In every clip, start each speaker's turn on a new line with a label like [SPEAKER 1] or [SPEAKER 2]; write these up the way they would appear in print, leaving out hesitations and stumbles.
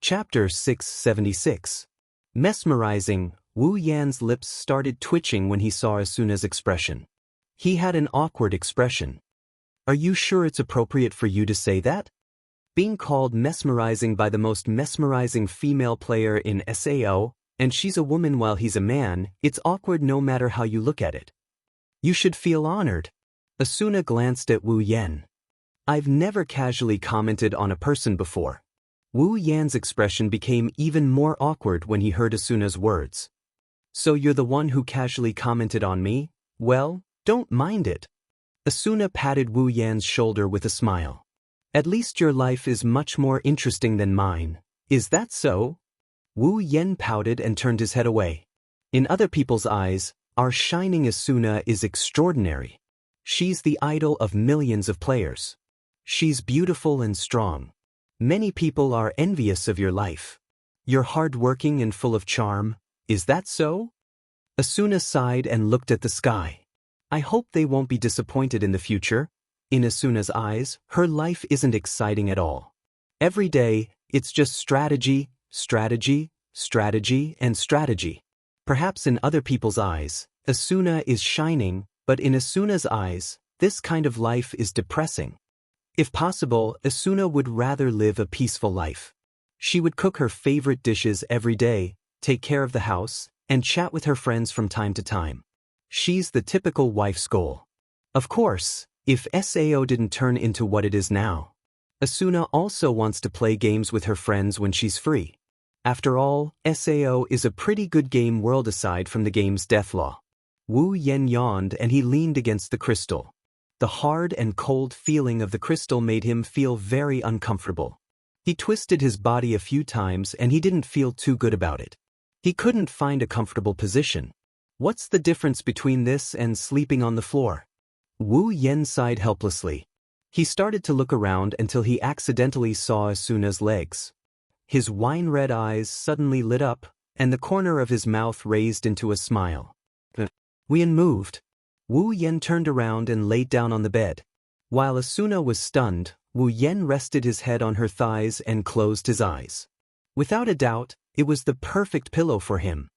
[SPEAKER 1] Chapter 676. Mesmerizing. Wu Yan's lips started twitching when he saw Asuna's expression. He had an awkward expression. Are you sure it's appropriate for you to say that? Being called mesmerizing by the most mesmerizing female player in SAO, and she's a woman while he's a man, it's awkward no matter how you look at it. You should feel honored. Asuna glanced at Wu Yan. I've never casually commented on a person before. Wu Yan's expression became even more awkward when he heard Asuna's words. So you're the one who casually commented on me? Well, don't mind it. Asuna patted Wu Yan's shoulder with a smile. At least your life is much more interesting than mine. Is that so? Wu Yan pouted and turned his head away. In other people's eyes, our shining Asuna is extraordinary. She's the idol of millions of players. She's beautiful and strong. Many people are envious of your life. You're hardworking and full of charm. Is that so? Asuna sighed and looked at the sky. I hope they won't be disappointed in the future. In Asuna's eyes, her life isn't exciting at all. Every day, it's just strategy, strategy, strategy, and strategy. Perhaps in other people's eyes, Asuna is shining, but in Asuna's eyes, this kind of life is depressing. If possible, Asuna would rather live a peaceful life. She would cook her favorite dishes every day, take care of the house, and chat with her friends from time to time. She's the typical wife's goal. Of course, if SAO didn't turn into what it is now. Asuna also wants to play games with her friends when she's free. After all, SAO is a pretty good game world aside from the game's deathlaw. Wu Yan yawned and he leaned against the crystal. The hard and cold feeling of the crystal made him feel very uncomfortable. He twisted his body a few times and he didn't feel too good about it. He couldn't find a comfortable position. What's the difference between this and sleeping on the floor? Wu Yan sighed helplessly. He started to look around until he accidentally saw Asuna's legs. His wine-red eyes suddenly lit up, and the corner of his mouth raised into a smile. Wu Yan moved. Wu Yan turned around and laid down on the bed. While Asuna was stunned, Wu Yan rested his head on her thighs and closed his eyes. Without a doubt, it was the perfect pillow for him.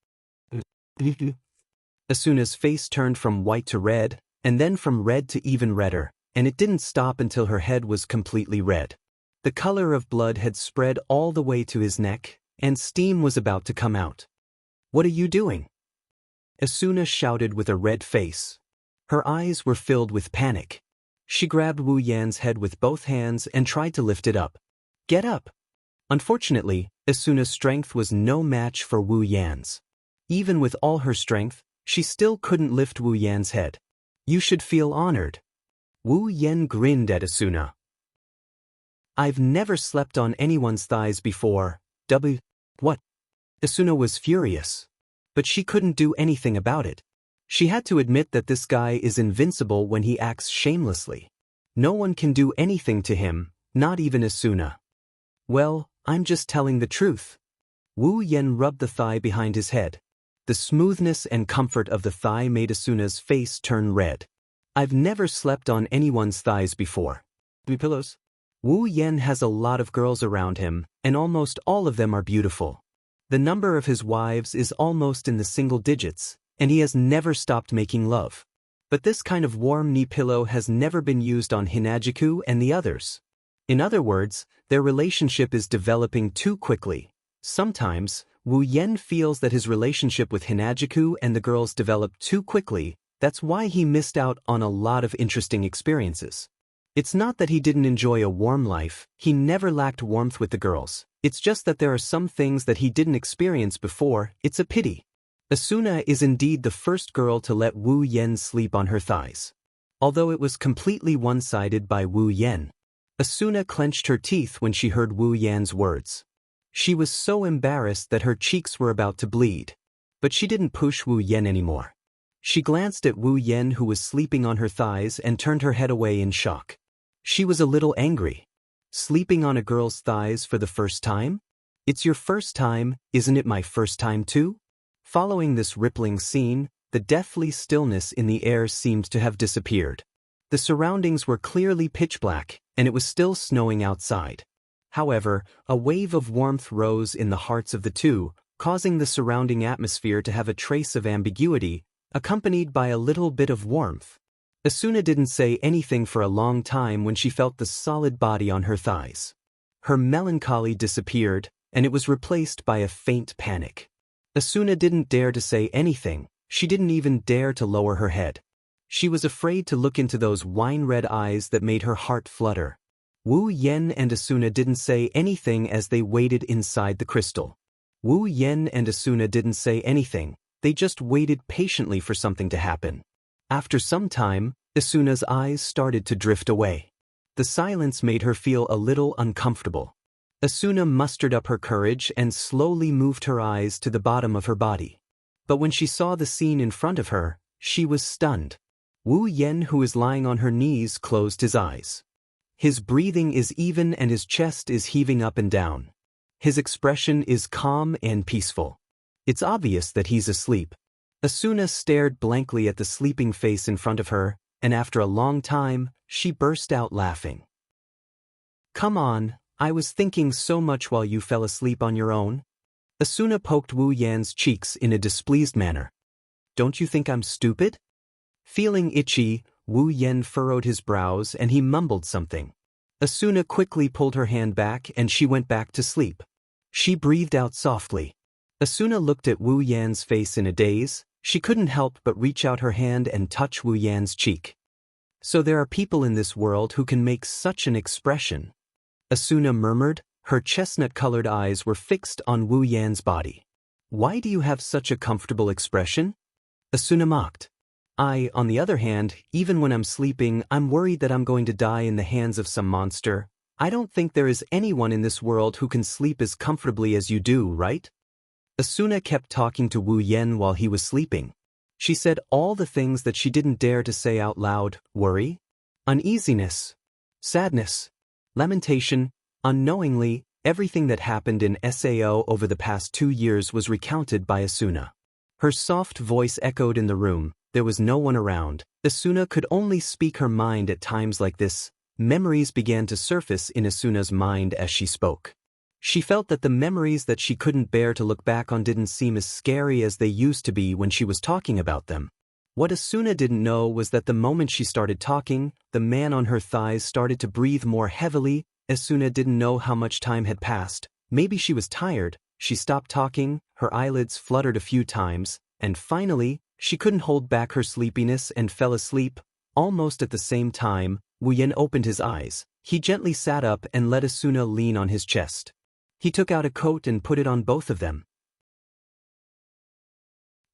[SPEAKER 1] Asuna's face turned from white to red, and then from red to even redder, and it didn't stop until her head was completely red. The color of blood had spread all the way to his neck, and steam was about to come out. What are you doing? Asuna shouted with a red face. Her eyes were filled with panic. She grabbed Wu Yan's head with both hands and tried to lift it up. Get up! Unfortunately, Asuna's strength was no match for Wu Yan's. Even with all her strength, she still couldn't lift Wu Yan's head. You should feel honored. Wu Yan grinned at Asuna. I've never slept on anyone's thighs before. What? Asuna was furious. But she couldn't do anything about it. She had to admit that this guy is invincible when he acts shamelessly. No one can do anything to him, not even Asuna. Well, I'm just telling the truth. Wu Yan rubbed the thigh behind his head. The smoothness and comfort of the thigh made Asuna's face turn red. I've never slept on anyone's thighs before. Pillows? Wu Yan has a lot of girls around him, and almost all of them are beautiful. The number of his wives is almost in the single digits, and he has never stopped making love. But this kind of warm knee pillow has never been used on Hinajiku and the others. In other words, their relationship is developing too quickly. Sometimes, Wu Yan feels that his relationship with Hinajiku and the girls developed too quickly. That's why he missed out on a lot of interesting experiences. It's not that he didn't enjoy a warm life, he never lacked warmth with the girls. It's just that there are some things that he didn't experience before. It's a pity. Asuna is indeed the first girl to let Wu Yan sleep on her thighs. Although it was completely one-sided by Wu Yan. Asuna clenched her teeth when she heard Wu Yan's words. She was so embarrassed that her cheeks were about to bleed. But she didn't push Wu Yan anymore. She glanced at Wu Yan who was sleeping on her thighs and turned her head away in shock. She was a little angry. Sleeping on a girl's thighs for the first time? It's your first time, isn't it my first time too? Following this rippling scene, the deathly stillness in the air seemed to have disappeared. The surroundings were clearly pitch black, and it was still snowing outside. However, a wave of warmth rose in the hearts of the two, causing the surrounding atmosphere to have a trace of ambiguity, accompanied by a little bit of warmth. Asuna didn't say anything for a long time when she felt the solid body on her thighs. Her melancholy disappeared, and it was replaced by a faint panic. Asuna didn't dare to say anything, she didn't even dare to lower her head. She was afraid to look into those wine-red eyes that made her heart flutter. Wu Yen and Asuna didn't say anything as they waited inside the crystal. Wu Yen and Asuna didn't say anything, they just waited patiently for something to happen. After some time, Asuna's eyes started to drift away. The silence made her feel a little uncomfortable. Asuna mustered up her courage and slowly moved her eyes to the bottom of her body. But when she saw the scene in front of her, she was stunned. Wu Yen, who was lying on her knees, closed his eyes. His breathing is even and his chest is heaving up and down. His expression is calm and peaceful. It's obvious that he's asleep. Asuna stared blankly at the sleeping face in front of her, and after a long time, she burst out laughing. "Come on, I was thinking so much while you fell asleep on your own." Asuna poked Wu Yan's cheeks in a displeased manner. "Don't you think I'm stupid?" Feeling itchy, Wu Yan furrowed his brows and he mumbled something. Asuna quickly pulled her hand back and she went back to sleep. She breathed out softly. Asuna looked at Wu Yan's face in a daze. She couldn't help but reach out her hand and touch Wu Yan's cheek. "So there are people in this world who can make such an expression," Asuna murmured. Her chestnut-colored eyes were fixed on Wu Yan's body. "Why do you have such a comfortable expression?" Asuna mocked. "I, on the other hand, even when I'm sleeping, I'm worried that I'm going to die in the hands of some monster. I don't think there is anyone in this world who can sleep as comfortably as you do, right?" Asuna kept talking to Wu Yan while he was sleeping. She said all the things that she didn't dare to say out loud: worry, uneasiness, sadness, lamentation. Unknowingly, everything that happened in Sao over the past 2 years was recounted by Asuna. Her soft voice echoed in the room. There was no one around. Asuna could only speak her mind at times like this. Memories began to surface in Asuna's mind as she spoke. She felt that the memories that she couldn't bear to look back on didn't seem as scary as they used to be when she was talking about them. What Asuna didn't know was that the moment she started talking, the man on her thighs started to breathe more heavily. Asuna didn't know how much time had passed. Maybe she was tired. She stopped talking, her eyelids fluttered a few times, and finally, she couldn't hold back her sleepiness and fell asleep. Almost at the same time, Wu Yan opened his eyes. He gently sat up and let Asuna lean on his chest. He took out a coat and put it on both of them.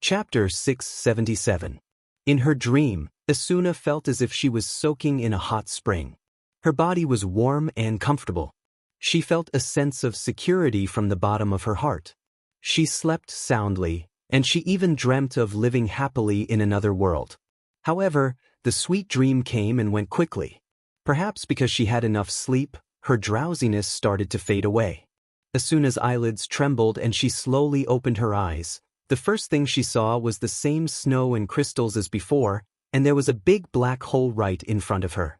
[SPEAKER 1] Chapter 677. In her dream, Asuna felt as if she was soaking in a hot spring. Her body was warm and comfortable. She felt a sense of security from the bottom of her heart. She slept soundly, and she even dreamt of living happily in another world. However, the sweet dream came and went quickly. Perhaps because she had enough sleep, her drowsiness started to fade away. Asuna's eyelids trembled and she slowly opened her eyes. The first thing she saw was the same snow and crystals as before, and there was a big black hole right in front of her.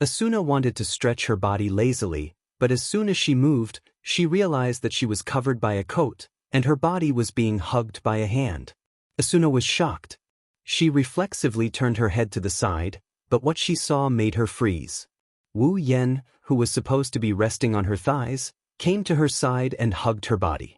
[SPEAKER 1] Asuna wanted to stretch her body lazily, but as soon as she moved, she realized that she was covered by a coat, and her body was being hugged by a hand. Asuna was shocked. She reflexively turned her head to the side, but what she saw made her freeze. Wu Yan, who was supposed to be resting on her thighs, came to her side and hugged her body.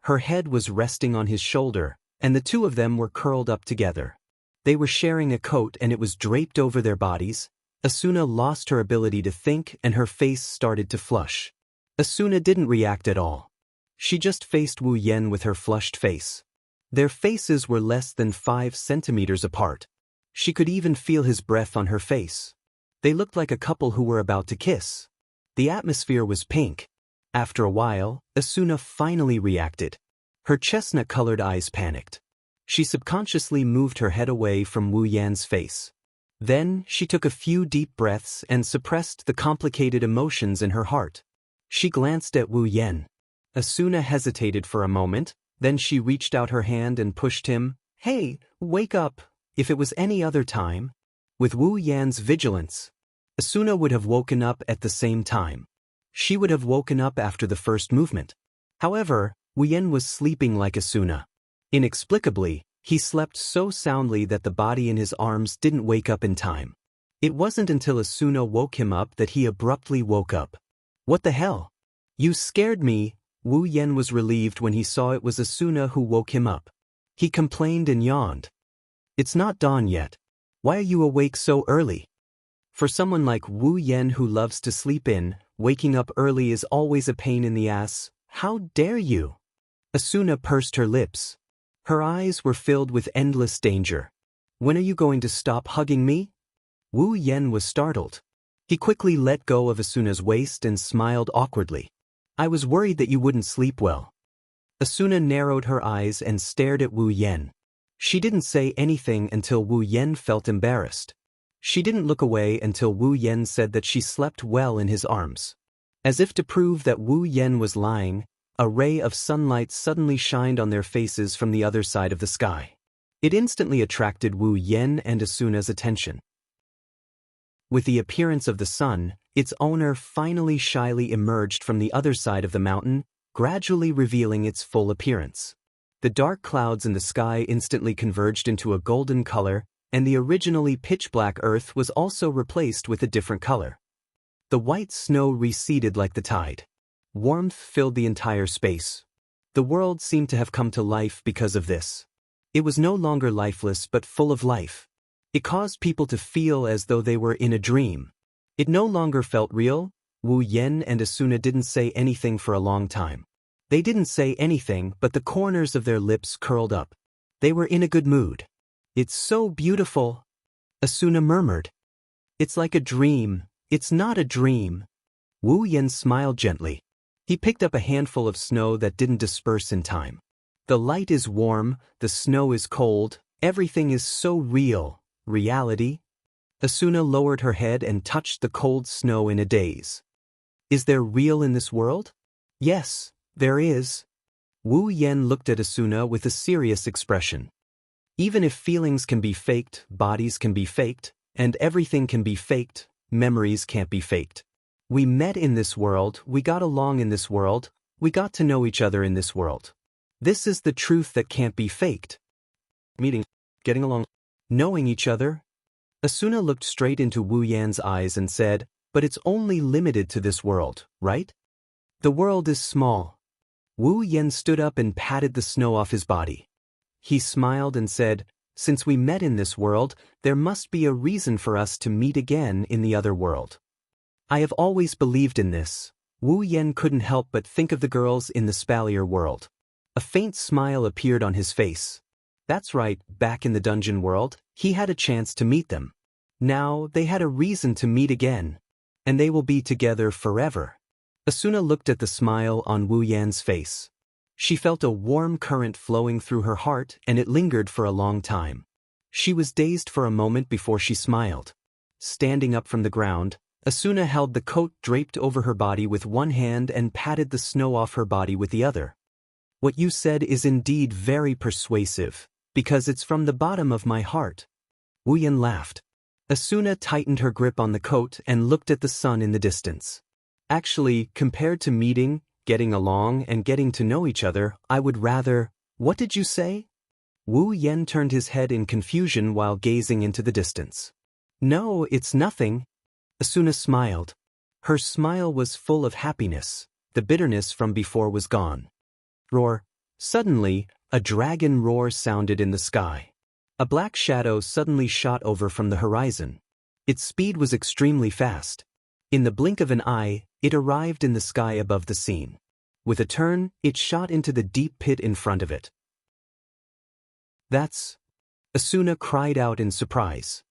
[SPEAKER 1] Her head was resting on his shoulder, and the two of them were curled up together. They were sharing a coat and it was draped over their bodies. Asuna lost her ability to think and her face started to flush. Asuna didn't react at all. She just faced Wu Yan with her flushed face. Their faces were less than 5 centimeters apart. She could even feel his breath on her face. They looked like a couple who were about to kiss. The atmosphere was pink. After a while, Asuna finally reacted. Her chestnut-colored eyes panicked. She subconsciously moved her head away from Wu Yan's face. Then, she took a few deep breaths and suppressed the complicated emotions in her heart. She glanced at Wu Yan. Asuna hesitated for a moment, then she reached out her hand and pushed him. "Hey, wake up!" If it was any other time, with Wu Yan's vigilance, Asuna would have woken up at the same time. She would have woken up after the first movement. However, Wu Yan was sleeping like Asuna. Inexplicably, he slept so soundly that the body in his arms didn't wake up in time. It wasn't until Asuna woke him up that he abruptly woke up. What the hell? You scared me. Wu Yan was relieved when he saw it was Asuna who woke him up. He complained and yawned. It's not dawn yet. Why are you awake so early? For someone like Wu Yan who loves to sleep in, waking up early is always a pain in the ass. How dare you? Asuna pursed her lips. Her eyes were filled with endless danger. When are you going to stop hugging me? Wu Yan was startled. He quickly let go of Asuna's waist and smiled awkwardly. I was worried that you wouldn't sleep well. Asuna narrowed her eyes and stared at Wu Yan. She didn't say anything until Wu Yan felt embarrassed. She didn't look away until Wu Yan said that she slept well in his arms. As if to prove that Wu Yan was lying, a ray of sunlight suddenly shined on their faces from the other side of the sky. It instantly attracted Wu Yan and Asuna's attention. With the appearance of the sun, its owner finally shyly emerged from the other side of the mountain, gradually revealing its full appearance. The dark clouds in the sky instantly converged into a golden color, and the originally pitch-black earth was also replaced with a different color. The white snow receded like the tide. Warmth filled the entire space. The world seemed to have come to life because of this. It was no longer lifeless but full of life. It caused people to feel as though they were in a dream. It no longer felt real. Wu Yan and Asuna didn't say anything for a long time. They didn't say anything, but the corners of their lips curled up. They were in a good mood. It's so beautiful, Asuna murmured. It's like a dream. It's not a dream. Wu Yan smiled gently. He picked up a handful of snow that didn't disperse in time. The light is warm, the snow is cold, everything is so real. Reality? Asuna lowered her head and touched the cold snow in a daze. Is there real in this world? Yes, there is. Wu Yan looked at Asuna with a serious expression. Even if feelings can be faked, bodies can be faked, and everything can be faked, memories can't be faked. We met in this world, we got along in this world, we got to know each other in this world. This is the truth that can't be faked. Meeting, getting along, knowing each other. Asuna looked straight into Wu Yan's eyes and said, but it's only limited to this world, right? The world is small. Wu Yan stood up and patted the snow off his body. He smiled and said, since we met in this world, there must be a reason for us to meet again in the other world. I have always believed in this. Wu Yan couldn't help but think of the girls in the Spalier world. A faint smile appeared on his face. That's right, back in the dungeon world, he had a chance to meet them. Now, they had a reason to meet again. And they will be together forever. Asuna looked at the smile on Wu Yan's face. She felt a warm current flowing through her heart, and it lingered for a long time. She was dazed for a moment before she smiled. Standing up from the ground, Asuna held the coat draped over her body with one hand and patted the snow off her body with the other. What you said is indeed very persuasive, because it's from the bottom of my heart. Wu Yan laughed. Asuna tightened her grip on the coat and looked at the sun in the distance. Actually, compared to meeting, getting along, and getting to know each other, I would rather— What did you say? Wu Yan turned his head in confusion while gazing into the distance. No, it's nothing. Asuna smiled. Her smile was full of happiness. The bitterness from before was gone. Roar. Suddenly, a dragon roar sounded in the sky. A black shadow suddenly shot over from the horizon. Its speed was extremely fast. In the blink of an eye, it arrived in the sky above the scene. With a turn, it shot into the deep pit in front of it. That's— Asuna cried out in surprise.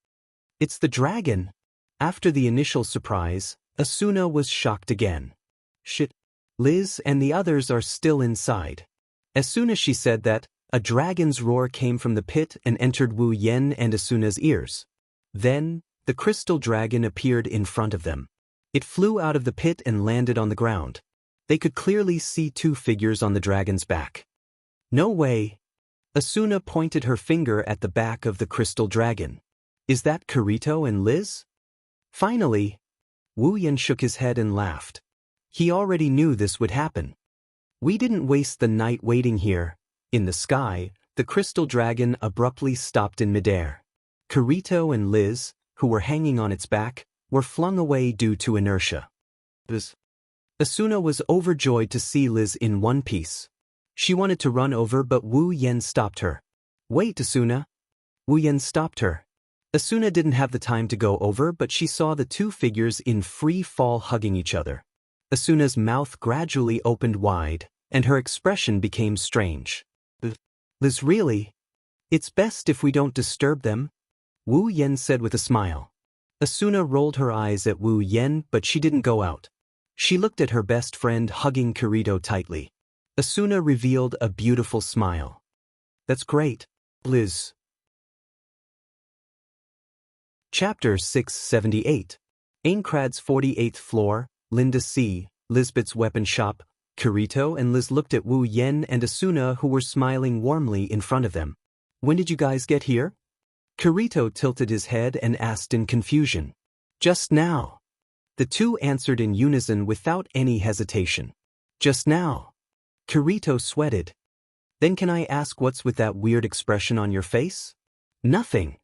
[SPEAKER 1] It's the dragon! After the initial surprise, Asuna was shocked again. Shit. Liz and the others are still inside. As soon as she said that, a dragon's roar came from the pit and entered Wu Yan and Asuna's ears. Then, the crystal dragon appeared in front of them. It flew out of the pit and landed on the ground. They could clearly see two figures on the dragon's back. No way! Asuna pointed her finger at the back of the crystal dragon. Is that Kirito and Liz? Finally! Wu Yan shook his head and laughed. He already knew this would happen. We didn't waste the night waiting here. In the sky, the crystal dragon abruptly stopped in midair. Kirito and Liz, who were hanging on its back, were flung away due to inertia. Asuna was overjoyed to see Liz in one piece. She wanted to run over, but Wu Yen stopped her. "Wait, Asuna." Wu Yen stopped her. Asuna didn't have the time to go over, but she saw the two figures in free fall hugging each other. Asuna's mouth gradually opened wide, and her expression became strange. "Liz, really? It's best if we don't disturb them," Wu Yen said with a smile. Asuna rolled her eyes at Wu Yen, but she didn't go out. She looked at her best friend hugging Kirito tightly. Asuna revealed a beautiful smile. "That's great, Liz." Chapter 678. Aincrad's 48th floor, Linda C., Lisbeth's weapon shop. Kirito and Liz looked at Wu Yen and Asuna, who were smiling warmly in front of them. "When did you guys get here?" Kirito tilted his head and asked in confusion. "Just now." The two answered in unison without any hesitation. "Just now." Kirito sweated. "Then can I ask what's with that weird expression on your face?" "Nothing."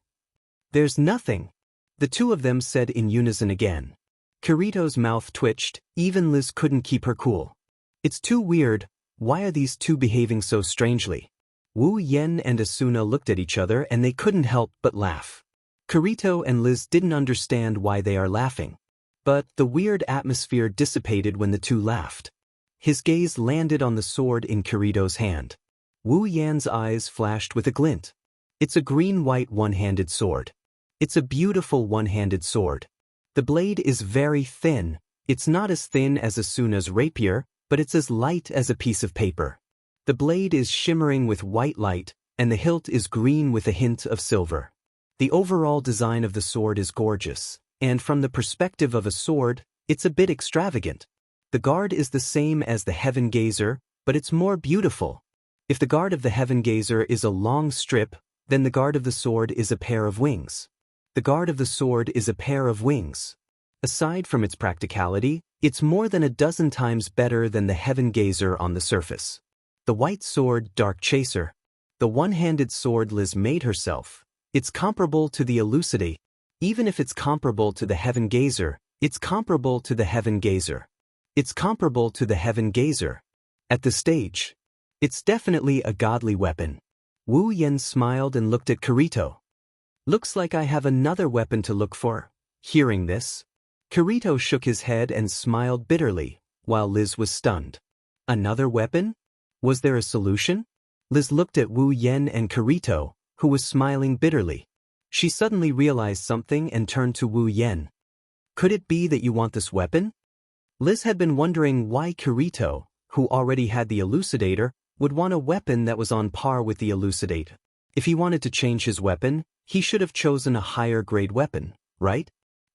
[SPEAKER 1] "There's nothing," the two of them said in unison again. Kirito's mouth twitched. Even Liz couldn't keep her cool. "It's too weird. Why are these two behaving so strangely?" Wu Yen and Asuna looked at each other and they couldn't help but laugh. Kirito and Liz didn't understand why they are laughing. But the weird atmosphere dissipated when the two laughed. His gaze landed on the sword in Kirito's hand. Wu Yan's eyes flashed with a glint. "It's a green-white one-handed sword. It's a beautiful one-handed sword. The blade is very thin. It's not as thin as Asuna's rapier, but it's as light as a piece of paper. The blade is shimmering with white light, and the hilt is green with a hint of silver. The overall design of the sword is gorgeous, and from the perspective of a sword, it's a bit extravagant. The guard is the same as the Heaven Gazer, but it's more beautiful. If the guard of the Heaven Gazer is a long strip, then the guard of the sword is a pair of wings. The guard of the sword is a pair of wings. Aside from its practicality, it's more than a dozen times better than the Heaven Gazer on the surface. The white sword, Dark Chaser. The one-handed sword Liz made herself. It's comparable to the Elucidate. Even if it's comparable to the Heaven Gazer, it's comparable to the Heaven Gazer. It's comparable to the Heaven Gazer. At the stage, it's definitely a godly weapon." Wu Yen smiled and looked at Kirito. "Looks like I have another weapon to look for." Hearing this, Kirito shook his head and smiled bitterly, while Liz was stunned. Another weapon? Was there a solution? Liz looked at Wu Yen and Kirito, who was smiling bitterly. She suddenly realized something and turned to Wu Yen. "Could it be that you want this weapon?" Liz had been wondering why Kirito, who already had the Elucidator, would want a weapon that was on par with the Elucidator. If he wanted to change his weapon, he should have chosen a higher grade weapon, right?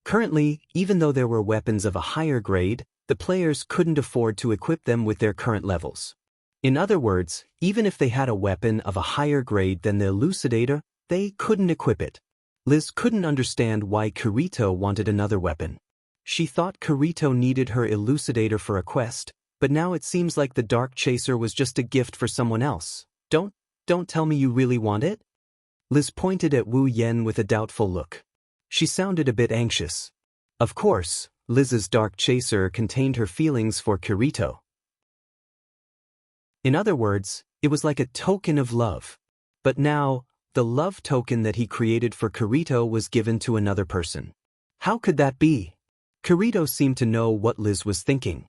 [SPEAKER 1] Currently, even though there were weapons of a higher grade, the players couldn't afford to equip them with their current levels. In other words, even if they had a weapon of a higher grade than the Elucidator, they couldn't equip it. Liz couldn't understand why Kirito wanted another weapon. She thought Kirito needed her Elucidator for a quest, but now it seems like the Dark Chaser was just a gift for someone else. Don't tell me you really want it?" Liz pointed at Wu Yen with a doubtful look. She sounded a bit anxious. Of course, Liz's Dark Chaser contained her feelings for Kirito. In other words, it was like a token of love. But now, the love token that he created for Kirito was given to another person. How could that be? Kirito seemed to know what Liz was thinking.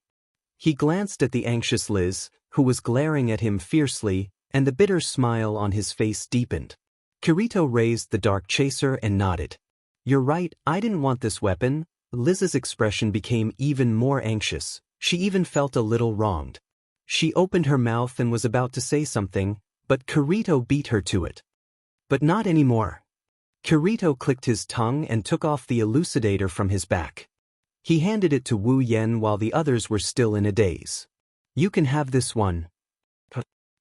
[SPEAKER 1] He glanced at the anxious Liz, who was glaring at him fiercely, and the bitter smile on his face deepened. Kirito raised the Dark Chaser and nodded. "You're right, I didn't want this weapon." Liz's expression became even more anxious. She even felt a little wronged. She opened her mouth and was about to say something, but Kirito beat her to it. But not anymore. Kirito clicked his tongue and took off the Elucidator from his back. He handed it to Wu Yen while the others were still in a daze. "You can have this one."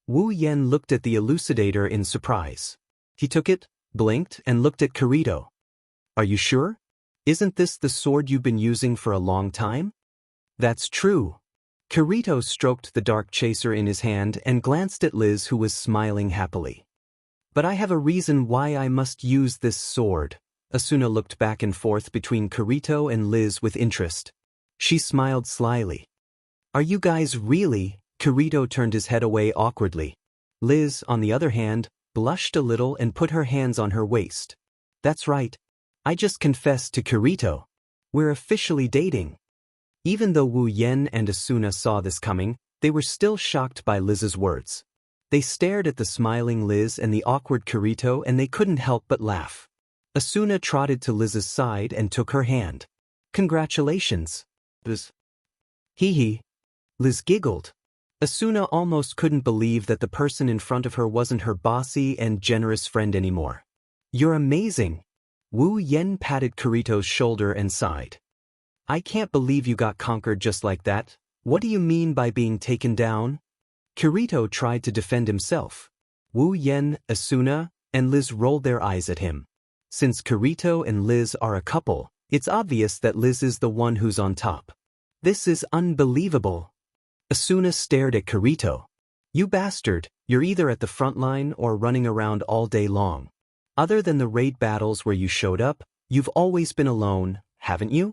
[SPEAKER 1] Wu Yen looked at the Elucidator in surprise. He took it, blinked, and looked at Kirito. "Are you sure? Isn't this the sword you've been using for a long time?" "That's true." Kirito stroked the dark chaser in his hand and glanced at Liz, who was smiling happily. But I have a reason why I must use this sword. Asuna looked back and forth between Kirito and Liz with interest. She smiled slyly. Are you guys really? Kirito turned his head away awkwardly. Liz, on the other hand, blushed a little and put her hands on her waist. That's right. I just confessed to Kirito. We're officially dating. Even though Wu Yen and Asuna saw this coming, they were still shocked by Liz's words. They stared at the smiling Liz and the awkward Kirito, and they couldn't help but laugh. Asuna trotted to Liz's side and took her hand. Congratulations. Liz. Hee hee. Liz giggled. Asuna almost couldn't believe that the person in front of her wasn't her bossy and generous friend anymore. You're amazing. Wu Yen patted Kirito's shoulder and sighed. I can't believe you got conquered just like that. What do you mean by being taken down? Kirito tried to defend himself. Wu Yen, Asuna, and Liz rolled their eyes at him. Since Kirito and Liz are a couple, it's obvious that Liz is the one who's on top. This is unbelievable. Asuna stared at Kirito. You bastard, you're either at the front line or running around all day long. Other than the raid battles where you showed up, you've always been alone, haven't you?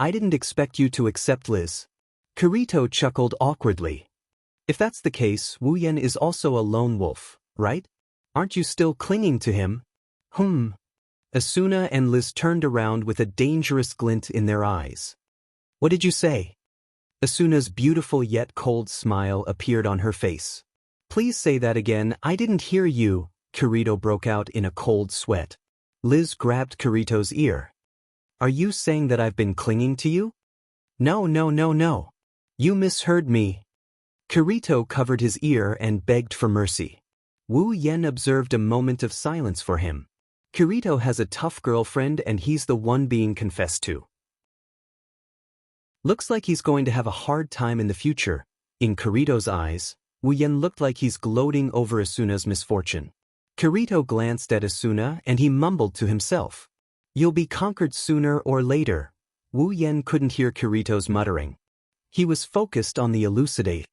[SPEAKER 1] I didn't expect you to accept Liz. Kirito chuckled awkwardly. If that's the case, Wu Yen is also a lone wolf, right? Aren't you still clinging to him? Asuna and Liz turned around with a dangerous glint in their eyes. What did you say? Asuna's beautiful yet cold smile appeared on her face. Please say that again, I didn't hear you, Kirito broke out in a cold sweat. Liz grabbed Kirito's ear. Are you saying that I've been clinging to you? No. You misheard me. Kirito covered his ear and begged for mercy. Wu Yen observed a moment of silence for him. Kirito has a tough girlfriend and he's the one being confessed to. Looks like he's going to have a hard time in the future. In Kirito's eyes, Wu Yen looked like he's gloating over Asuna's misfortune. Kirito glanced at Asuna and he mumbled to himself. You'll be conquered sooner or later. Wu Yen couldn't hear Kirito's muttering. He was focused on the elucidate.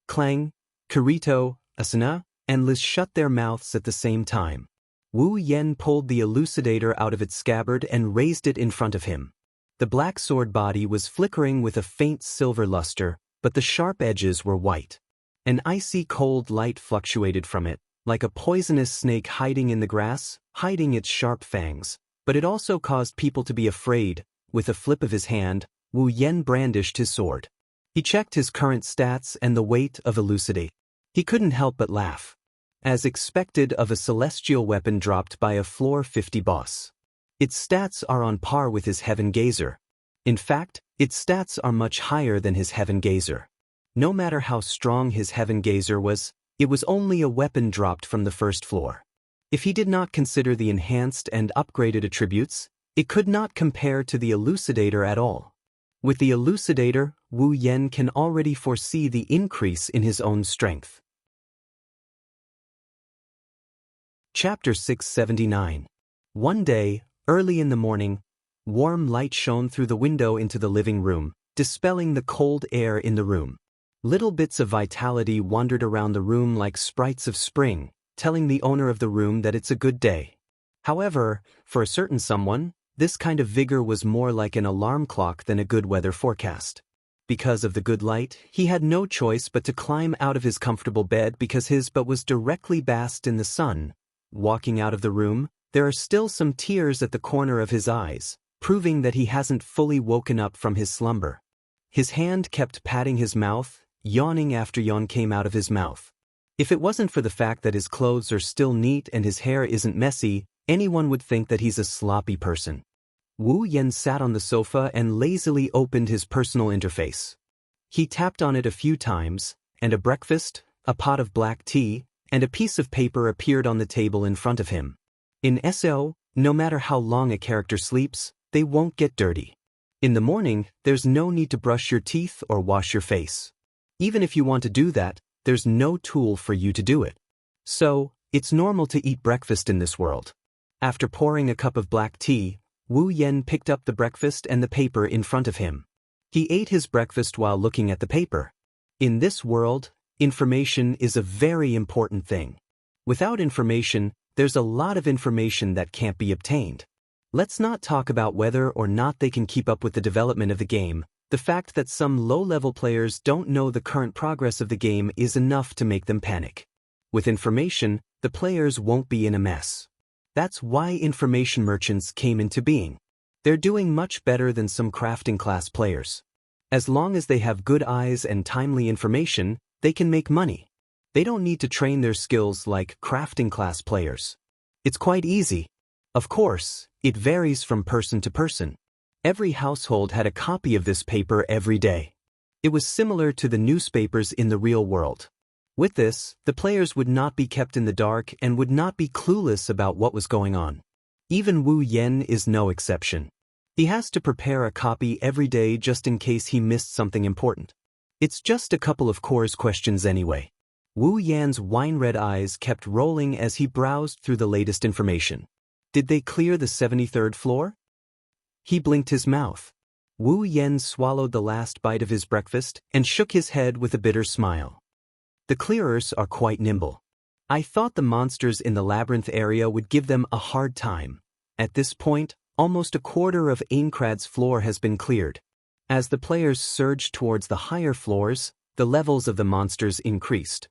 [SPEAKER 1] Clang, Kirito, Asuna, and Liz shut their mouths at the same time. Wu Yen pulled the elucidator out of its scabbard and raised it in front of him. The black sword body was flickering with a faint silver luster, but the sharp edges were white. An icy cold light fluctuated from it, like a poisonous snake hiding in the grass, hiding its sharp fangs, but it also caused people to be afraid. With a flip of his hand, Wu Yen brandished his sword. He checked his current stats and the weight of elucidate. He couldn't help but laugh. As expected of a celestial weapon dropped by a floor 50 boss. Its stats are on par with his Heaven Gazer. In fact, its stats are much higher than his Heaven Gazer. No matter how strong his Heaven Gazer was, it was only a weapon dropped from the first floor. If he did not consider the enhanced and upgraded attributes, it could not compare to the elucidator at all. With the elucidator, Wu Yen can already foresee the increase in his own strength. Chapter 679. One day, early in the morning, warm light shone through the window into the living room, dispelling the cold air in the room. Little bits of vitality wandered around the room like sprites of spring, telling the owner of the room that it's a good day. However, for a certain someone, this kind of vigor was more like an alarm clock than a good weather forecast. Because of the good light, he had no choice but to climb out of his comfortable bed because his butt was directly basked in the sun. Walking out of the room, there are still some tears at the corner of his eyes, proving that he hasn't fully woken up from his slumber. His hand kept patting his mouth, yawning after yawn came out of his mouth. If it wasn't for the fact that his clothes are still neat and his hair isn't messy, anyone would think that he's a sloppy person. Wu Yen sat on the sofa and lazily opened his personal interface. He tapped on it a few times, and a breakfast, a pot of black tea, and a piece of paper appeared on the table in front of him. In SO, no matter how long a character sleeps, they won't get dirty. In the morning, there's no need to brush your teeth or wash your face. Even if you want to do that, there's no tool for you to do it. So, it's normal to eat breakfast in this world. After pouring a cup of black tea, Wu Yen picked up the breakfast and the paper in front of him. He ate his breakfast while looking at the paper. In this world, information is a very important thing. Without information, there's a lot of information that can't be obtained. Let's not talk about whether or not they can keep up with the development of the game. The fact that some low-level players don't know the current progress of the game is enough to make them panic. With information, the players won't be in a mess. That's why information merchants came into being. They're doing much better than some crafting class players. As long as they have good eyes and timely information, they can make money. They don't need to train their skills like crafting class players. It's quite easy. Of course, it varies from person to person. Every household had a copy of this paper every day. It was similar to the newspapers in the real world. With this, the players would not be kept in the dark and would not be clueless about what was going on. Even Wu Yan is no exception. He has to prepare a copy every day just in case he missed something important. It's just a couple of course questions anyway. Wu Yan's wine-red eyes kept rolling as he browsed through the latest information. Did they clear the 73rd floor? He blinked his mouth. Wu Yan swallowed the last bite of his breakfast and shook his head with a bitter smile. The clearers are quite nimble. I thought the monsters in the labyrinth area would give them a hard time. At this point, almost a quarter of Aincrad's floor has been cleared. As the players surged towards the higher floors, the levels of the monsters increased.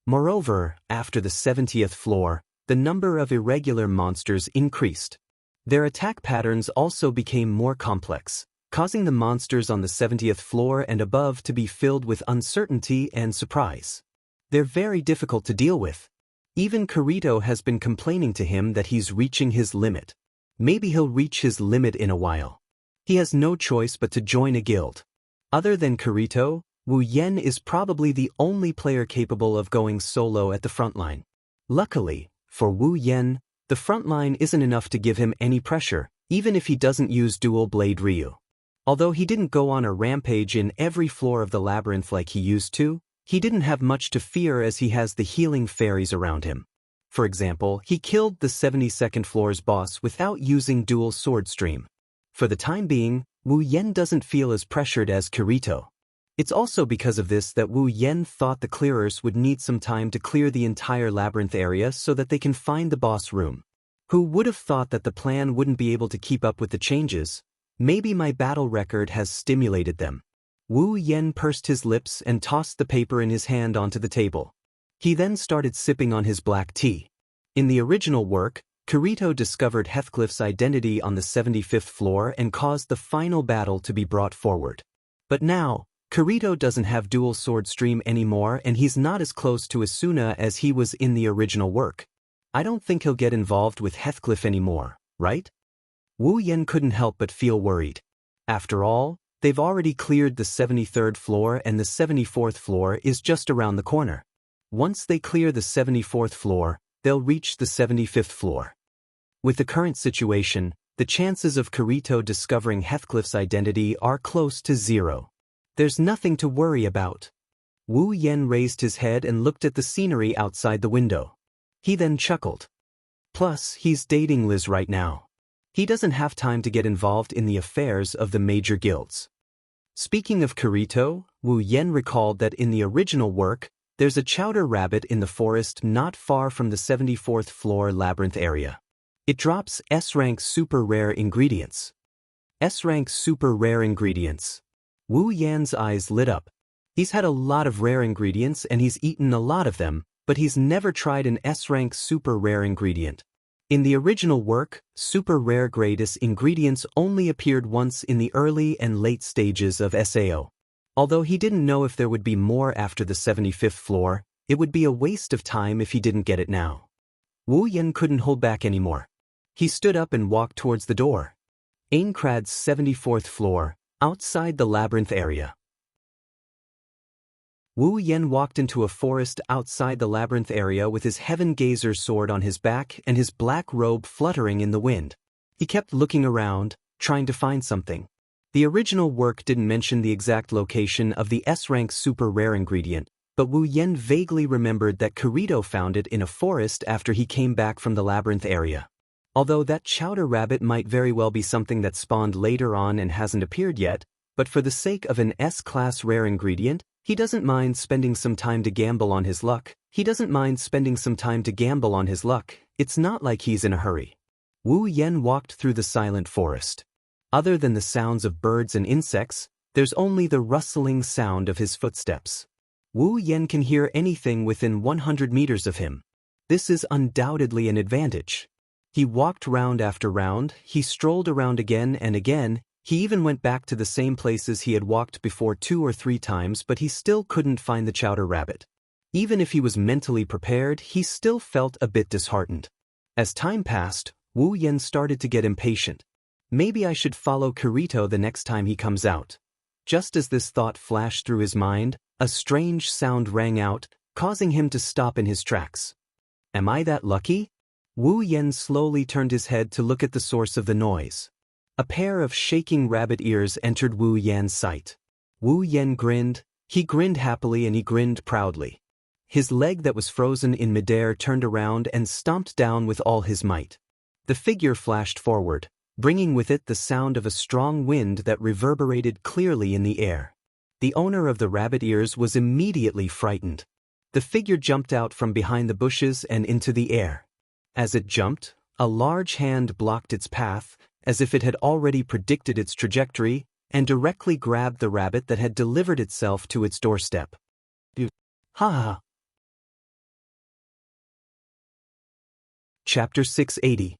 [SPEAKER 1] Moreover, after the 70th floor, the number of irregular monsters increased. Their attack patterns also became more complex, causing the monsters on the 70th floor and above to be filled with uncertainty and surprise. They're very difficult to deal with. Even Kirito has been complaining to him that he's reaching his limit. Maybe he'll reach his limit in a while. He has no choice but to join a guild. Other than Kirito, Wu Yan is probably the only player capable of going solo at the front line. Luckily, for Wu Yan, the front line isn't enough to give him any pressure, even if he doesn't use Dual Blade Ryu. Although he didn't go on a rampage in every floor of the labyrinth like he used to, he didn't have much to fear as he has the healing fairies around him. For example, he killed the 72nd floor's boss without using Dual Sword Stream. For the time being, Wu Yan doesn't feel as pressured as Kirito. It's also because of this that Wu Yan thought the clearers would need some time to clear the entire labyrinth area so that they can find the boss room. Who would have thought that the plan wouldn't be able to keep up with the changes? Maybe my battle record has stimulated them. Wu Yan pursed his lips and tossed the paper in his hand onto the table. He then started sipping on his black tea. In the original work, Kirito discovered Heathcliff's identity on the 75th floor and caused the final battle to be brought forward. But now, Kirito doesn't have Dual Sword Stream anymore and he's not as close to Asuna as he was in the original work. I don't think he'll get involved with Heathcliff anymore, right? Wu Yan couldn't help but feel worried. After all, they've already cleared the 73rd floor and the 74th floor is just around the corner. Once they clear the 74th floor, they'll reach the 75th floor. With the current situation, the chances of Kirito discovering Heathcliff's identity are close to zero. There's nothing to worry about. Wu Yan raised his head and looked at the scenery outside the window. He then chuckled. Plus, he's dating Liz right now. He doesn't have time to get involved in the affairs of the major guilds. Speaking of Kirito, Wu Yan recalled that in the original work, there's a chowder rabbit in the forest not far from the 74th floor labyrinth area. It drops S-rank super rare ingredients. S-rank super rare ingredients. Wu Yan's eyes lit up. He's had a lot of rare ingredients and he's eaten a lot of them, but he's never tried an S-rank super rare ingredient. In the original work, super rare greatest ingredients only appeared once in the early and late stages of SAO. Although he didn't know if there would be more after the 75th floor, it would be a waste of time if he didn't get it now. Wu Yan couldn't hold back anymore. He stood up and walked towards the door. Aincrad's 74th floor, outside the labyrinth area. Wu Yan walked into a forest outside the labyrinth area with his Heaven Gazer sword on his back and his black robe fluttering in the wind. He kept looking around, trying to find something. The original work didn't mention the exact location of the S-rank super rare ingredient, but Wu Yan vaguely remembered that Kirito found it in a forest after he came back from the labyrinth area. Although that chowder rabbit might very well be something that spawned later on and hasn't appeared yet, But for the sake of an S-class rare ingredient, he doesn't mind spending some time to gamble on his luck. It's not like he's in a hurry. Wu Yan walked through the silent forest. Other than the sounds of birds and insects, there's only the rustling sound of his footsteps. Wu Yan can hear anything within 100 meters of him. This is undoubtedly an advantage. He walked round after round, he strolled around again and again, he even went back to the same places he had walked before 2 or 3 times, but he still couldn't find the chowder rabbit. Even if he was mentally prepared, he still felt a bit disheartened. As time passed, Wu Yan started to get impatient. Maybe I should follow Kirito the next time he comes out. Just as this thought flashed through his mind, a strange sound rang out, causing him to stop in his tracks. Am I that lucky? Wu Yan slowly turned his head to look at the source of the noise. A pair of shaking rabbit ears entered Wu Yan's sight. Wu Yan grinned. He grinned happily and he grinned proudly. His leg that was frozen in midair turned around and stomped down with all his might. The figure flashed forward, bringing with it the sound of a strong wind that reverberated clearly in the air. The owner of the rabbit ears was immediately frightened. The figure jumped out from behind the bushes and into the air. As it jumped, a large hand blocked its path, as if it had already predicted its trajectory, and directly grabbed the rabbit that had delivered itself to its doorstep. Ha ha! Chapter 680.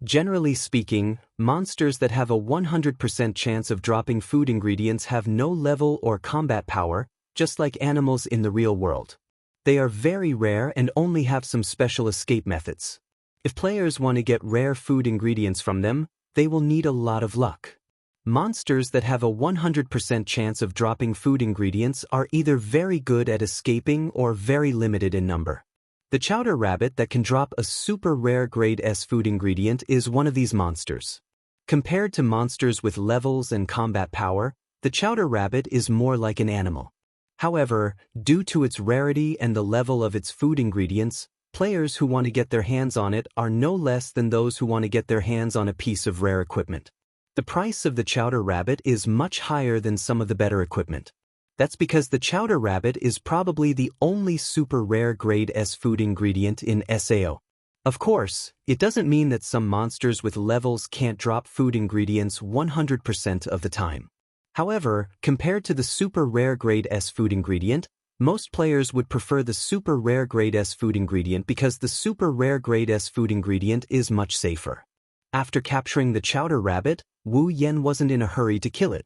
[SPEAKER 1] Generally speaking, monsters that have a 100% chance of dropping food ingredients have no level or combat power, just like animals in the real world. They are very rare and only have some special escape methods. If players want to get rare food ingredients from them, they will need a lot of luck. Monsters that have a 100% chance of dropping food ingredients are either very good at escaping or very limited in number. The chowder rabbit that can drop a super rare grade S food ingredient is one of these monsters. Compared to monsters with levels and combat power, the chowder rabbit is more like an animal. However, due to its rarity and the level of its food ingredients, players who want to get their hands on it are no less than those who want to get their hands on a piece of rare equipment. The price of the chowder rabbit is much higher than some of the better equipment. That's because the chowder rabbit is probably the only super rare grade S food ingredient in SAO. Of course, it doesn't mean that some monsters with levels can't drop food ingredients 100% of the time. However, compared to the super rare grade S food ingredient, most players would prefer the super rare grade S food ingredient because the super rare grade S food ingredient is much safer. After capturing the chowder rabbit, Wu Yan wasn't in a hurry to kill it.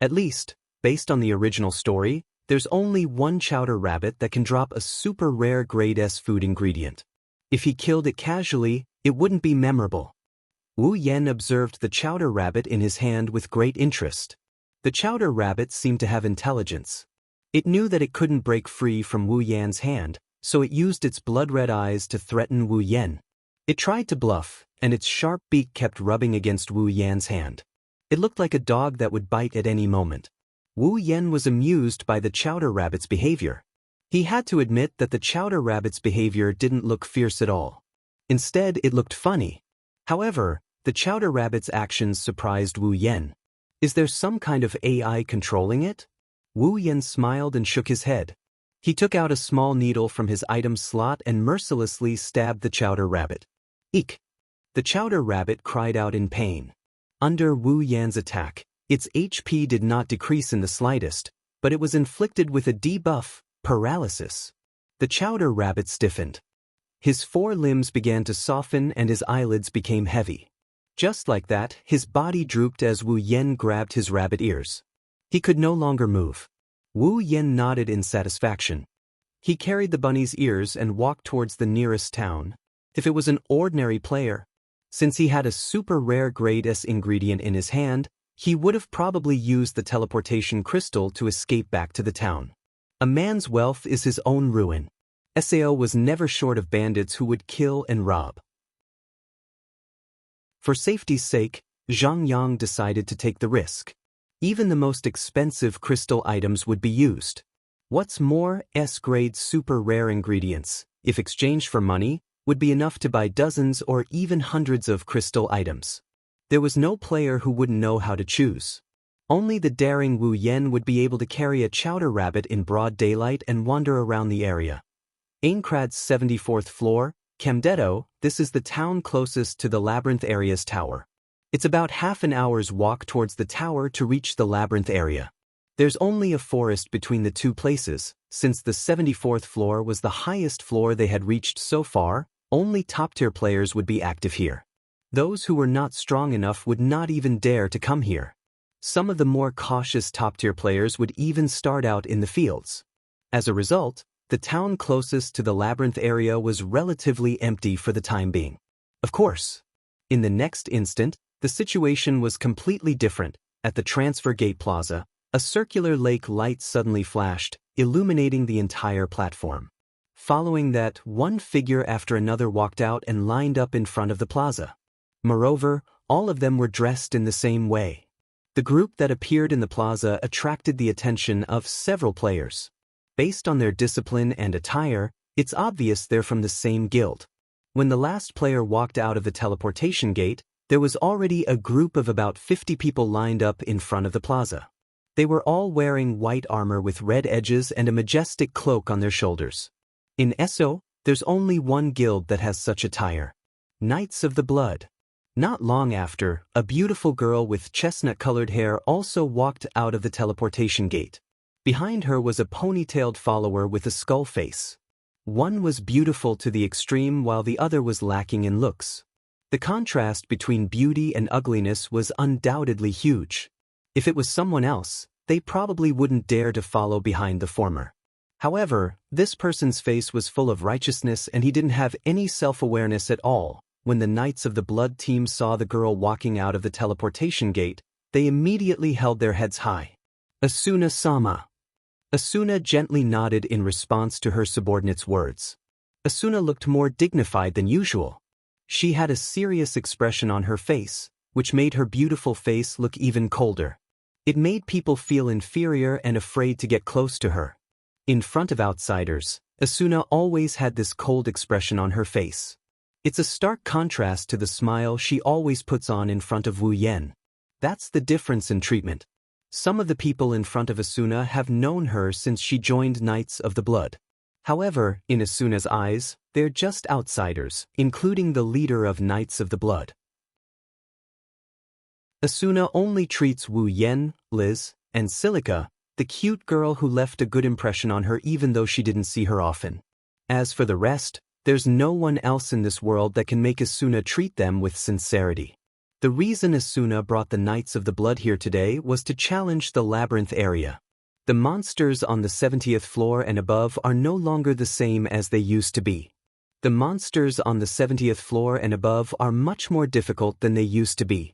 [SPEAKER 1] At least, based on the original story, there's only one chowder rabbit that can drop a super rare grade S food ingredient. If he killed it casually, it wouldn't be memorable. Wu Yan observed the chowder rabbit in his hand with great interest. The chowder rabbit seemed to have intelligence. It knew that it couldn't break free from Wu Yan's hand, so it used its blood-red eyes to threaten Wu Yan. It tried to bluff, and its sharp beak kept rubbing against Wu Yan's hand. It looked like a dog that would bite at any moment. Wu Yan was amused by the chowder rabbit's behavior. He had to admit that the chowder rabbit's behavior didn't look fierce at all. Instead, it looked funny. However, the chowder rabbit's actions surprised Wu Yan. Is there some kind of AI controlling it? Wu Yan smiled and shook his head. He took out a small needle from his item slot and mercilessly stabbed the chowder rabbit. Eek! The chowder rabbit cried out in pain. Under Wu Yan's attack, its HP did not decrease in the slightest, but it was inflicted with a debuff, paralysis. The chowder rabbit stiffened. His 4 limbs began to soften and his eyelids became heavy. Just like that, his body drooped as Wu Yan grabbed his rabbit ears. He could no longer move. Wu Yan nodded in satisfaction. He carried the bunny's ears and walked towards the nearest town. If it was an ordinary player, since he had a super rare grade S ingredient in his hand, he would have probably used the teleportation crystal to escape back to the town. A man's wealth is his own ruin. SAO was never short of bandits who would kill and rob. For safety's sake, Zhang Yang decided to take the risk. Even the most expensive crystal items would be used. What's more, S-grade super rare ingredients, if exchanged for money, would be enough to buy dozens or even hundreds of crystal items. There was no player who wouldn't know how to choose. Only the daring Wu Yan would be able to carry a chowder rabbit in broad daylight and wander around the area. Aincrad's 74th floor, Camdetto, this is the town closest to the labyrinth area's tower. It's about half an hour's walk towards the tower to reach the labyrinth area. There's only a forest between the two places. Since the 74th floor was the highest floor they had reached so far, only top-tier players would be active here. Those who were not strong enough would not even dare to come here. Some of the more cautious top-tier players would even start out in the fields. As a result, the town closest to the labyrinth area was relatively empty for the time being. Of course, in the next instant, the situation was completely different. At the Transfer Gate Plaza, a circular lake light suddenly flashed, illuminating the entire platform. Following that, one figure after another walked out and lined up in front of the plaza. Moreover, all of them were dressed in the same way. The group that appeared in the plaza attracted the attention of several players. Based on their discipline and attire, it's obvious they're from the same guild. When the last player walked out of the teleportation gate, there was already a group of about 50 people lined up in front of the plaza. They were all wearing white armor with red edges and a majestic cloak on their shoulders. In Esso, there's only one guild that has such attire: Knights of the Blood. Not long after, a beautiful girl with chestnut-colored hair also walked out of the teleportation gate. Behind her was a ponytailed follower with a skull face. One was beautiful to the extreme while the other was lacking in looks. The contrast between beauty and ugliness was undoubtedly huge. If it was someone else, they probably wouldn't dare to follow behind the former. However, this person's face was full of righteousness and he didn't have any self-awareness at all. When the Knights of the Blood team saw the girl walking out of the teleportation gate, they immediately held their heads high. Asuna-sama. Asuna gently nodded in response to her subordinate's words. Asuna looked more dignified than usual. She had a serious expression on her face, which made her beautiful face look even colder. It made people feel inferior and afraid to get close to her. In front of outsiders, Asuna always had this cold expression on her face. It's a stark contrast to the smile she always puts on in front of Wu Yan. That's the difference in treatment. Some of the people in front of Asuna have known her since she joined Knights of the Blood. However, in Asuna's eyes, they're just outsiders, including the leader of Knights of the Blood. Asuna only treats Wu Yan, Liz, and Silica, the cute girl who left a good impression on her even though she didn't see her often. As for the rest, there's no one else in this world that can make Asuna treat them with sincerity. The reason Asuna brought the Knights of the Blood here today was to challenge the labyrinth area. The monsters on the 70th floor and above are no longer the same as they used to be. The monsters on the 70th floor and above are much more difficult than they used to be.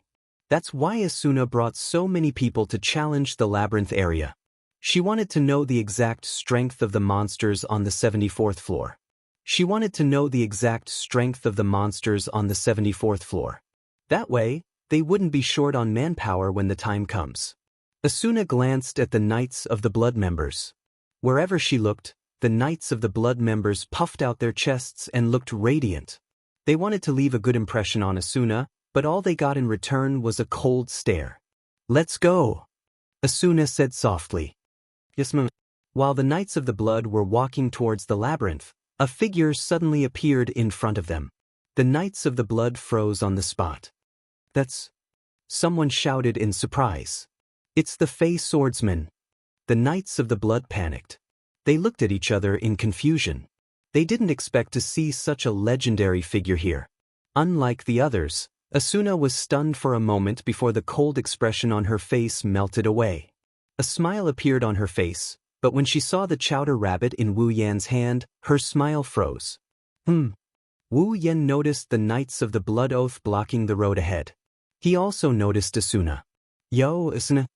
[SPEAKER 1] That's why Asuna brought so many people to challenge the labyrinth area. She wanted to know the exact strength of the monsters on the 74th floor. She wanted to know the exact strength of the monsters on the 74th floor. That way, they wouldn't be short on manpower when the time comes. Asuna glanced at the Knights of the Blood members. Wherever she looked, the Knights of the Blood members puffed out their chests and looked radiant. They wanted to leave a good impression on Asuna, but all they got in return was a cold stare. "Let's go," Asuna said softly. "Yes, ma'am." While the Knights of the Blood were walking towards the labyrinth, a figure suddenly appeared in front of them. The Knights of the Blood froze on the spot. "That's..." someone shouted in surprise. "It's the Fey Swordsman." The Knights of the Blood panicked. They looked at each other in confusion. They didn't expect to see such a legendary figure here. Unlike the others, Asuna was stunned for a moment before the cold expression on her face melted away. A smile appeared on her face, but when she saw the chowder rabbit in Wu Yan's hand, her smile froze. Wu Yan noticed the Knights of the Blood Oath blocking the road ahead. He also noticed Asuna. "Yo, Asuna."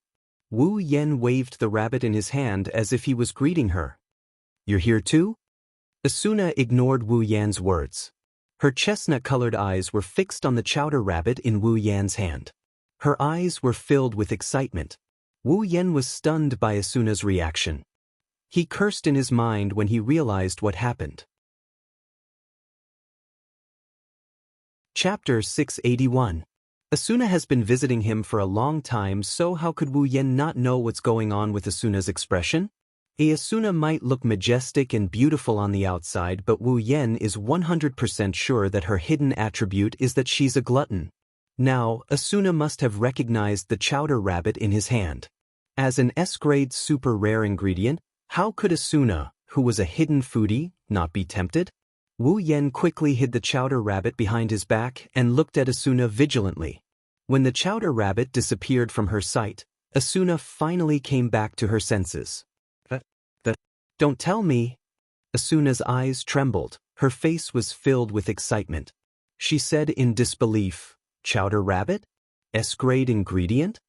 [SPEAKER 1] Wu Yan waved the rabbit in his hand as if he was greeting her. "You're here too?" Asuna ignored Wu Yan's words. Her chestnut-colored eyes were fixed on the chowder rabbit in Wu Yan's hand. Her eyes were filled with excitement. Wu Yan was stunned by Asuna's reaction. He cursed in his mind when he realized what happened. Chapter 681. Asuna has been visiting him for a long time, so how could Wu Yen not know what's going on with Asuna's expression? Asuna might look majestic and beautiful on the outside, but Wu Yen is 100% sure that her hidden attribute is that she's a glutton. Now, Asuna must have recognized the chowder rabbit in his hand. As an S-grade super rare ingredient, how could Asuna, who was a hidden foodie, not be tempted? Wu Yen quickly hid the chowder rabbit behind his back and looked at Asuna vigilantly. When the chowder rabbit disappeared from her sight, Asuna finally came back to her senses. Don't tell me. Asuna's eyes trembled, her face was filled with excitement. She said in disbelief, "Chowder rabbit? S-grade ingredient?"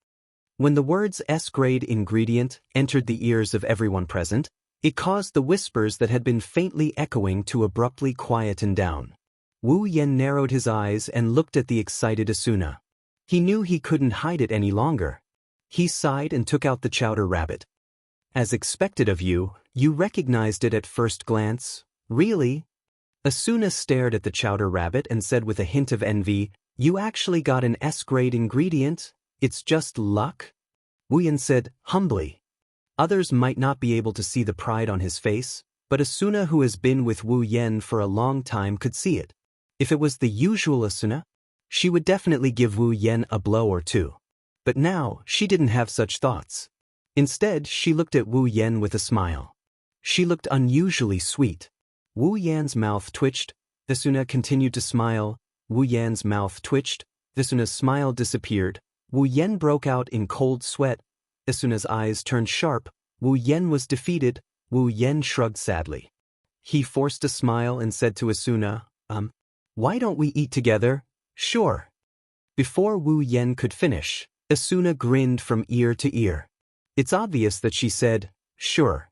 [SPEAKER 1] When the words S-grade ingredient entered the ears of everyone present, it caused the whispers that had been faintly echoing to abruptly quieten down. Wu Yen narrowed his eyes and looked at the excited Asuna. He knew he couldn't hide it any longer. He sighed and took out the chowder rabbit. As expected of you, you recognized it at first glance. Really? Asuna stared at the chowder rabbit and said with a hint of envy, "You actually got an S-grade ingredient? It's just luck?" Wu Yen said, humbly. Others might not be able to see the pride on his face, but Asuna, who has been with Wu Yen for a long time, could see it. If it was the usual Asuna, she would definitely give Wu Yen a blow or two. But now, she didn't have such thoughts. Instead, she looked at Wu Yen with a smile. She looked unusually sweet. Wu Yan's mouth twitched. Asuna continued to smile. Wu Yan's mouth twitched. Asuna's smile disappeared. Wu Yen broke out in cold sweat. Asuna's eyes turned sharp. Wu Yen was defeated. Wu Yen shrugged sadly. He forced a smile and said to Asuna, why don't we eat together? Sure. Before Wu Yen could finish, Asuna grinned from ear to ear. It's obvious that she said, sure.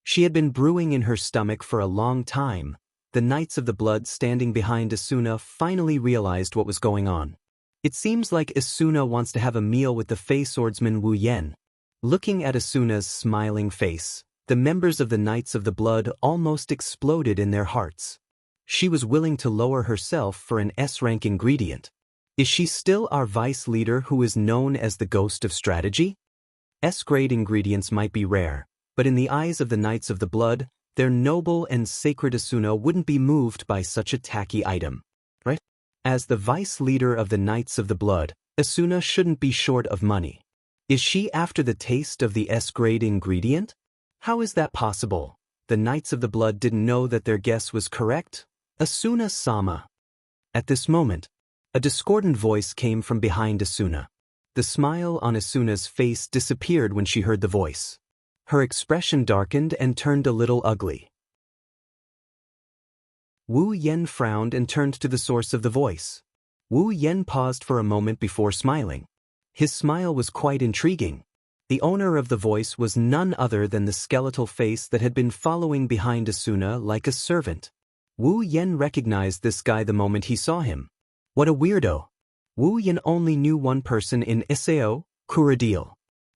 [SPEAKER 1] She had been brewing in her stomach for a long time. The Knights of the Blood standing behind Asuna finally realized what was going on. It seems like Asuna wants to have a meal with the Fey swordsman Wu Yen. Looking at Asuna's smiling face, the members of the Knights of the Blood almost exploded in their hearts. She was willing to lower herself for an S-rank ingredient. Is she still our vice leader who is known as the Ghost of Strategy? S-grade ingredients might be rare, but in the eyes of the Knights of the Blood, their noble and sacred Asuna wouldn't be moved by such a tacky item. Right? As the vice leader of the Knights of the Blood, Asuna shouldn't be short of money. Is she after the taste of the S-grade ingredient? How is that possible? The Knights of the Blood didn't know that their guess was correct? Asuna-sama. At this moment, a discordant voice came from behind Asuna. The smile on Asuna's face disappeared when she heard the voice. Her expression darkened and turned a little ugly. Wu Yen frowned and turned to the source of the voice. Wu Yen paused for a moment before smiling. His smile was quite intriguing. The owner of the voice was none other than the skeletal face that had been following behind Asuna like a servant. Wu Yen recognized this guy the moment he saw him. What a weirdo. Wu Yen only knew one person in Isao, Kuradil.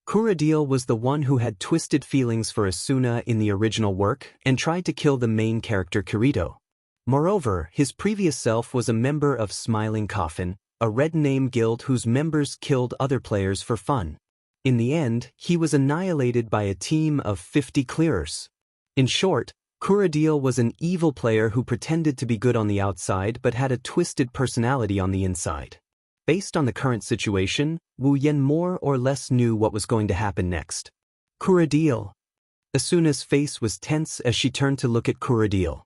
[SPEAKER 1] Kuradil was the one who had twisted feelings for Asuna in the original work and tried to kill the main character Kirito. Moreover, his previous self was a member of Smiling Coffin, a red name guild whose members killed other players for fun. In the end, he was annihilated by a team of 50 clearers. In short, Kuradil was an evil player who pretended to be good on the outside but had a twisted personality on the inside. Based on the current situation, Wu Yen more or less knew what was going to happen next. Kuradil. Asuna's face was tense as she turned to look at Kuradil.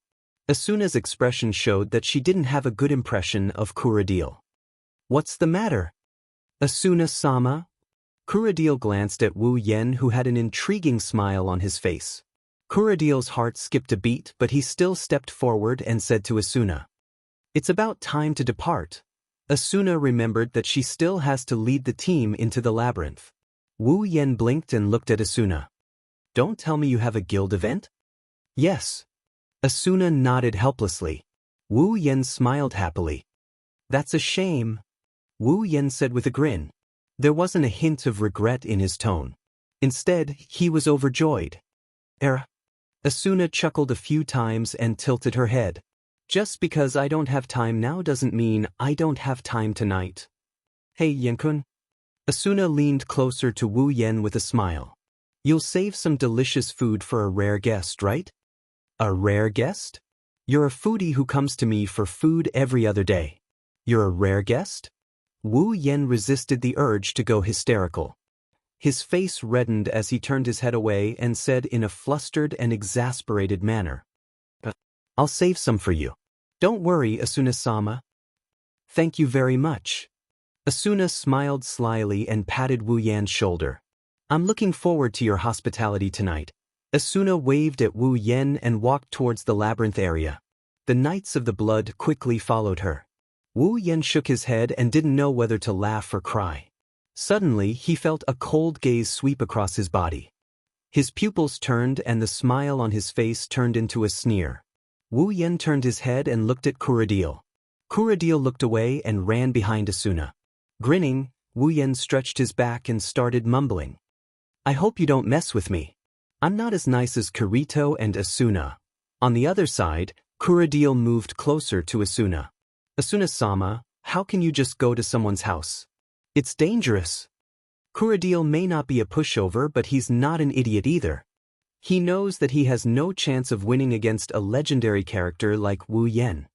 [SPEAKER 1] Asuna's expression showed that she didn't have a good impression of Kuradil. What's the matter? Asuna-sama? Kuradil glanced at Wu Yen, who had an intriguing smile on his face. Kuradil's heart skipped a beat, but he still stepped forward and said to Asuna, "It's about time to depart." Asuna remembered that she still has to lead the team into the labyrinth. Wu Yen blinked and looked at Asuna. "Don't tell me you have a guild event?" "Yes." Asuna nodded helplessly. Wu Yen smiled happily. "That's a shame," Wu Yen said with a grin. There wasn't a hint of regret in his tone. Instead, he was overjoyed. Asuna chuckled a few times and tilted her head. "Just because I don't have time now doesn't mean I don't have time tonight." Hey Yenkun. Asuna leaned closer to Wu Yen with a smile. You'll save some delicious food for a rare guest, right? A rare guest? You're a foodie who comes to me for food every other day. You're a rare guest? Wu Yen resisted the urge to go hysterical. His face reddened as he turned his head away and said in a flustered and exasperated manner, I'll save some for you. Don't worry, Asuna-sama. Thank you very much. Asuna smiled slyly and patted Wu Yan's shoulder. I'm looking forward to your hospitality tonight. Asuna waved at Wu Yen and walked towards the labyrinth area. The Knights of the Blood quickly followed her. Wu Yen shook his head and didn't know whether to laugh or cry. Suddenly, he felt a cold gaze sweep across his body. His pupils turned and the smile on his face turned into a sneer. Wu Yen turned his head and looked at Kuradil. Kuradil looked away and ran behind Asuna. Grinning, Wu Yen stretched his back and started mumbling. I hope you don't mess with me. I'm not as nice as Kirito and Asuna. On the other side, Kuradil moved closer to Asuna. Asuna-sama, how can you just go to someone's house? It's dangerous. Kuradil may not be a pushover, but he's not an idiot either. He knows that he has no chance of winning against a legendary character like Wu Yen.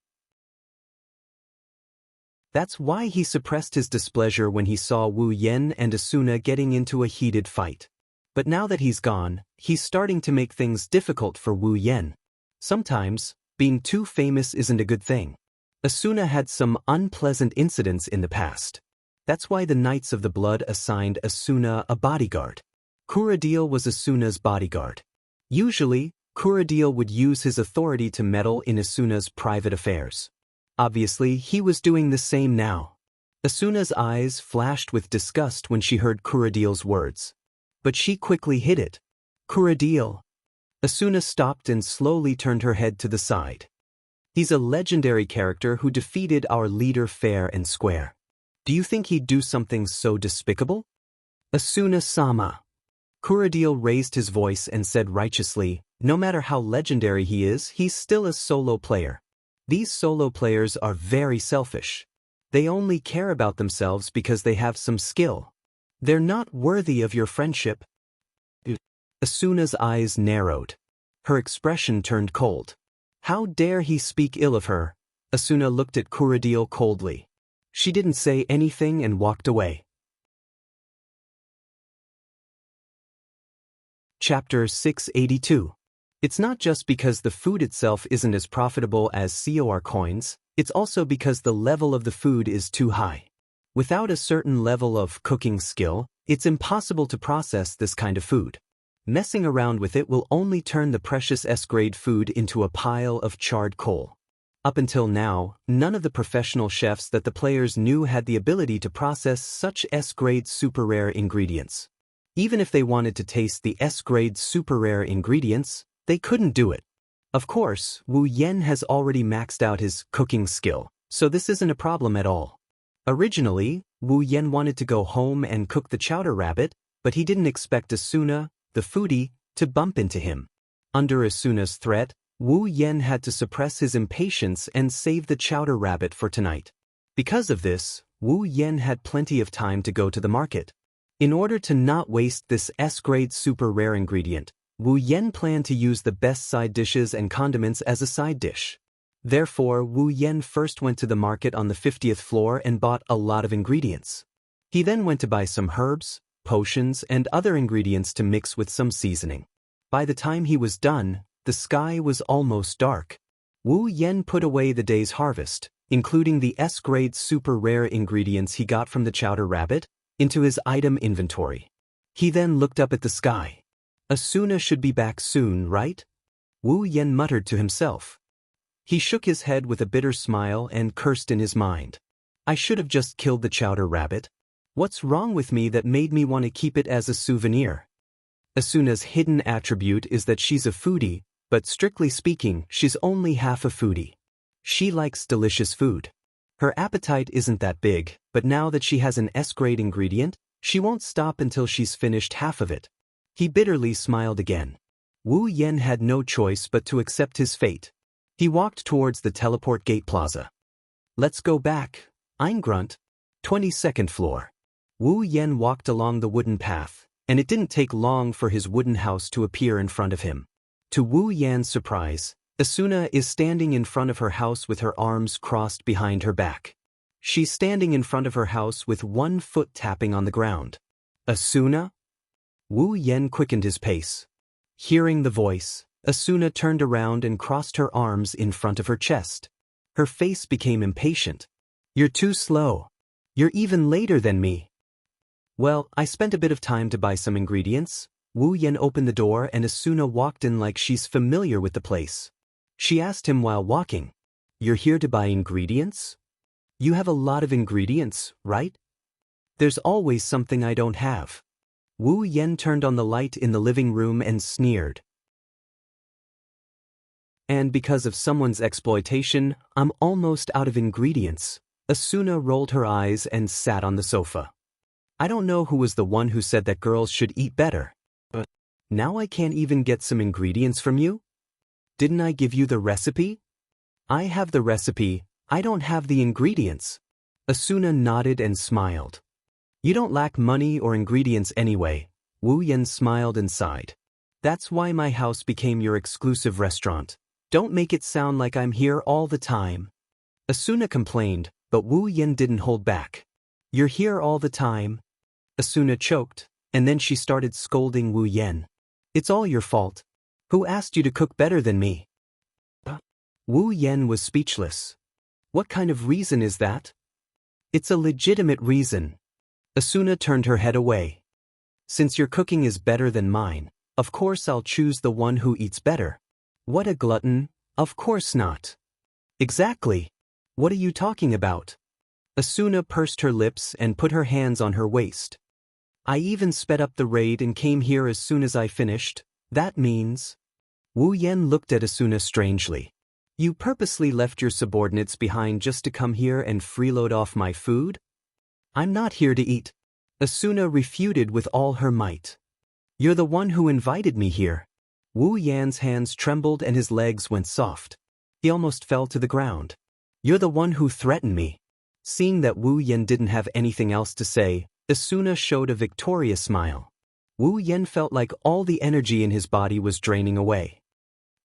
[SPEAKER 1] That's why he suppressed his displeasure when he saw Wu Yen and Asuna getting into a heated fight. But now that he's gone, he's starting to make things difficult for Wu Yen. Sometimes, being too famous isn't a good thing. Asuna had some unpleasant incidents in the past. That's why the Knights of the Blood assigned Asuna a bodyguard. Kuradil was Asuna's bodyguard. Usually, Kuradil would use his authority to meddle in Asuna's private affairs. Obviously, he was doing the same now. Asuna's eyes flashed with disgust when she heard Kuradil's words. But she quickly hid it. Kuradil. Asuna stopped and slowly turned her head to the side. He's a legendary character who defeated our leader fair and square. Do you think he'd do something so despicable? Asuna-sama. Kuradil raised his voice and said righteously, no matter how legendary he is, he's still a solo player. These solo players are very selfish. They only care about themselves because they have some skill. They're not worthy of your friendship. Asuna's eyes narrowed. Her expression turned cold. How dare he speak ill of her? Asuna looked at Kuradil coldly. She didn't say anything and walked away. Chapter 682. It's not just because the food itself isn't as profitable as COR coins, it's also because the level of the food is too high. Without a certain level of cooking skill, it's impossible to process this kind of food. Messing around with it will only turn the precious S-grade food into a pile of charred coal. Up until now, none of the professional chefs that the players knew had the ability to process such S-grade super rare ingredients. Even if they wanted to taste the S-grade super rare ingredients, they couldn't do it. Of course, Wu Yen has already maxed out his cooking skill, so this isn't a problem at all. Originally, Wu Yen wanted to go home and cook the chowder rabbit, but he didn't expect Asuna, the foodie, to bump into him. Under Asuna's threat, Wu Yen had to suppress his impatience and save the chowder rabbit for tonight. Because of this, Wu Yen had plenty of time to go to the market. In order to not waste this S-grade super rare ingredient, Wu Yen planned to use the best side dishes and condiments as a side dish. Therefore, Wu Yen first went to the market on the 50th floor and bought a lot of ingredients. He then went to buy some herbs, potions, and other ingredients to mix with some seasoning. By the time he was done, the sky was almost dark. Wu Yen put away the day's harvest, including the S-grade super rare ingredients he got from the chowder rabbit, into his item inventory. He then looked up at the sky. Asuna should be back soon, right? Wu Yen muttered to himself. He shook his head with a bitter smile and cursed in his mind. I should have just killed the chowder rabbit. What's wrong with me that made me want to keep it as a souvenir? Asuna's hidden attribute is that she's a foodie, but strictly speaking, she's only half a foodie. She likes delicious food. Her appetite isn't that big, but now that she has an S-grade ingredient, she won't stop until she's finished half of it. He bitterly smiled again. Wu Yen had no choice but to accept his fate. He walked towards the teleport gate plaza. Let's go back, Eingrunt. 22nd floor. Wu Yan walked along the wooden path, and it didn't take long for his wooden house to appear in front of him. To Wu Yan's surprise, Asuna is standing in front of her house with her arms crossed behind her back. She's standing in front of her house with one foot tapping on the ground. Asuna? Wu Yan quickened his pace. Hearing the voice, Asuna turned around and crossed her arms in front of her chest. Her face became impatient. You're too slow. You're even later than me. Well, I spent a bit of time to buy some ingredients. Wu Yan opened the door and Asuna walked in like she's familiar with the place. She asked him while walking, "You're here to buy ingredients? You have a lot of ingredients, right? There's always something I don't have." Wu Yan turned on the light in the living room and sneered. "And because of someone's exploitation, I'm almost out of ingredients." Asuna rolled her eyes and sat on the sofa. "I don't know who was the one who said that girls should eat better. But now I can't even get some ingredients from you? Didn't I give you the recipe?" "I have the recipe, I don't have the ingredients." Asuna nodded and smiled. "You don't lack money or ingredients anyway." Wu Yan smiled and sighed. "That's why my house became your exclusive restaurant. Don't make it sound like I'm here all the time." Asuna complained, but Wu Yan didn't hold back. "You're here all the time." Asuna choked, and then she started scolding Wu Yan. "It's all your fault. Who asked you to cook better than me?" Wu Yan was speechless. "What kind of reason is that?" "It's a legitimate reason." Asuna turned her head away. "Since your cooking is better than mine, of course I'll choose the one who eats better." "What a glutton, of course not." "Exactly. What are you talking about?" Asuna pursed her lips and put her hands on her waist. "I even sped up the raid and came here as soon as I finished. That means..." Wu Yan looked at Asuna strangely. "You purposely left your subordinates behind just to come here and freeload off my food?" "I'm not here to eat." Asuna refuted with all her might. "You're the one who invited me here." Wu Yan's hands trembled and his legs went soft. He almost fell to the ground. "You're the one who threatened me." Seeing that Wu Yan didn't have anything else to say, Asuna showed a victorious smile. Wu Yan felt like all the energy in his body was draining away.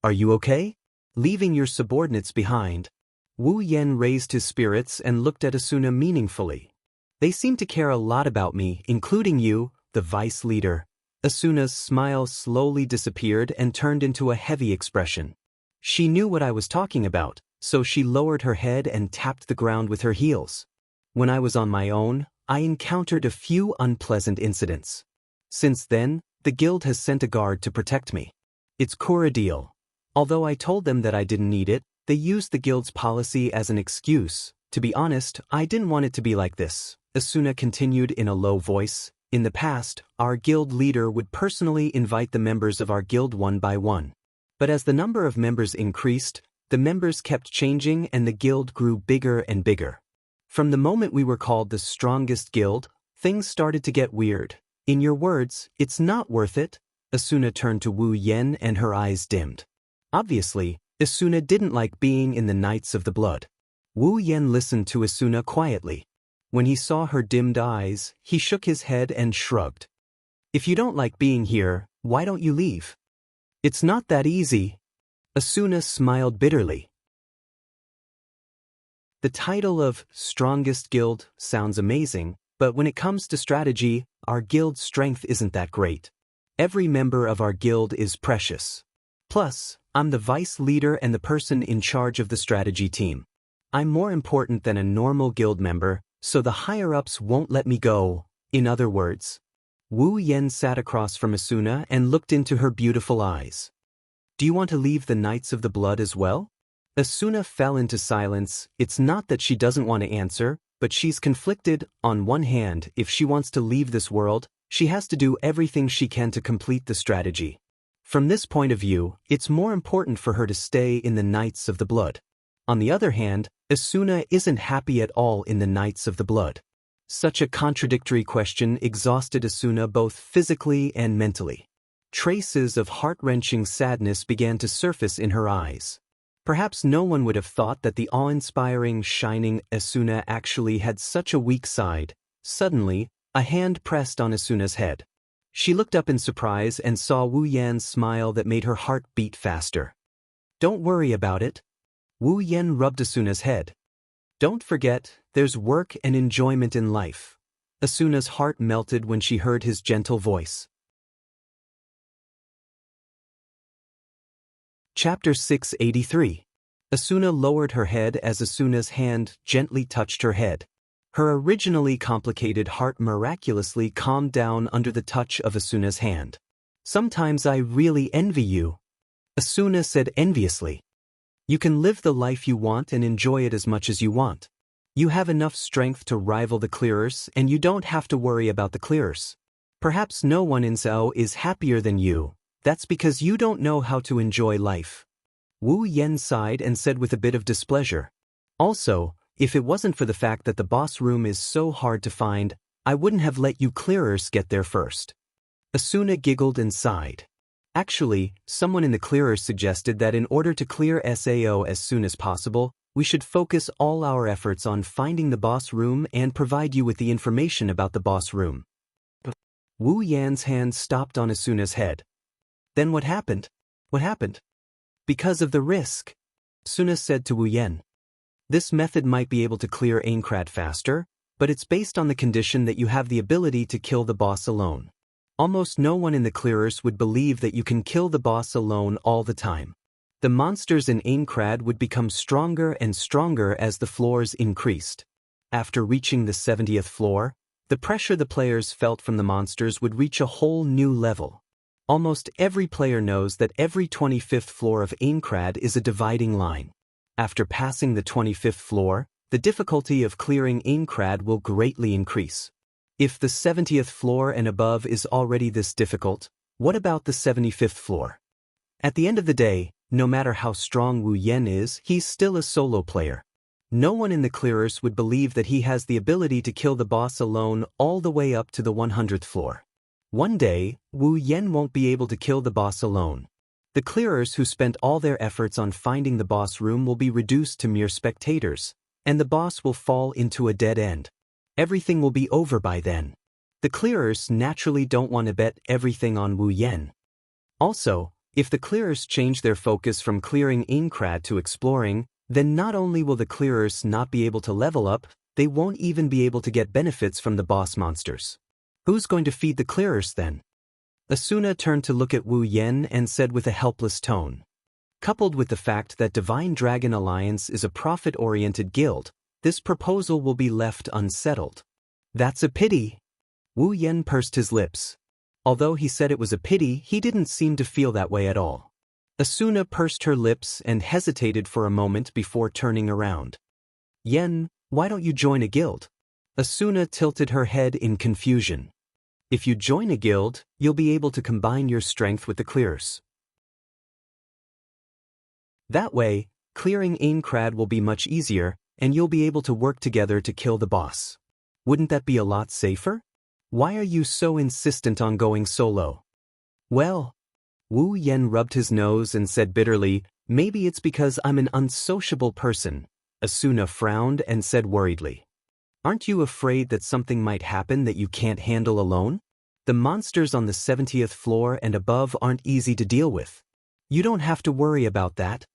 [SPEAKER 1] "Are you okay? Leaving your subordinates behind?" Wu Yan raised his spirits and looked at Asuna meaningfully. "They seem to care a lot about me, including you, the vice leader." Asuna's smile slowly disappeared and turned into a heavy expression. She knew what I was talking about, so she lowered her head and tapped the ground with her heels. "When I was on my own, I encountered a few unpleasant incidents. Since then, the guild has sent a guard to protect me. It's core deal. Although I told them that I didn't need it, they used the guild's policy as an excuse. To be honest, I didn't want it to be like this." Asuna continued in a low voice. "In the past, our guild leader would personally invite the members of our guild one by one. But as the number of members increased, the members kept changing and the guild grew bigger and bigger. From the moment we were called the strongest guild, things started to get weird. In your words, it's not worth it." Asuna turned to Wu Yan and her eyes dimmed. Obviously, Asuna didn't like being in the Knights of the Blood. Wu Yan listened to Asuna quietly. When he saw her dimmed eyes, he shook his head and shrugged. "If you don't like being here, why don't you leave?" "It's not that easy." Asuna smiled bitterly. The title of Strongest Guild sounds amazing, but when it comes to strategy, our guild's strength isn't that great. Every member of our guild is precious. Plus, I'm the vice leader and the person in charge of the strategy team. I'm more important than a normal guild member, so the higher-ups won't let me go. In other words, Wu Yan sat across from Asuna and looked into her beautiful eyes. "Do you want to leave the Knights of the Blood as well?" Asuna fell into silence. It's not that she doesn't want to answer, but she's conflicted. On one hand, if she wants to leave this world, she has to do everything she can to complete the strategy. From this point of view, it's more important for her to stay in the Knights of the Blood. On the other hand, Asuna isn't happy at all in the Knights of the Blood. Such a contradictory question exhausted Asuna both physically and mentally. Traces of heart-wrenching sadness began to surface in her eyes. Perhaps no one would have thought that the awe-inspiring, shining Asuna actually had such a weak side. Suddenly, a hand pressed on Asuna's head. She looked up in surprise and saw Wu Yan's smile that made her heart beat faster. "Don't worry about it." Wu Yan rubbed Asuna's head. "Don't forget, there's work and enjoyment in life." Asuna's heart melted when she heard his gentle voice. Chapter 683. Asuna lowered her head as Asuna's hand gently touched her head. Her originally complicated heart miraculously calmed down under the touch of Asuna's hand. "Sometimes I really envy you," Asuna said enviously. "You can live the life you want and enjoy it as much as you want. You have enough strength to rival the clearers, and you don't have to worry about the clearers. Perhaps no one in Sao is happier than you. That's because you don't know how to enjoy life." Wu Yan sighed and said with a bit of displeasure. "Also, if it wasn't for the fact that the boss room is so hard to find, I wouldn't have let you clearers get there first." Asuna giggled and sighed. Actually, someone in the clearers suggested that in order to clear Sao as soon as possible, we should focus all our efforts on finding the boss room and provide you with the information about the boss room. Wu Yan's hand stopped on Asuna's head. "Then what happened?" "What happened?" "Because of the risk," Asuna said to Wu Yan. "This method might be able to clear Aincrad faster, but it's based on the condition that you have the ability to kill the boss alone. Almost no one in the clearers would believe that you can kill the boss alone all the time. The monsters in Aincrad would become stronger and stronger as the floors increased. After reaching the 70th floor, the pressure the players felt from the monsters would reach a whole new level. Almost every player knows that every 25th floor of Aincrad is a dividing line. After passing the 25th floor, the difficulty of clearing Aincrad will greatly increase. If the 70th floor and above is already this difficult, what about the 75th floor? At the end of the day, no matter how strong Wu Yan is, he's still a solo player. No one in the clearers would believe that he has the ability to kill the boss alone all the way up to the 100th floor. One day, Wu Yan won't be able to kill the boss alone. The clearers who spent all their efforts on finding the boss room will be reduced to mere spectators, and the boss will fall into a dead end. Everything will be over by then. The clearers naturally don't want to bet everything on Wu Yan. Also, if the clearers change their focus from clearing Aincrad to exploring, then not only will the clearers not be able to level up, they won't even be able to get benefits from the boss monsters. Who's going to feed the clearers then? Asuna turned to look at Wu Yan and said with a helpless tone. Coupled with the fact that Divine Dragon Alliance is a profit-oriented guild, this proposal will be left unsettled. That's a pity. Wu Yan pursed his lips. Although he said it was a pity, he didn't seem to feel that way at all. Asuna pursed her lips and hesitated for a moment before turning around. "Yan, why don't you join a guild?" Asuna tilted her head in confusion. "If you join a guild, you'll be able to combine your strength with the clearers. That way, clearing Aincrad will be much easier, and you'll be able to work together to kill the boss. Wouldn't that be a lot safer? Why are you so insistent on going solo?" "Well," Wu Yan rubbed his nose and said bitterly, "maybe it's because I'm an unsociable person." Asuna frowned and said worriedly, "Aren't you afraid that something might happen that you can't handle alone? The monsters on the 70th floor and above aren't easy to deal with. You don't have to worry about that."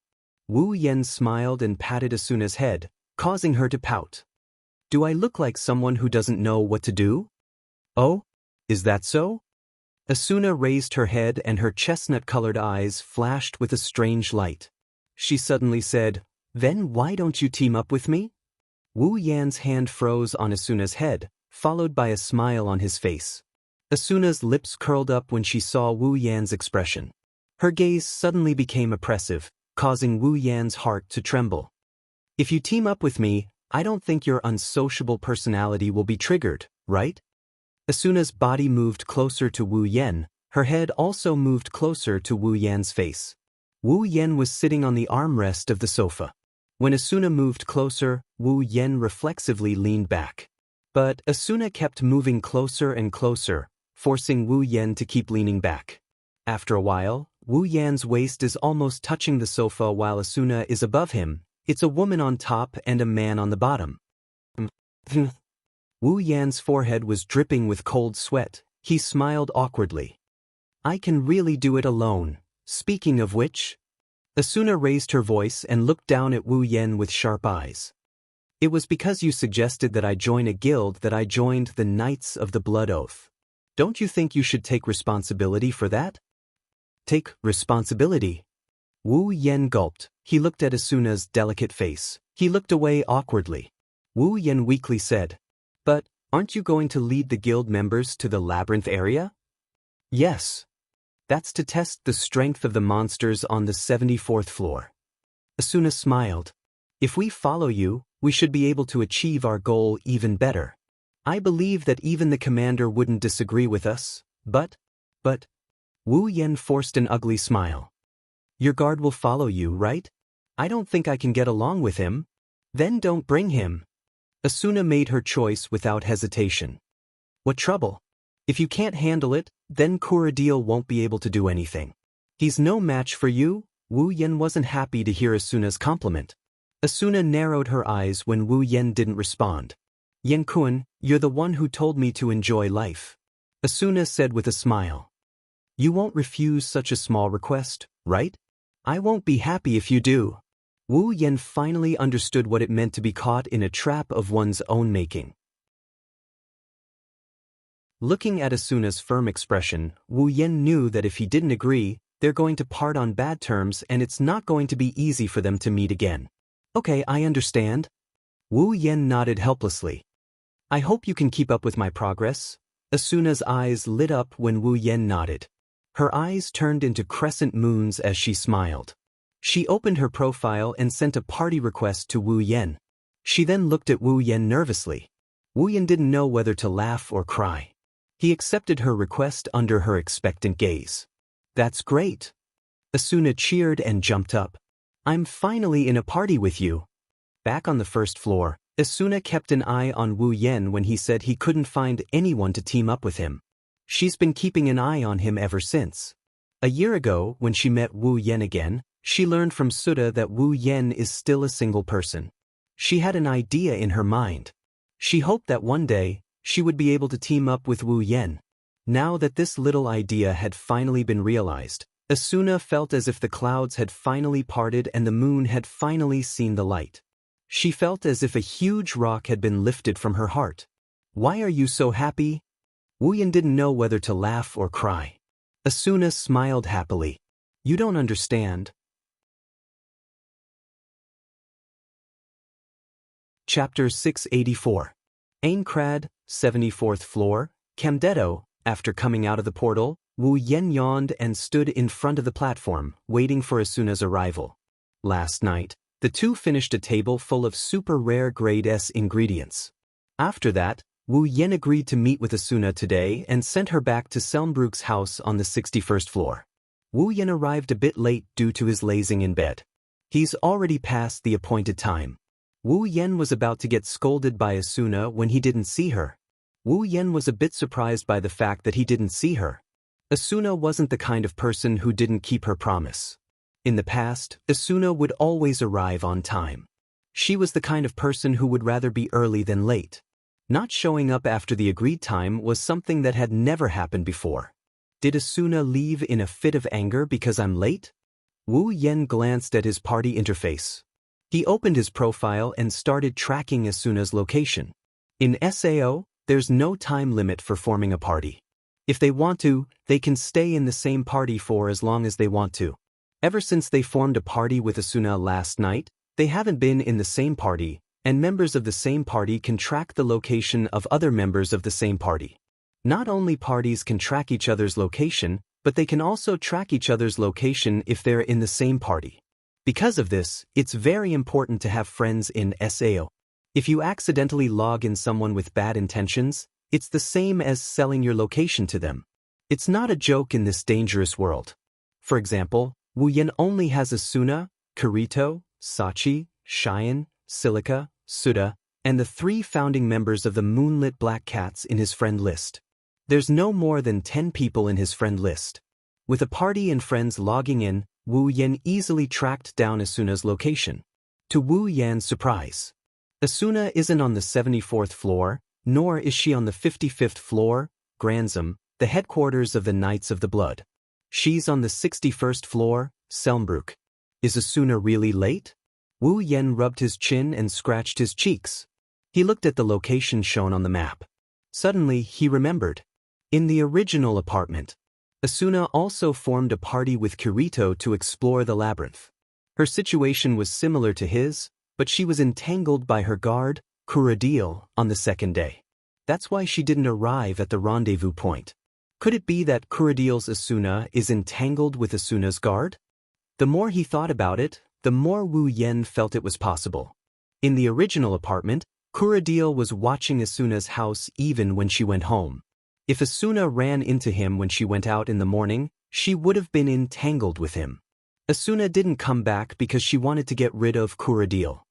[SPEAKER 1] Wu Yan smiled and patted Asuna's head, causing her to pout. "Do I look like someone who doesn't know what to do?" "Oh, is that so?" Asuna raised her head and her chestnut-colored eyes flashed with a strange light. She suddenly said, "Then why don't you team up with me?" Wu Yan's hand froze on Asuna's head, followed by a smile on his face. Asuna's lips curled up when she saw Wu Yan's expression. Her gaze suddenly became oppressive, causing Wu Yan's heart to tremble. "If you team up with me, I don't think your unsociable personality will be triggered, right?" Asuna's body moved closer to Wu Yan, her head also moved closer to Wu Yan's face. Wu Yan was sitting on the armrest of the sofa. When Asuna moved closer, Wu Yan reflexively leaned back. But Asuna kept moving closer and closer, forcing Wu Yan to keep leaning back. After a while, Wu Yan's waist is almost touching the sofa while Asuna is above him. It's a woman on top and a man on the bottom. Wu Yan's forehead was dripping with cold sweat. He smiled awkwardly. I can really do it alone. Speaking of which, Asuna raised her voice and looked down at Wu Yan with sharp eyes. It was because you suggested that I join a guild that I joined the Knights of the Blood Oath. Don't you think you should take responsibility for that? Take responsibility? Wu Yan gulped. He looked at Asuna's delicate face. He looked away awkwardly. Wu Yan weakly said, But, aren't you going to lead the guild members to the labyrinth area? Yes. That's to test the strength of the monsters on the 74th floor. Asuna smiled. If we follow you, we should be able to achieve our goal even better. I believe that even the commander wouldn't disagree with us, but, Wu Yan forced an ugly smile. Your guard will follow you, right? I don't think I can get along with him. Then don't bring him. Asuna made her choice without hesitation. What trouble? If you can't handle it, then Kuradil won't be able to do anything. He's no match for you? Wu Yan wasn't happy to hear Asuna's compliment. Asuna narrowed her eyes when Wu Yan didn't respond. Yan-kun, you're the one who told me to enjoy life. Asuna said with a smile. You won't refuse such a small request, right? I won't be happy if you do. Wu Yan finally understood what it meant to be caught in a trap of one's own making. Looking at Asuna's firm expression, Wu Yan knew that if he didn't agree, they're going to part on bad terms and it's not going to be easy for them to meet again. Okay, I understand. Wu Yan nodded helplessly. I hope you can keep up with my progress. Asuna's eyes lit up when Wu Yan nodded. Her eyes turned into crescent moons as she smiled. She opened her profile and sent a party request to Wu Yan. She then looked at Wu Yan nervously. Wu Yan didn't know whether to laugh or cry. He accepted her request under her expectant gaze. That's great. Asuna cheered and jumped up. I'm finally in a party with you. Back on the first floor, Asuna kept an eye on Wu Yan when he said he couldn't find anyone to team up with him. She's been keeping an eye on him ever since. A year ago, when she met Wu Yan again, she learned from Suda that Wu Yan is still a single person. She had an idea in her mind. She hoped that one day, she would be able to team up with Wu Yan. Now that this little idea had finally been realized, Asuna felt as if the clouds had finally parted and the moon had finally seen the light. She felt as if a huge rock had been lifted from her heart. Why are you so happy? Wu Yan didn't know whether to laugh or cry. Asuna smiled happily. You don't understand. Chapter 684. Aincrad, 74th floor, Camdetto. After coming out of the portal, Wu Yan yawned and stood in front of the platform, waiting for Asuna's arrival. Last night, the two finished a table full of super rare grade S ingredients. After that, Wu Yan agreed to meet with Asuna today and sent her back to Selmbrook's house on the 61st floor. Wu Yan arrived a bit late due to his lazing in bed. He's already past the appointed time. Wu Yan was about to get scolded by Asuna when he didn't see her. Wu Yan was a bit surprised by the fact that he didn't see her. Asuna wasn't the kind of person who didn't keep her promise. In the past, Asuna would always arrive on time. She was the kind of person who would rather be early than late. Not showing up after the agreed time was something that had never happened before. Did Asuna leave in a fit of anger because I'm late? Wu Yan glanced at his party interface. He opened his profile and started tracking Asuna's location. In SAO, there's no time limit for forming a party. If they want to, they can stay in the same party for as long as they want to. Ever since they formed a party with Asuna last night, they haven't been in the same party, and members of the same party can track the location of other members of the same party. Not only parties can track each other's location, but they can also track each other's location if they're in the same party. Because of this, it's very important to have friends in SAO. If you accidentally log in someone with bad intentions, it's the same as selling your location to them. It's not a joke in this dangerous world. For example, Wu Yan only has Asuna, Kirito, Sachi, Cheyenne, Silica, Suda, and the 3 founding members of the Moonlit Black Cats in his friend list. There's no more than 10 people in his friend list. With a party and friends logging in, Wu Yan easily tracked down Asuna's location. To Wu Yan's surprise, Asuna isn't on the 74th floor, nor is she on the 55th floor, Granzum, the headquarters of the Knights of the Blood. She's on the 61st floor, Selmbrook. Is Asuna really late? Wu Yan rubbed his chin and scratched his cheeks. He looked at the location shown on the map. Suddenly, he remembered. In the original apartment, Asuna also formed a party with Kirito to explore the labyrinth. Her situation was similar to his, but she was entangled by her guard, Kuradil, on the second day. That's why she didn't arrive at the rendezvous point. Could it be that Kuradil's Asuna is entangled with Asuna's guard? The more he thought about it, the more Wu Yan felt it was possible. In the original apartment, Kuradil was watching Asuna's house even when she went home. If Asuna ran into him when she went out in the morning, she would have been entangled with him. Asuna didn't come back because she wanted to get rid of Kuradil.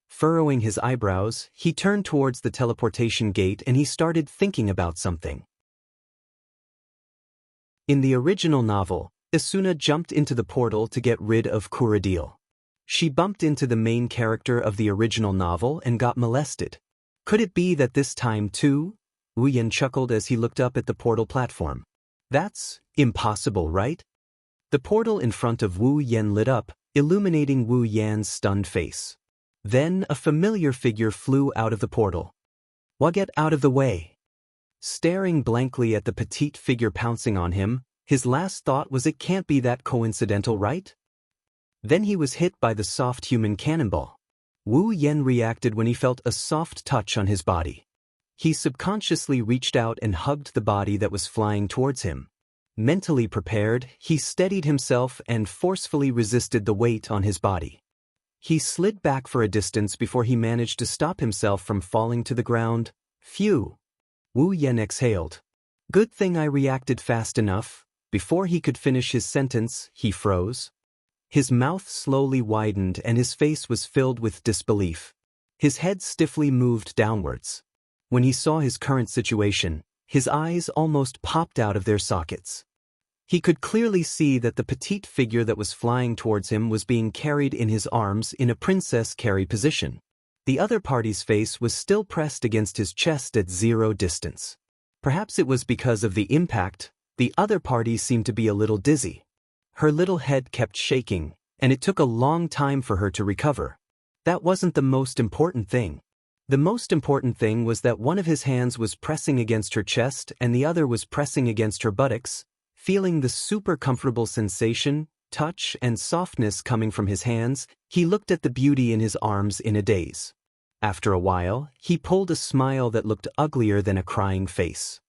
[SPEAKER 1] Furrowing his eyebrows, he turned towards the teleportation gate and he started thinking about something. In the original novel, Asuna jumped into the portal to get rid of Kuradil. She bumped into the main character of the original novel and got molested. Could it be that this time too? Wu Yan chuckled as he looked up at the portal platform. That's impossible, right? The portal in front of Wu Yan lit up, illuminating Wu Yan's stunned face. Then a familiar figure flew out of the portal. Why, get out of the way? Staring blankly at the petite figure pouncing on him, his last thought was it can't be that coincidental, right? Then he was hit by the soft human cannonball. Wu Yan reacted when he felt a soft touch on his body. He subconsciously reached out and hugged the body that was flying towards him. Mentally prepared, he steadied himself and forcefully resisted the weight on his body. He slid back for a distance before he managed to stop himself from falling to the ground. Phew! Wu Yan exhaled. Good thing I reacted fast enough. Before he could finish his sentence, he froze. His mouth slowly widened and his face was filled with disbelief. His head stiffly moved downwards. When he saw his current situation, his eyes almost popped out of their sockets. He could clearly see that the petite figure that was flying towards him was being carried in his arms in a princess carry position. The other party's face was still pressed against his chest at 0 distance. Perhaps it was because of the impact, the other party seemed to be a little dizzy. Her little head kept shaking, and it took a long time for her to recover. That wasn't the most important thing. The most important thing was that one of his hands was pressing against her chest and the other was pressing against her buttocks. Feeling the super comfortable sensation, touch, and softness coming from his hands, he looked at the beauty in his arms in a daze. After a while, he pulled a smile that looked uglier than a crying face.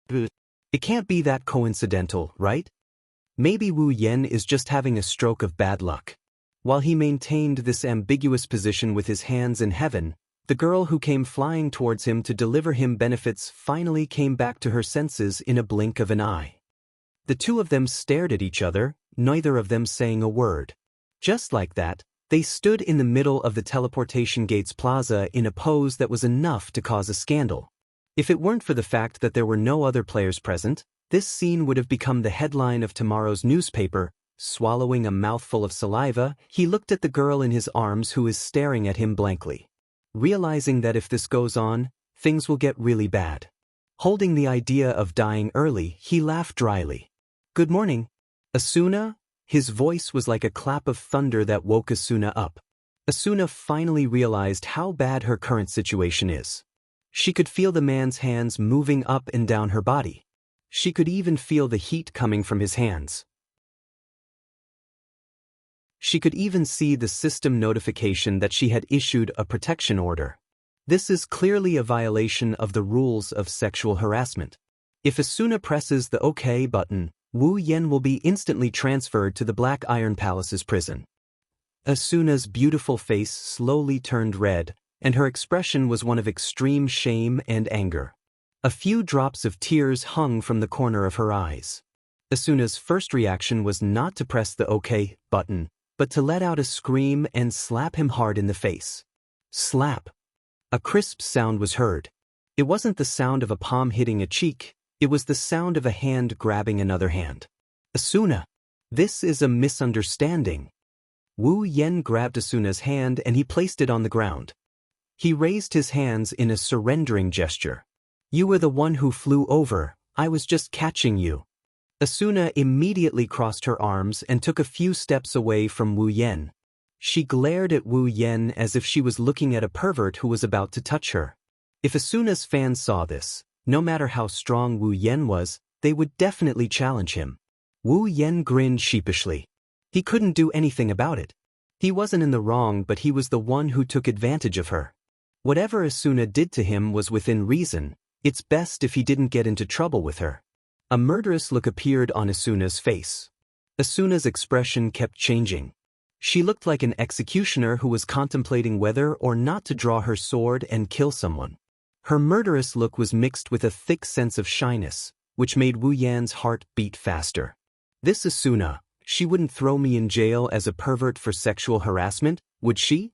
[SPEAKER 1] It can't be that coincidental, right? Maybe Wu Yan is just having a stroke of bad luck. While he maintained this ambiguous position with his hands in heaven, the girl who came flying towards him to deliver him benefits finally came back to her senses in a blink of an eye. The two of them stared at each other, neither of them saying a word. Just like that, they stood in the middle of the teleportation gates plaza in a pose that was enough to cause a scandal. If it weren't for the fact that there were no other players present, this scene would have become the headline of tomorrow's newspaper. Swallowing a mouthful of saliva, he looked at the girl in his arms who is staring at him blankly. Realizing that if this goes on, things will get really bad. Holding the idea of dying early, he laughed dryly. Good morning, Asuna? His voice was like a clap of thunder that woke Asuna up. Asuna finally realized how bad her current situation is. She could feel the man's hands moving up and down her body. She could even feel the heat coming from his hands. She could even see the system notification that she had issued a protection order. This is clearly a violation of the rules of sexual harassment. If Asuna presses the OK button, Wu Yan will be instantly transferred to the Black Iron Palace's prison. Asuna's beautiful face slowly turned red, and her expression was one of extreme shame and anger. A few drops of tears hung from the corner of her eyes. Asuna's first reaction was not to press the OK button, but to let out a scream and slap him hard in the face. Slap. A crisp sound was heard. It wasn't the sound of a palm hitting a cheek, it was the sound of a hand grabbing another hand. Asuna. This is a misunderstanding. Wu Yen grabbed Asuna's hand and he placed it on the ground. He raised his hands in a surrendering gesture. You were the one who flew over, I was just catching you. Asuna immediately crossed her arms and took a few steps away from Wu Yen. She glared at Wu Yen as if she was looking at a pervert who was about to touch her. If Asuna's fans saw this, no matter how strong Wu Yen was, they would definitely challenge him. Wu Yen grinned sheepishly. He couldn't do anything about it. He wasn't in the wrong, but he was the one who took advantage of her. Whatever Asuna did to him was within reason. It's best if he didn't get into trouble with her. A murderous look appeared on Asuna's face. Asuna's expression kept changing. She looked like an executioner who was contemplating whether or not to draw her sword and kill someone. Her murderous look was mixed with a thick sense of shyness, which made Wu Yan's heart beat faster. This Asuna, she wouldn't throw me in jail as a pervert for sexual harassment, would she?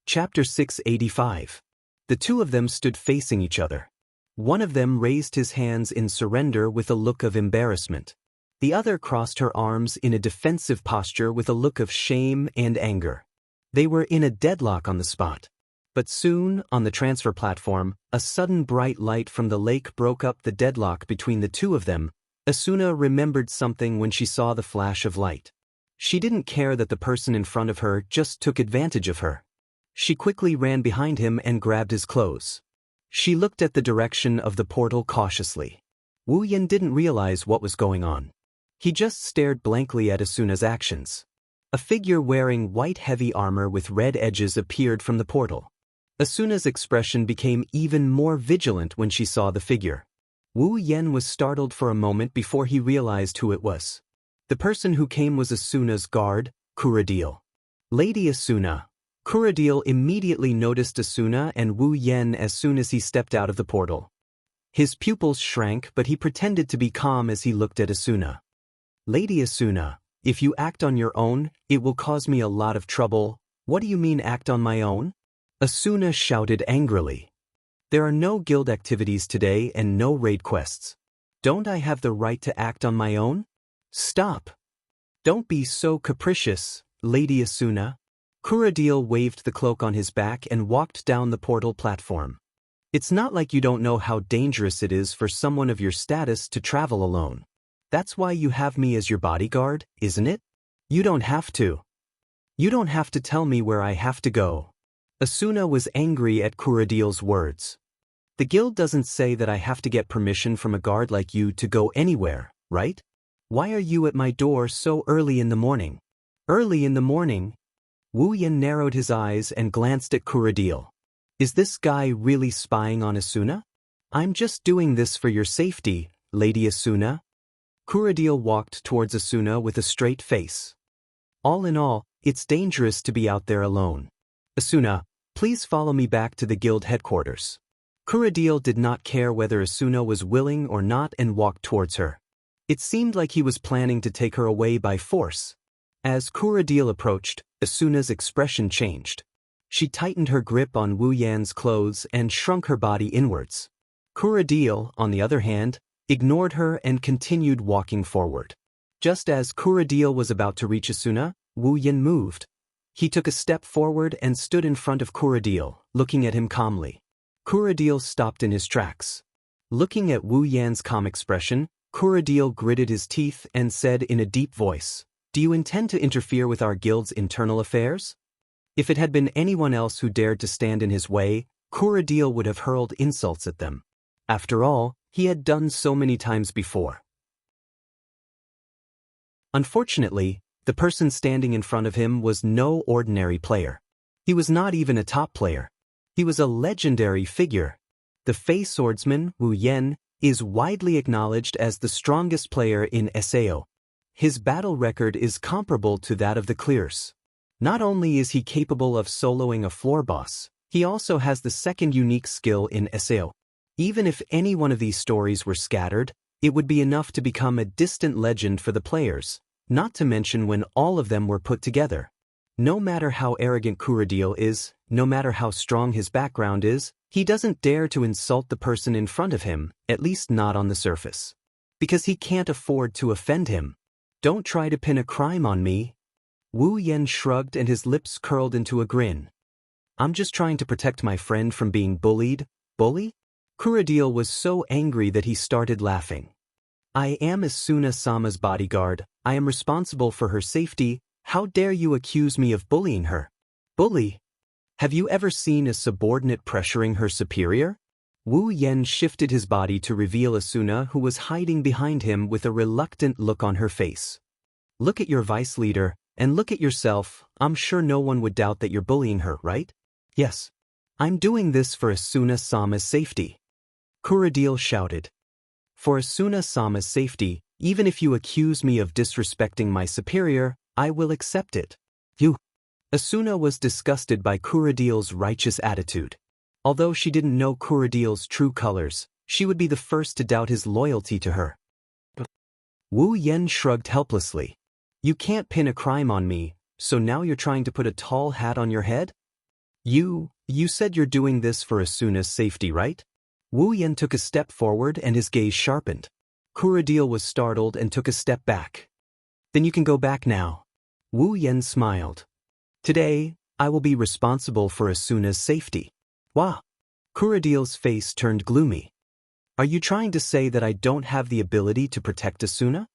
[SPEAKER 1] Chapter 685. The two of them stood facing each other. One of them raised his hands in surrender with a look of embarrassment. The other crossed her arms in a defensive posture with a look of shame and anger. They were in a deadlock on the spot. But soon, on the transfer platform, a sudden bright light from the lake broke up the deadlock between the two of them. Asuna remembered something when she saw the flash of light. She didn't care that the person in front of her just took advantage of her. She quickly ran behind him and grabbed his clothes. She looked at the direction of the portal cautiously. Wu Yen didn't realize what was going on. He just stared blankly at Asuna's actions. A figure wearing white heavy armor with red edges appeared from the portal. Asuna's expression became even more vigilant when she saw the figure. Wu Yen was startled for a moment before he realized who it was. The person who came was Asuna's guard, Kuradil. Lady Asuna. Kuradil immediately noticed Asuna and Wu Yen as soon as he stepped out of the portal. His pupils shrank, but he pretended to be calm as he looked at Asuna. Lady Asuna, if you act on your own, it will cause me a lot of trouble. What do you mean act on my own? Asuna shouted angrily. There are no guild activities today and no raid quests. Don't I have the right to act on my own? Stop. Don't be so capricious, Lady Asuna. Kuradil waved the cloak on his back and walked down the portal platform. It's not like you don't know how dangerous it is for someone of your status to travel alone. That's why you have me as your bodyguard, isn't it? You don't have to. You don't have to tell me where I have to go. Asuna was angry at Kuradil's words. The guild doesn't say that I have to get permission from a guard like you to go anywhere, right? Why are you at my door so early in the morning? Early in the morning? Wu Yen narrowed his eyes and glanced at Kuradil. Is this guy really spying on Asuna? I'm just doing this for your safety, Lady Asuna. Kuradil walked towards Asuna with a straight face. All in all, it's dangerous to be out there alone. Asuna, please follow me back to the guild headquarters. Kuradil did not care whether Asuna was willing or not and walked towards her. It seemed like he was planning to take her away by force. As Kuradil approached, Asuna's expression changed. She tightened her grip on Wu Yan's clothes and shrunk her body inwards. Kuradil, on the other hand, ignored her and continued walking forward. Just as Kuradil was about to reach Asuna, Wu Yan moved. He took a step forward and stood in front of Kuradil, looking at him calmly. Kuradil stopped in his tracks. Looking at Wu Yan's calm expression, Kuradil gritted his teeth and said in a deep voice, "Do you intend to interfere with our guild's internal affairs?" If it had been anyone else who dared to stand in his way, Kuradil would have hurled insults at them. After all, he had done so many times before. Unfortunately, the person standing in front of him was no ordinary player. He was not even a top player. He was a legendary figure. The Fey swordsman, Wu Yen, is widely acknowledged as the strongest player in SAO. His battle record is comparable to that of the Clears. Not only is he capable of soloing a floor boss, he also has the second unique skill in SAO. Even if any one of these stories were scattered, it would be enough to become a distant legend for the players, not to mention when all of them were put together. No matter how arrogant Kuradil is, No matter how strong his background is, he doesn't dare to insult the person in front of him, at least not on the surface. Because he can't afford to offend him. Don't try to pin a crime on me. Wu Yan shrugged and his lips curled into a grin. I'm just trying to protect my friend from being bullied. Bully? Kuradil was so angry that he started laughing. I am Asuna-sama's bodyguard. I am responsible for her safety. How dare you accuse me of bullying her? Bully? Have you ever seen a subordinate pressuring her superior? Wu Yan shifted his body to reveal Asuna, who was hiding behind him with a reluctant look on her face. Look at your vice leader, and look at yourself. I'm sure no one would doubt that you're bullying her, right? Yes. I'm doing this for Asuna-sama's safety. Kuradil shouted. For Asuna-sama's safety, even if you accuse me of disrespecting my superior, I will accept it. You. Asuna was disgusted by Kuradil's righteous attitude. Although she didn't know Kuradil's true colors, she would be the first to doubt his loyalty to her. Wu Yan shrugged helplessly. You can't pin a crime on me, so now you're trying to put a tall hat on your head? You said you're doing this for Asuna's safety, right? Wu Yan took a step forward and his gaze sharpened. Kuradil was startled and took a step back. Then you can go back now. Wu Yan smiled. Today, I will be responsible for Asuna's safety. Wah! Kuradil's face turned gloomy. Are you trying to say that I don't have the ability to protect Asuna?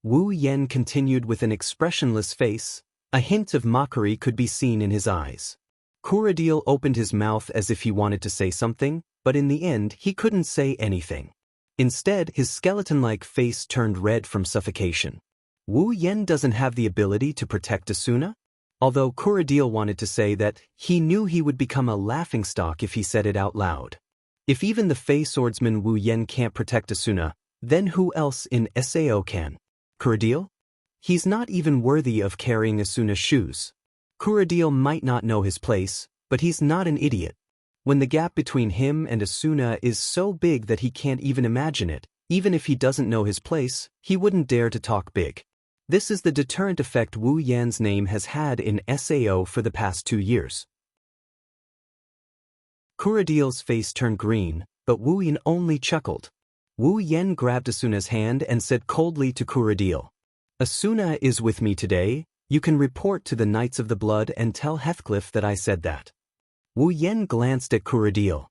[SPEAKER 1] Wu Yan continued with an expressionless face. A hint of mockery could be seen in his eyes. Kuradil opened his mouth as if he wanted to say something, but in the end he couldn't say anything. Instead, his skeleton-like face turned red from suffocation. Wu Yan doesn't have the ability to protect Asuna? Although Kuradil wanted to say that he knew he would become a laughingstock if he said it out loud. If even the Fey swordsman Wu Yan can't protect Asuna, then who else in Sao can? Kuradil? He's not even worthy of carrying Asuna's shoes. Kuradil might not know his place, but he's not an idiot. When the gap between him and Asuna is so big that he can't even imagine it, even if he doesn't know his place, he wouldn't dare to talk big. This is the deterrent effect Wu Yan's name has had in Sao for the past 2 years. Kuradil's face turned green, but Wu Yan only chuckled. Wu Yan grabbed Asuna's hand and said coldly to Kuradil, Asuna is with me today. You can report to the Knights of the Blood and tell Heathcliff that I said that. Wu Yan glanced at Kuradil.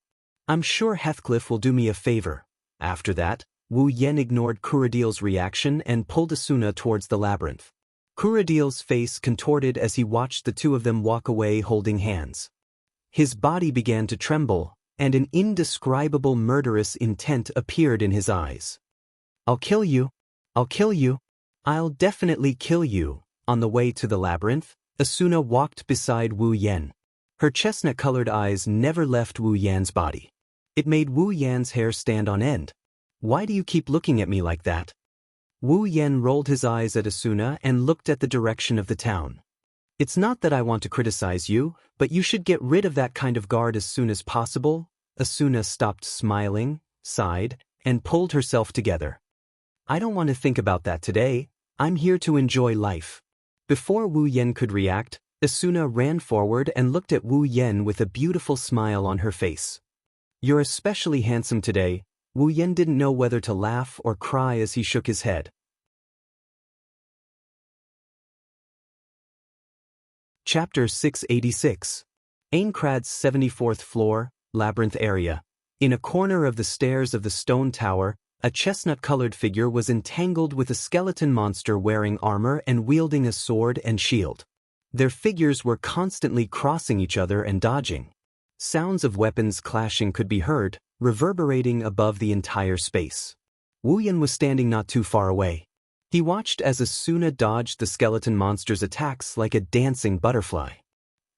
[SPEAKER 1] I'm sure Heathcliff will do me a favor. After that, Wu Yan ignored Kuradil's reaction and pulled Asuna towards the labyrinth. Kuradil's face contorted as he watched the two of them walk away holding hands. His body began to tremble, and an indescribable murderous intent appeared in his eyes. I'll kill you. I'll kill you. I'll definitely kill you. On the way to the labyrinth, Asuna walked beside Wu Yan. Her chestnut-colored eyes never left Wu Yan's body. It made Wu Yan's hair stand on end. Why do you keep looking at me like that? Wu Yan rolled his eyes at Asuna and looked at the direction of the town. It's not that I want to criticize you, but you should get rid of that kind of guard as soon as possible. Asuna stopped smiling, sighed, and pulled herself together. I don't want to think about that today. I'm here to enjoy life. Before Wu Yan could react, Asuna ran forward and looked at Wu Yan with a beautiful smile on her face. You're especially handsome today. Wu Yan didn't know whether to laugh or cry as he shook his head. Chapter 686. Aincrad's 74th floor, labyrinth area. In a corner of the stairs of the stone tower, a chestnut-colored figure was entangled with a skeleton monster wearing armor and wielding a sword and shield. Their figures were constantly crossing each other and dodging. Sounds of weapons clashing could be heard, reverberating above the entire space. Wu Yan was standing not too far away. He watched as Asuna dodged the skeleton monster's attacks like a dancing butterfly.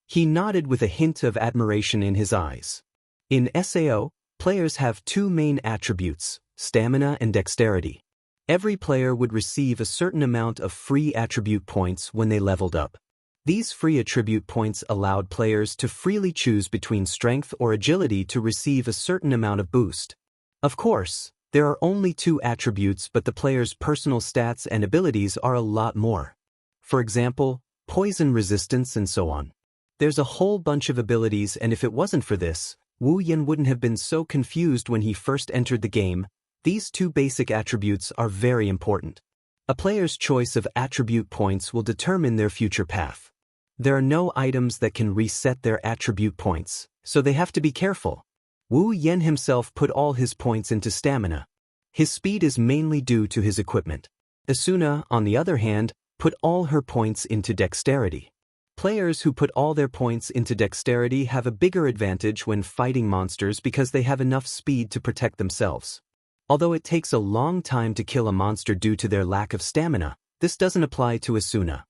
[SPEAKER 1] He nodded with a hint of admiration in his eyes. In Sao, players have 2 main attributes, stamina and dexterity. Every player would receive a certain amount of free attribute points when they leveled up. These free attribute points allowed players to freely choose between strength or agility to receive a certain amount of boost. Of course, there are only 2 attributes, but the player's personal stats and abilities are a lot more. For example, poison resistance and so on. There's a whole bunch of abilities, and if it wasn't for this, Wu Yan wouldn't have been so confused when he first entered the game. These two basic attributes are very important. A player's choice of attribute points will determine their future path. There are no items that can reset their attribute points, so they have to be careful. Wu Yan himself put all his points into stamina. His speed is mainly due to his equipment. Asuna, on the other hand, put all her points into dexterity. Players who put all their points into dexterity have a bigger advantage when fighting monsters because they have enough speed to protect themselves. Although it takes a long time to kill a monster due to their lack of stamina, this doesn't apply to Asuna.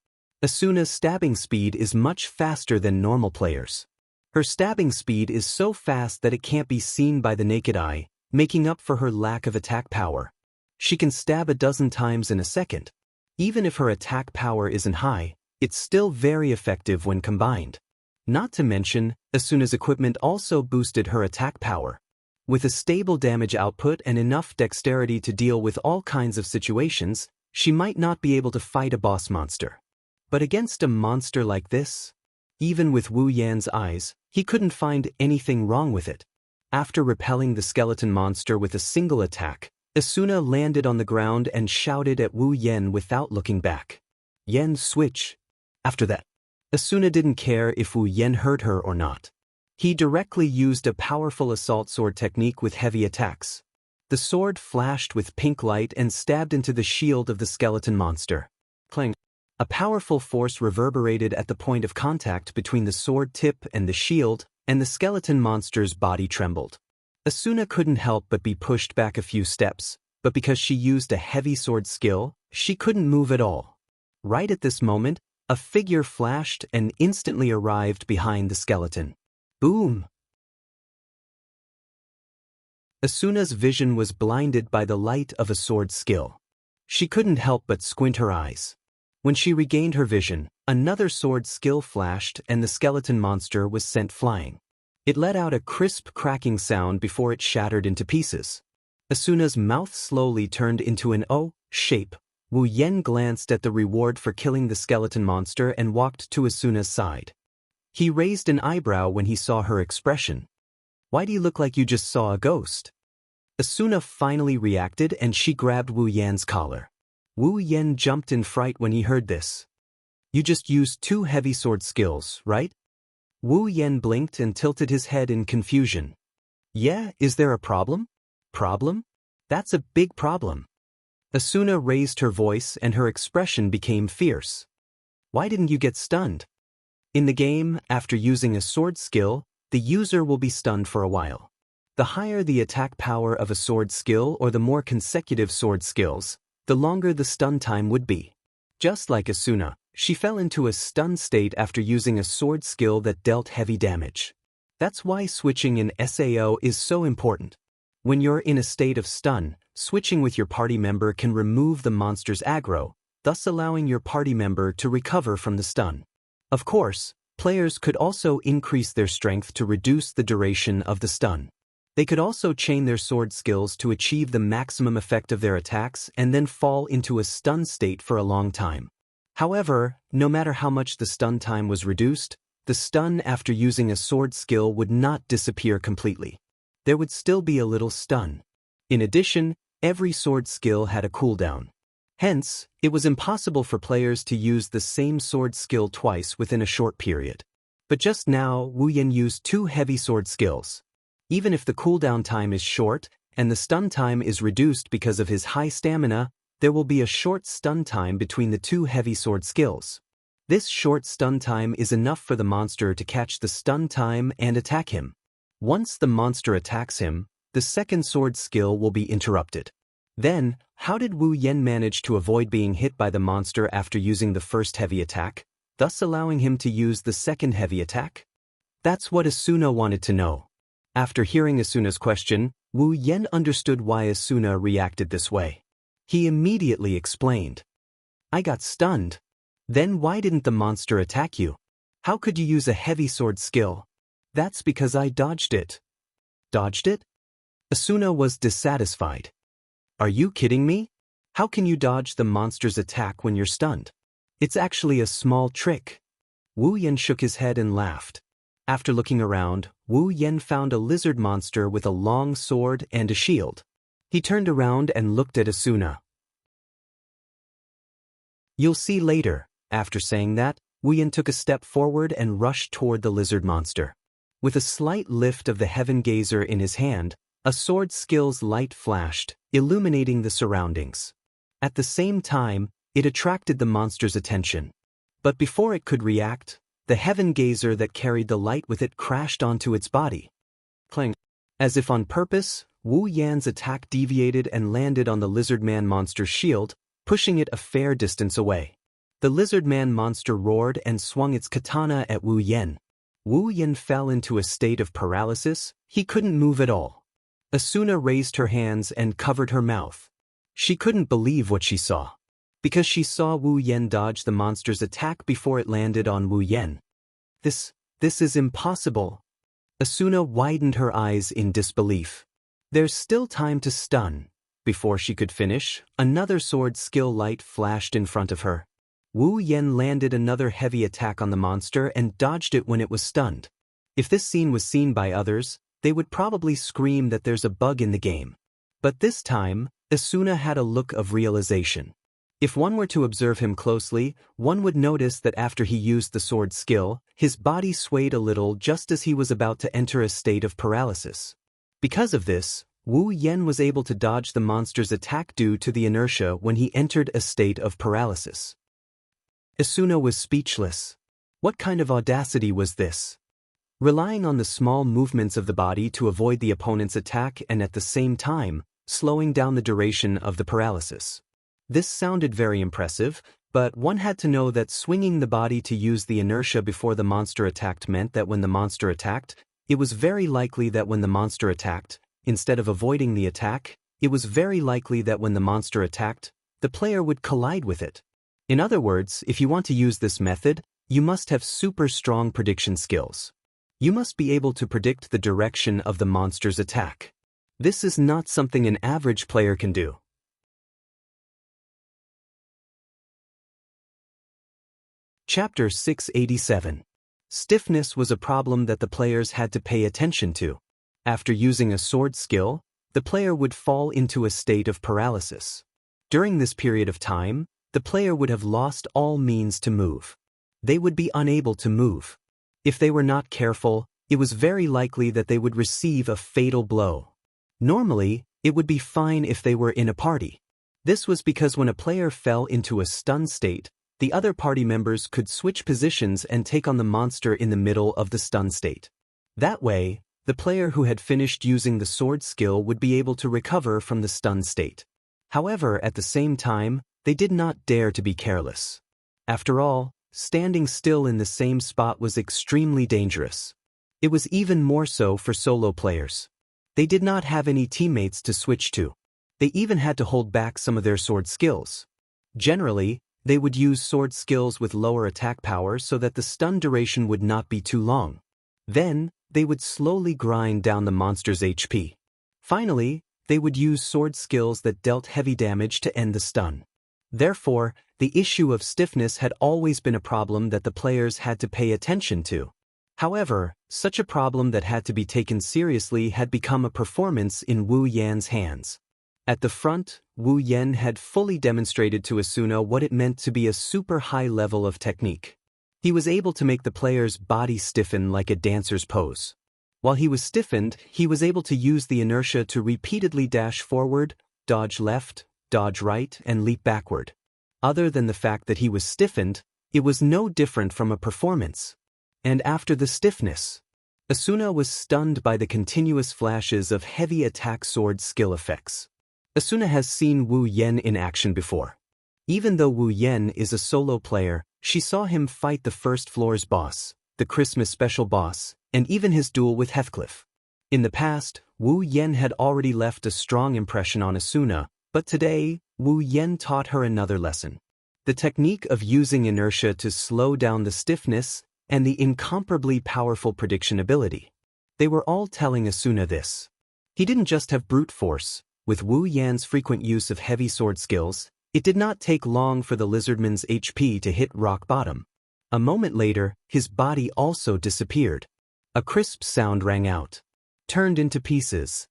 [SPEAKER 1] Asuna's stabbing speed is much faster than normal players. Her stabbing speed is so fast that it can't be seen by the naked eye, making up for her lack of attack power. She can stab a dozen times in a second. Even if her attack power isn't high, it's still very effective when combined. Not to mention, Asuna's equipment also boosted her attack power. With a stable damage output and enough dexterity to deal with all kinds of situations, she might not be able to fight a boss monster. But against a monster like this, even with Wu Yan's eyes, he couldn't find anything wrong with it. After repelling the skeleton monster with a single attack, Asuna landed on the ground and shouted at Wu Yan without looking back. Yan switch. After that, Asuna didn't care if Wu Yan hurt her or not. He directly used a powerful assault sword technique with heavy attacks. The sword flashed with pink light and stabbed into the shield of the skeleton monster. Clang. A powerful force reverberated at the point of contact between the sword tip and the shield, and the skeleton monster's body trembled. Asuna couldn't help but be pushed back a few steps, but because she used a heavy sword skill, she couldn't move at all. Right at this moment, a figure flashed and instantly arrived behind the skeleton. Boom! Asuna's vision was blinded by the light of a sword skill. She couldn't help but squint her eyes. When she regained her vision, another sword skill flashed and the skeleton monster was sent flying. It let out a crisp cracking sound before it shattered into pieces. Asuna's mouth slowly turned into an O shape. Wu Yan glanced at the reward for killing the skeleton monster and walked to Asuna's side. He raised an eyebrow when he saw her expression. Why do you look like you just saw a ghost? Asuna finally reacted and she grabbed Wu Yan's collar. Wu Yan jumped in fright when he heard this. You just used 2 heavy sword skills, right? Wu Yan blinked and tilted his head in confusion. Yeah, is there a problem? Problem? That's a big problem. Asuna raised her voice and her expression became fierce. Why didn't you get stunned? In the game, after using a sword skill, the user will be stunned for a while. The higher the attack power of a sword skill or the more consecutive sword skills, the longer the stun time would be. Just like Asuna, she fell into a stun state after using a sword skill that dealt heavy damage. That's why switching in SAO is so important. When you're in a state of stun, switching with your party member can remove the monster's aggro, thus allowing your party member to recover from the stun. Of course, players could also increase their strength to reduce the duration of the stun. They could also chain their sword skills to achieve the maximum effect of their attacks and then fall into a stun state for a long time. However, no matter how much the stun time was reduced, the stun after using a sword skill would not disappear completely. There would still be a little stun. In addition, every sword skill had a cooldown. Hence, it was impossible for players to use the same sword skill twice within a short period. But just now, Wu Yan used 2 heavy sword skills. Even if the cooldown time is short, and the stun time is reduced because of his high stamina, there will be a short stun time between the 2 heavy sword skills. This short stun time is enough for the monster to catch the stun time and attack him. Once the monster attacks him, the second sword skill will be interrupted. Then, how did Wu Yan manage to avoid being hit by the monster after using the first heavy attack, thus allowing him to use the second heavy attack? That's what Asuna wanted to know. After hearing Asuna's question, Wu Yan understood why Asuna reacted this way. He immediately explained. I got stunned. Then why didn't the monster attack you? How could you use a heavy sword skill? That's because I dodged it. Dodged it? Asuna was dissatisfied. Are you kidding me? How can you dodge the monster's attack when you're stunned? It's actually a small trick. Wu Yan shook his head and laughed. After looking around, Wu Yan found a lizard monster with a long sword and a shield. He turned around and looked at Asuna. "You'll see later." After saying that, Wu Yan took a step forward and rushed toward the lizard monster. With a slight lift of the heaven gazer in his hand, a sword skill's light flashed, illuminating the surroundings. At the same time, it attracted the monster's attention. But before it could react, the heaven gazer that carried the light with it crashed onto its body. Clang. As if on purpose, Wu Yan's attack deviated and landed on the lizard man monster's shield, pushing it a fair distance away. The lizard man monster roared and swung its katana at Wu Yan. Wu Yan fell into a state of paralysis. He couldn't move at all. Asuna raised her hands and covered her mouth. She couldn't believe what she saw. Because she saw Wu Yan dodge the monster's attack before it landed on Wu Yan. This is impossible. Asuna widened her eyes in disbelief. There's still time to stun. Before she could finish, another sword skill light flashed in front of her. Wu Yan landed another heavy attack on the monster and dodged it when it was stunned. If this scene was seen by others, they would probably scream that there's a bug in the game. But this time, Asuna had a look of realization. If one were to observe him closely, one would notice that after he used the sword skill, his body swayed a little just as he was about to enter a state of paralysis. Because of this, Wu Yan was able to dodge the monster's attack due to the inertia when he entered a state of paralysis. Asuna was speechless. What kind of audacity was this? Relying on the small movements of the body to avoid the opponent's attack and at the same time, slowing down the duration of the paralysis. This sounded very impressive, but one had to know that swinging the body to use the inertia before the monster attacked meant that when the monster attacked, it was very likely that when the monster attacked, instead of avoiding the attack, it was very likely that when the monster attacked, the player would collide with it. In other words, if you want to use this method, you must have super strong prediction skills. You must be able to predict the direction of the monster's attack. This is not something an average player can do. Chapter 687. Stiffness was a problem that the players had to pay attention to. After using a sword skill, the player would fall into a state of paralysis. During this period of time, the player would have lost all means to move. They would be unable to move. If they were not careful, it was very likely that they would receive a fatal blow. Normally, it would be fine if they were in a party. This was because when a player fell into a stun state, the other party members could switch positions and take on the monster in the middle of the stun state. That way, the player who had finished using the sword skill would be able to recover from the stun state. However, at the same time, they did not dare to be careless. After all, standing still in the same spot was extremely dangerous. It was even more so for solo players. They did not have any teammates to switch to. They even had to hold back some of their sword skills. Generally, they would use sword skills with lower attack power so that the stun duration would not be too long. Then, they would slowly grind down the monster's HP. Finally, they would use sword skills that dealt heavy damage to end the stun. Therefore, the issue of stiffness had always been a problem that the players had to pay attention to. However, such a problem that had to be taken seriously had become a performance in Wu Yan's hands. At the front, Wu Yan had fully demonstrated to Asuna what it meant to be a super high level of technique. He was able to make the player's body stiffen like a dancer's pose. While he was stiffened, he was able to use the inertia to repeatedly dash forward, dodge left, dodge right, and leap backward. Other than the fact that he was stiffened, it was no different from a performance. And after the stiffness, Asuna was stunned by the continuous flashes of heavy attack sword skill effects. Asuna has seen Wu Yan in action before. Even though Wu Yan is a solo player, she saw him fight the first floor's boss, the Christmas special boss, and even his duel with Heathcliff. In the past, Wu Yan had already left a strong impression on Asuna, but today, Wu Yan taught her another lesson. The technique of using inertia to slow down the stiffness and the incomparably powerful prediction ability. They were all telling Asuna this. He didn't just have brute force. With Wu Yan's frequent use of heavy sword skills, it did not take long for the lizardman's HP to hit rock bottom. A moment later, his body also disappeared. A crisp sound rang out. Turned into pieces.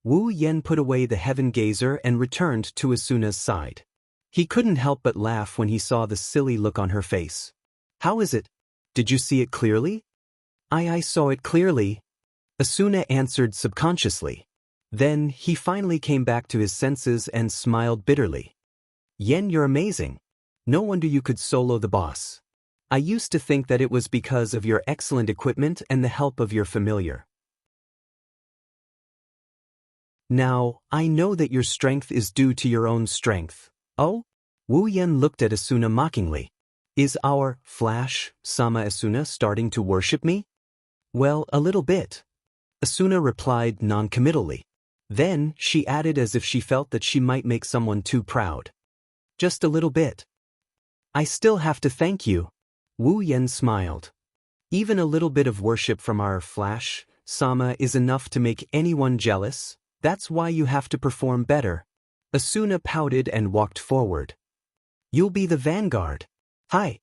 [SPEAKER 1] Wu Yen put away the heaven gazer and returned to Asuna's side. He couldn't help but laugh when he saw the silly look on her face. How is it? Did you see it clearly? I saw it clearly, Asuna answered subconsciously. Then, he finally came back to his senses and smiled bitterly. Yen, you're amazing. No wonder you could solo the boss. I used to think that it was because of your excellent equipment and the help of your familiar. Now, I know that your strength is due to your own strength. Oh? Wu Yen looked at Asuna mockingly. Is our Sama Asuna starting to worship me? Well, a little bit. Asuna replied non-committally. Then, she added as if she felt that she might make someone too proud. Just a little bit. I still have to thank you. Wu Yen smiled. Even a little bit of worship from our Sama is enough to make anyone jealous. That's why you have to perform better. Asuna pouted and walked forward. You'll be the vanguard. Hi.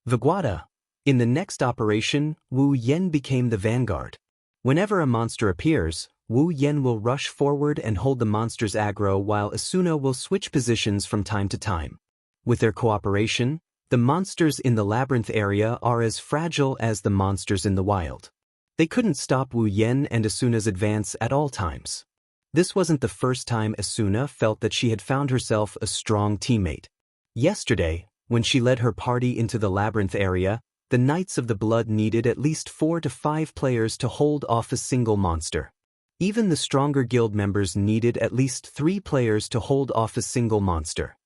[SPEAKER 1] Viguata. In the next operation, Wu Yen became the vanguard. Whenever a monster appears, Wu Yen will rush forward and hold the monster's aggro while Asuna will switch positions from time to time. With their cooperation, the monsters in the labyrinth area are as fragile as the monsters in the wild. They couldn't stop Wu Yen and Asuna's advance at all times. This wasn't the first time Asuna felt that she had found herself a strong teammate. Yesterday, when she led her party into the labyrinth area, the Knights of the Blood needed at least 4 to 5 players to hold off a single monster. Even the stronger guild members needed at least 3 players to hold off a single monster.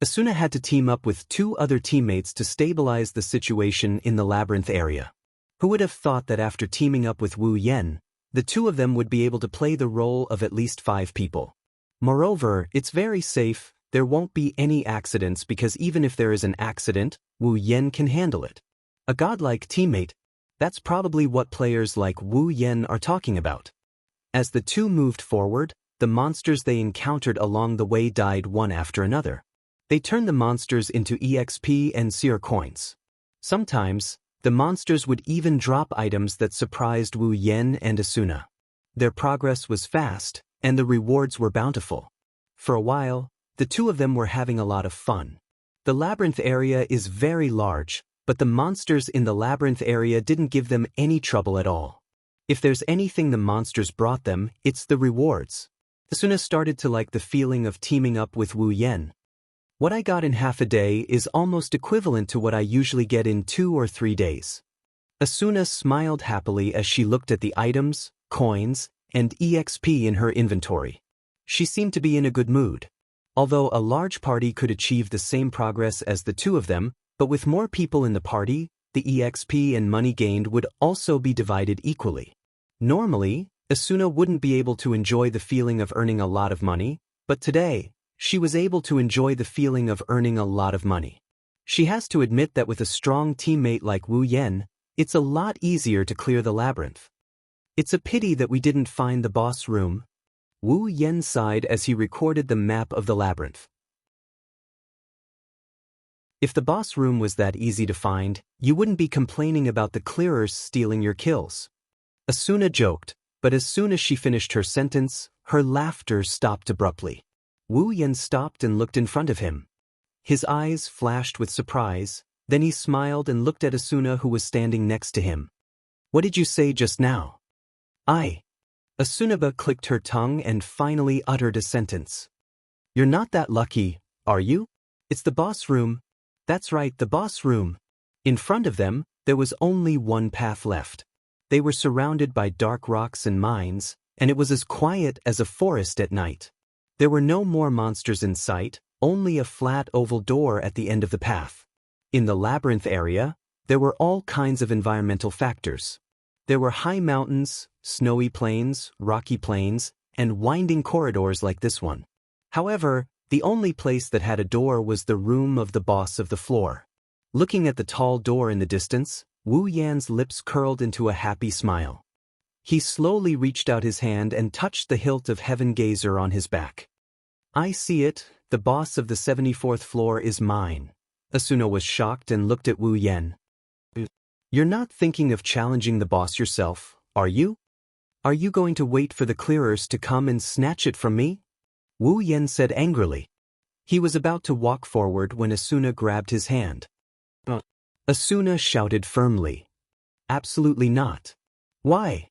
[SPEAKER 1] Asuna had to team up with 2 other teammates to stabilize the situation in the labyrinth area. Who would have thought that after teaming up with Wu Yen, the 2 of them would be able to play the role of at least 5 people? Moreover, it's very safe, there won't be any accidents because even if there is an accident, Wu Yen can handle it. A godlike teammate, that's probably what players like Wu Yen are talking about. As the 2 moved forward, the monsters they encountered along the way died one after another. They turned the monsters into EXP and Seer coins. Sometimes, the monsters would even drop items that surprised Wu Yen and Asuna. Their progress was fast, and the rewards were bountiful. For a while, the 2 of them were having a lot of fun. The labyrinth area is very large, but the monsters in the labyrinth area didn't give them any trouble at all. If there's anything the monsters brought them, it's the rewards. Asuna started to like the feeling of teaming up with Wu Yen. What I got in half a day is almost equivalent to what I usually get in 2 or 3 days. Asuna smiled happily as she looked at the items, coins, and EXP in her inventory. She seemed to be in a good mood. Although a large party could achieve the same progress as the 2 of them, but with more people in the party, the EXP and money gained would also be divided equally. Normally, Asuna wouldn't be able to enjoy the feeling of earning a lot of money, but today, she was able to enjoy the feeling of earning a lot of money. She has to admit that with a strong teammate like Wu Yen, it's a lot easier to clear the labyrinth. It's a pity that we didn't find the boss room. Wu Yen sighed as he recorded the map of the labyrinth. If the boss room was that easy to find, you wouldn't be complaining about the clearers stealing your kills. Asuna joked, but as soon as she finished her sentence, her laughter stopped abruptly. Wu Yen stopped and looked in front of him. His eyes flashed with surprise, then he smiled and looked at Asuna who was standing next to him. What did you say just now? Asunaba clicked her tongue and finally uttered a sentence. You're not that lucky, are you? It's the boss room. That's right, the boss room. In front of them, there was only one path left. They were surrounded by dark rocks and mines, and it was as quiet as a forest at night. There were no more monsters in sight, only a flat oval door at the end of the path. In the labyrinth area, there were all kinds of environmental factors. There were high mountains, snowy plains, rocky plains, and winding corridors like this one. However, the only place that had a door was the room of the boss of the floor. Looking at the tall door in the distance, Wu Yan's lips curled into a happy smile. He slowly reached out his hand and touched the hilt of Heaven Gazer on his back. I see it, the boss of the 74th floor is mine. Asuna was shocked and looked at Wu Yan. You're not thinking of challenging the boss yourself, are you? Are you going to wait for the clearers to come and snatch it from me? Wu Yan said angrily. He was about to walk forward when Asuna grabbed his hand. Asuna shouted firmly. Absolutely not. Why?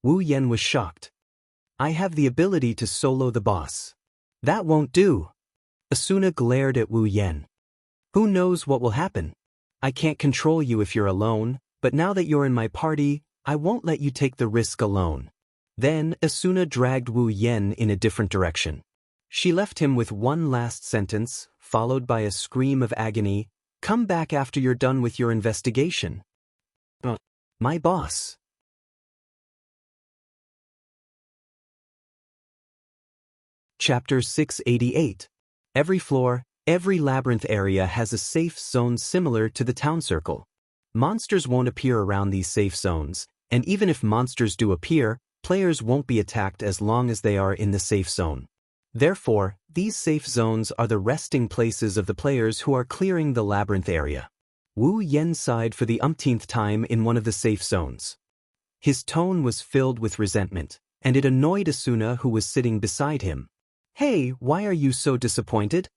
[SPEAKER 1] Wu Yan was shocked. I have the ability to solo the boss. That won't do. Asuna glared at Wu Yan. Who knows what will happen? I can't control you if you're alone, but now that you're in my party, I won't let you take the risk alone. Then Asuna dragged Wu Yan in a different direction. She left him with one last sentence, followed by a scream of agony. Come back after you're done with your investigation. My boss. Chapter 688. Every floor, every labyrinth area has a safe zone similar to the town circle. Monsters won't appear around these safe zones, and even if monsters do appear, players won't be attacked as long as they are in the safe zone. Therefore, these safe zones are the resting places of the players who are clearing the labyrinth area. Wu Yan sighed for the umpteenth time in one of the safe zones. His tone was filled with resentment, and it annoyed Asuna, who was sitting beside him. Hey, why are you so disappointed?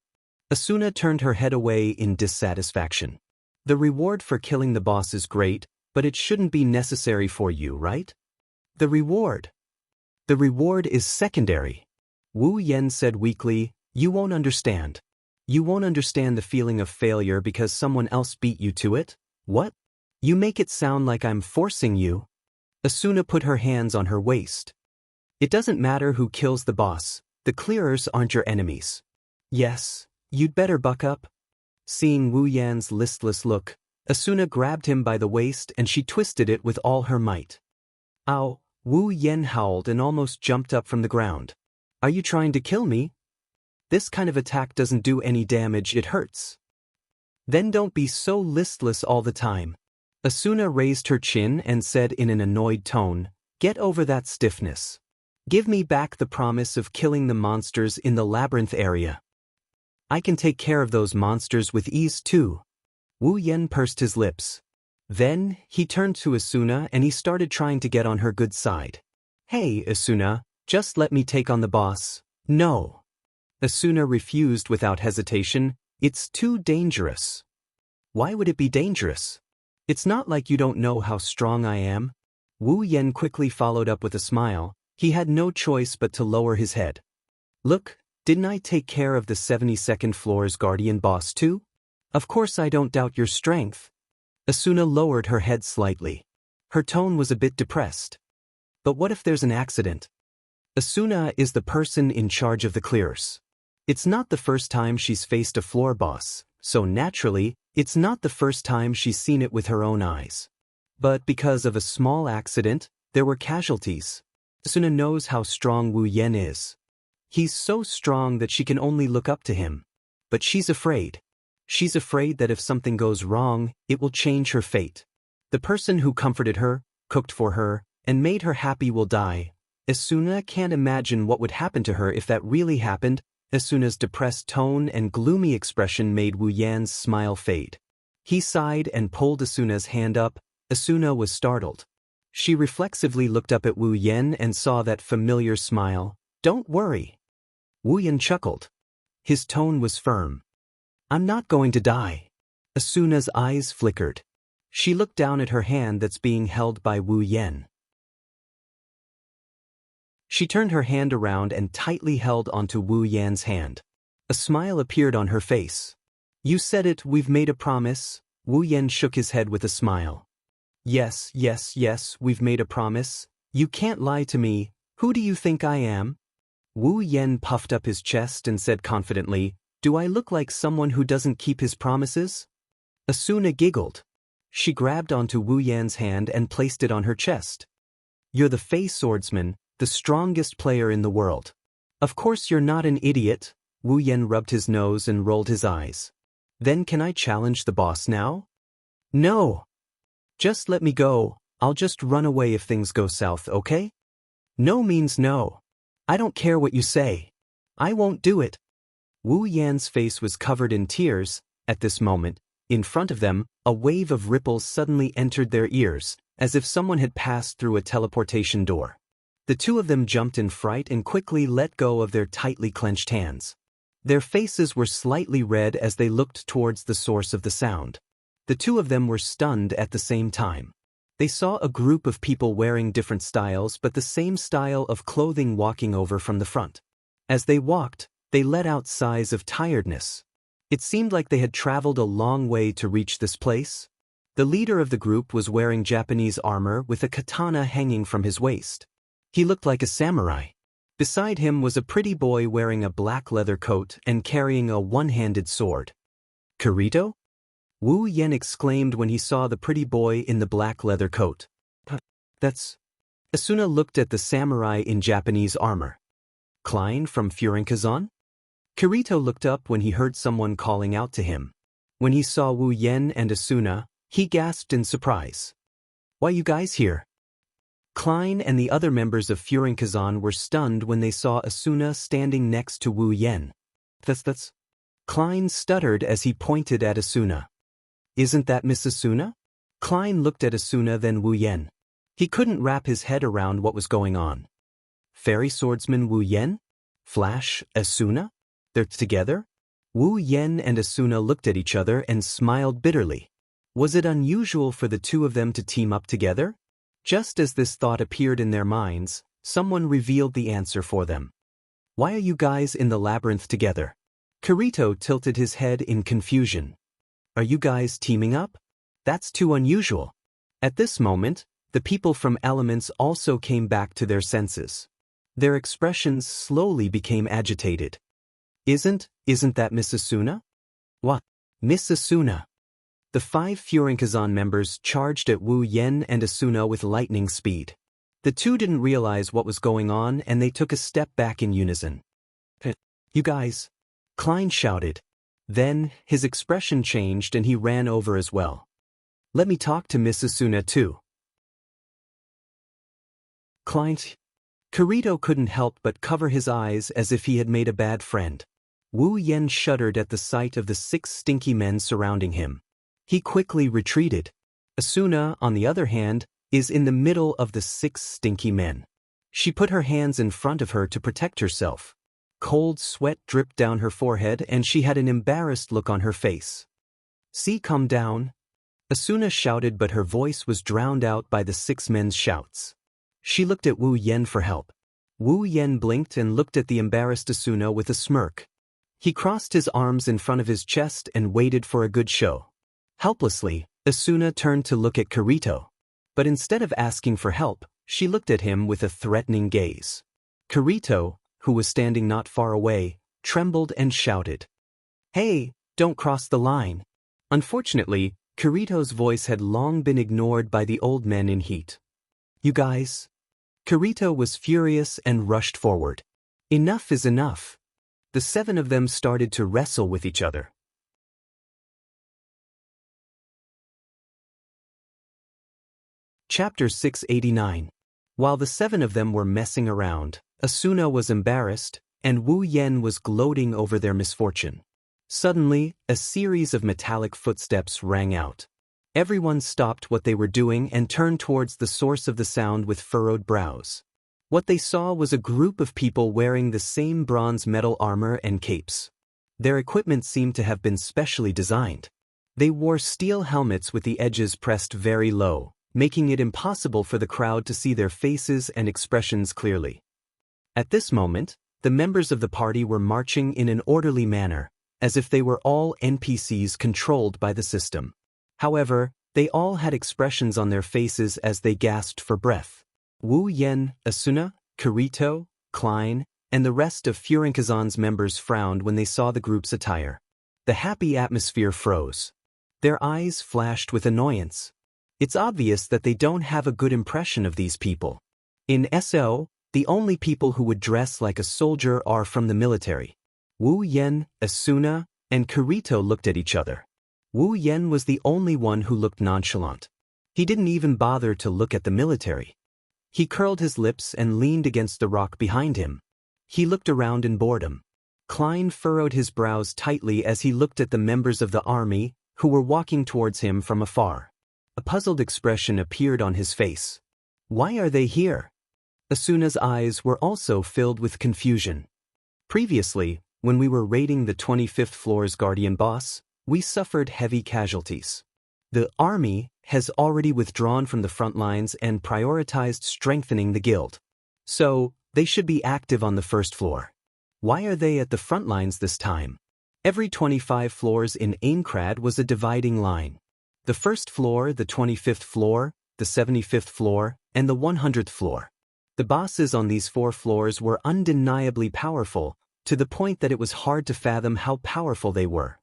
[SPEAKER 1] Asuna turned her head away in dissatisfaction. The reward for killing the boss is great, but it shouldn't be necessary for you, right? The reward. The reward is secondary. Wu Yan said weakly, you won't understand. You won't understand the feeling of failure because someone else beat you to it? What? You make it sound like I'm forcing you. Asuna put her hands on her waist. It doesn't matter who kills the boss. The clearers aren't your enemies. Yes, you'd better buck up. Seeing Wu Yan's listless look, Asuna grabbed him by the waist and she twisted it with all her might. Ow! Wu Yan howled and almost jumped up from the ground. Are you trying to kill me? This kind of attack doesn't do any damage, it hurts. Then don't be so listless all the time. Asuna raised her chin and said in an annoyed tone, get over that stiffness. Give me back the promise of killing the monsters in the labyrinth area. I can take care of those monsters with ease too. Wu Yan pursed his lips. Then, he turned to Asuna and he started trying to get on her good side. Hey, Asuna. Just let me take on the boss. No. Asuna refused without hesitation. It's too dangerous. Why would it be dangerous? It's not like you don't know how strong I am. Wu Yan quickly followed up with a smile. He had no choice but to lower his head. Look, didn't I take care of the 72nd floor's guardian boss too? Of course I don't doubt your strength. Asuna lowered her head slightly. Her tone was a bit depressed. But what if there's an accident? Asuna is the person in charge of the clearers. It's not the first time she's faced a floor boss, so naturally, it's not the first time she's seen it with her own eyes. But because of a small accident, there were casualties. Asuna knows how strong Wu Yan is. He's so strong that she can only look up to him. But she's afraid. She's afraid that if something goes wrong, it will change her fate. The person who comforted her, cooked for her, and made her happy will die. Asuna can't imagine what would happen to her if that really happened. Asuna's depressed tone and gloomy expression made Wu Yan's smile fade. He sighed and pulled Asuna's hand up. Asuna was startled. She reflexively looked up at Wu Yan and saw that familiar smile. Don't worry. Wu Yan chuckled. His tone was firm. I'm not going to die. Asuna's eyes flickered. She looked down at her hand that's being held by Wu Yan. She turned her hand around and tightly held onto Wu Yan's hand. A smile appeared on her face. You said it, we've made a promise. Wu Yan shook his head with a smile. Yes, we've made a promise. You can't lie to me. Who do you think I am? Wu Yan puffed up his chest and said confidently, do I look like someone who doesn't keep his promises? Asuna giggled. She grabbed onto Wu Yan's hand and placed it on her chest. You're the Fey swordsman, the strongest player in the world. Of course you're not an idiot. Wu Yan rubbed his nose and rolled his eyes. Then can I challenge the boss now? No. Just let me go. I'll just run away if things go south, okay? No means no. I don't care what you say. I won't do it. Wu Yan's face was covered in tears. At this moment, In front of them, a wave of ripples suddenly entered their ears, as if someone had passed through a teleportation door. The two of them jumped in fright and quickly let go of their tightly clenched hands. Their faces were slightly red as they looked towards the source of the sound. The two of them were stunned at the same time. They saw a group of people wearing different styles but the same style of clothing walking over from the front. As they walked, they let out sighs of tiredness. It seemed like they had traveled a long way to reach this place. The leader of the group was wearing Japanese armor with a katana hanging from his waist. He looked like a samurai. Beside him was a pretty boy wearing a black leather coat and carrying a one-handed sword. "Kirito?" Wu Yen exclaimed when he saw the pretty boy in the black leather coat. That's... Asuna looked at the samurai in Japanese armor. "Klein from Furinkazan?" Kirito looked up when he heard someone calling out to him. When he saw Wu Yen and Asuna, he gasped in surprise. "Why you guys here?" Klein and the other members of Furinkazan were stunned when they saw Asuna standing next to Wu Yen. That's... Klein stuttered as he pointed at Asuna. "Isn't that Miss Asuna?" Klein looked at Asuna then Wu Yen. He couldn't wrap his head around what was going on. Fairy swordsman Wu Yen? Flash, Asuna? They're together? Wu Yen and Asuna looked at each other and smiled bitterly. Was it unusual for the two of them to team up together? Just as this thought appeared in their minds, someone revealed the answer for them. "Why are you guys in the labyrinth together?" Kirito tilted his head in confusion. "Are you guys teaming up? That's too unusual." At this moment, the people from Elements also came back to their senses. Their expressions slowly became agitated. Isn't that Miss Asuna?" "What? Miss Asuna?" The 5 Furinkazan members charged at Wu Yen and Asuna with lightning speed. The two didn't realize what was going on and they took a step back in unison. "You guys!" Klein shouted. Then, his expression changed and he ran over as well. "Let me talk to Miss Asuna too." Klein... Kirito couldn't help but cover his eyes as if he had made a bad friend. Wu Yen shuddered at the sight of the 6 stinky men surrounding him. He quickly retreated. Asuna, on the other hand, is in the middle of the 6 stinky men. She put her hands in front of her to protect herself. Cold sweat dripped down her forehead and she had an embarrassed look on her face. "See, come down." Asuna shouted but her voice was drowned out by the 6 men's shouts. She looked at Wu Yen for help. Wu Yen blinked and looked at the embarrassed Asuna with a smirk. He crossed his arms in front of his chest and waited for a good show. Helplessly, Asuna turned to look at Kirito. But instead of asking for help, she looked at him with a threatening gaze. Kirito, who was standing not far away, trembled and shouted, "Hey, don't cross the line." Unfortunately, Kirito's voice had long been ignored by the old men in heat. "You guys..." Kirito was furious and rushed forward. Enough is enough. The 7 of them started to wrestle with each other. Chapter 689. While the 7 of them were messing around, Asuna was embarrassed, and Wu Yen was gloating over their misfortune. Suddenly, a series of metallic footsteps rang out. Everyone stopped what they were doing and turned towards the source of the sound with furrowed brows. What they saw was a group of people wearing the same bronze metal armor and capes. Their equipment seemed to have been specially designed. They wore steel helmets with the edges pressed very low, making it impossible for the crowd to see their faces and expressions clearly. At this moment, the members of the party were marching in an orderly manner, as if they were all NPCs controlled by the system. However, they all had expressions on their faces as they gasped for breath. Wu Yen, Asuna, Kirito, Klein, and the rest of Furinkazan's members frowned when they saw the group's attire. The happy atmosphere froze. Their eyes flashed with annoyance. It's obvious that they don't have a good impression of these people. In SO, the only people who would dress like a soldier are from the military. Wu Yen, Asuna, and Kirito looked at each other. Wu Yen was the only one who looked nonchalant. He didn't even bother to look at the military. He curled his lips and leaned against the rock behind him. He looked around in boredom. Klein furrowed his brows tightly as he looked at the members of the army, who were walking towards him from afar. A puzzled expression appeared on his face. Why are they here? Asuna's eyes were also filled with confusion. Previously, when we were raiding the 25th floor's guardian boss, we suffered heavy casualties. The army has already withdrawn from the front lines and prioritized strengthening the guild. So, they should be active on the first floor. Why are they at the front lines this time? Every 25 floors in Aincrad was a dividing line. The first floor, the 25th floor, the 75th floor, and the 100th floor. The bosses on these 4 floors were undeniably powerful, to the point that it was hard to fathom how powerful they were.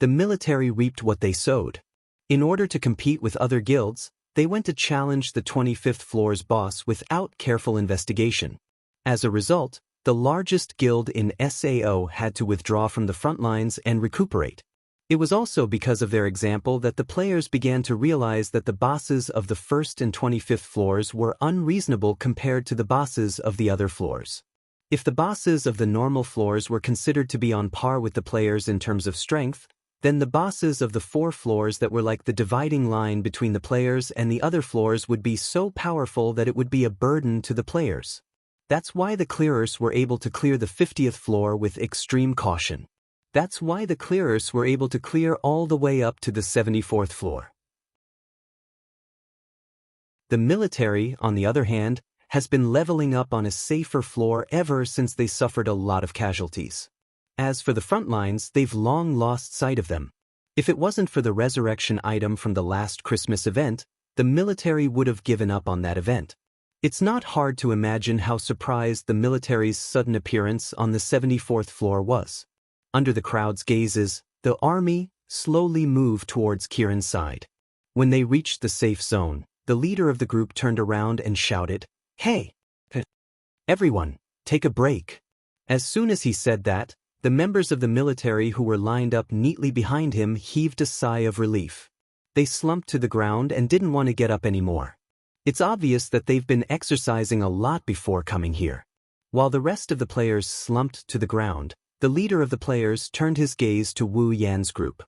[SPEAKER 1] The military reaped what they sowed. In order to compete with other guilds, they went to challenge the 25th floor's boss without careful investigation. As a result, the largest guild in SAO had to withdraw from the front lines and recuperate. It was also because of their example that the players began to realize that the bosses of the 1st and 25th floors were unreasonable compared to the bosses of the other floors. If the bosses of the normal floors were considered to be on par with the players in terms of strength, then the bosses of the 4 floors that were like the dividing line between the players and the other floors would be so powerful that it would be a burden to the players. That's why the clearers were able to clear the 50th floor with extreme caution. That's why the clearers were able to clear all the way up to the 74th floor. The military, on the other hand, has been leveling up on a safer floor ever since they suffered a lot of casualties. As for the front lines, they've long lost sight of them. If it wasn't for the resurrection item from the last Christmas event, the military would have given up on that event. It's not hard to imagine how surprised the military's sudden appearance on the 74th floor was. Under the crowd's gazes, the army slowly moved towards Kieran's side. When they reached the safe zone, the leader of the group turned around and shouted, "Hey! Everyone, take a break." As soon as he said that, the members of the military who were lined up neatly behind him heaved a sigh of relief. They slumped to the ground and didn't want to get up anymore. It's obvious that they've been exercising a lot before coming here. While the rest of the players slumped to the ground, the leader of the players turned his gaze to Wu Yan's group.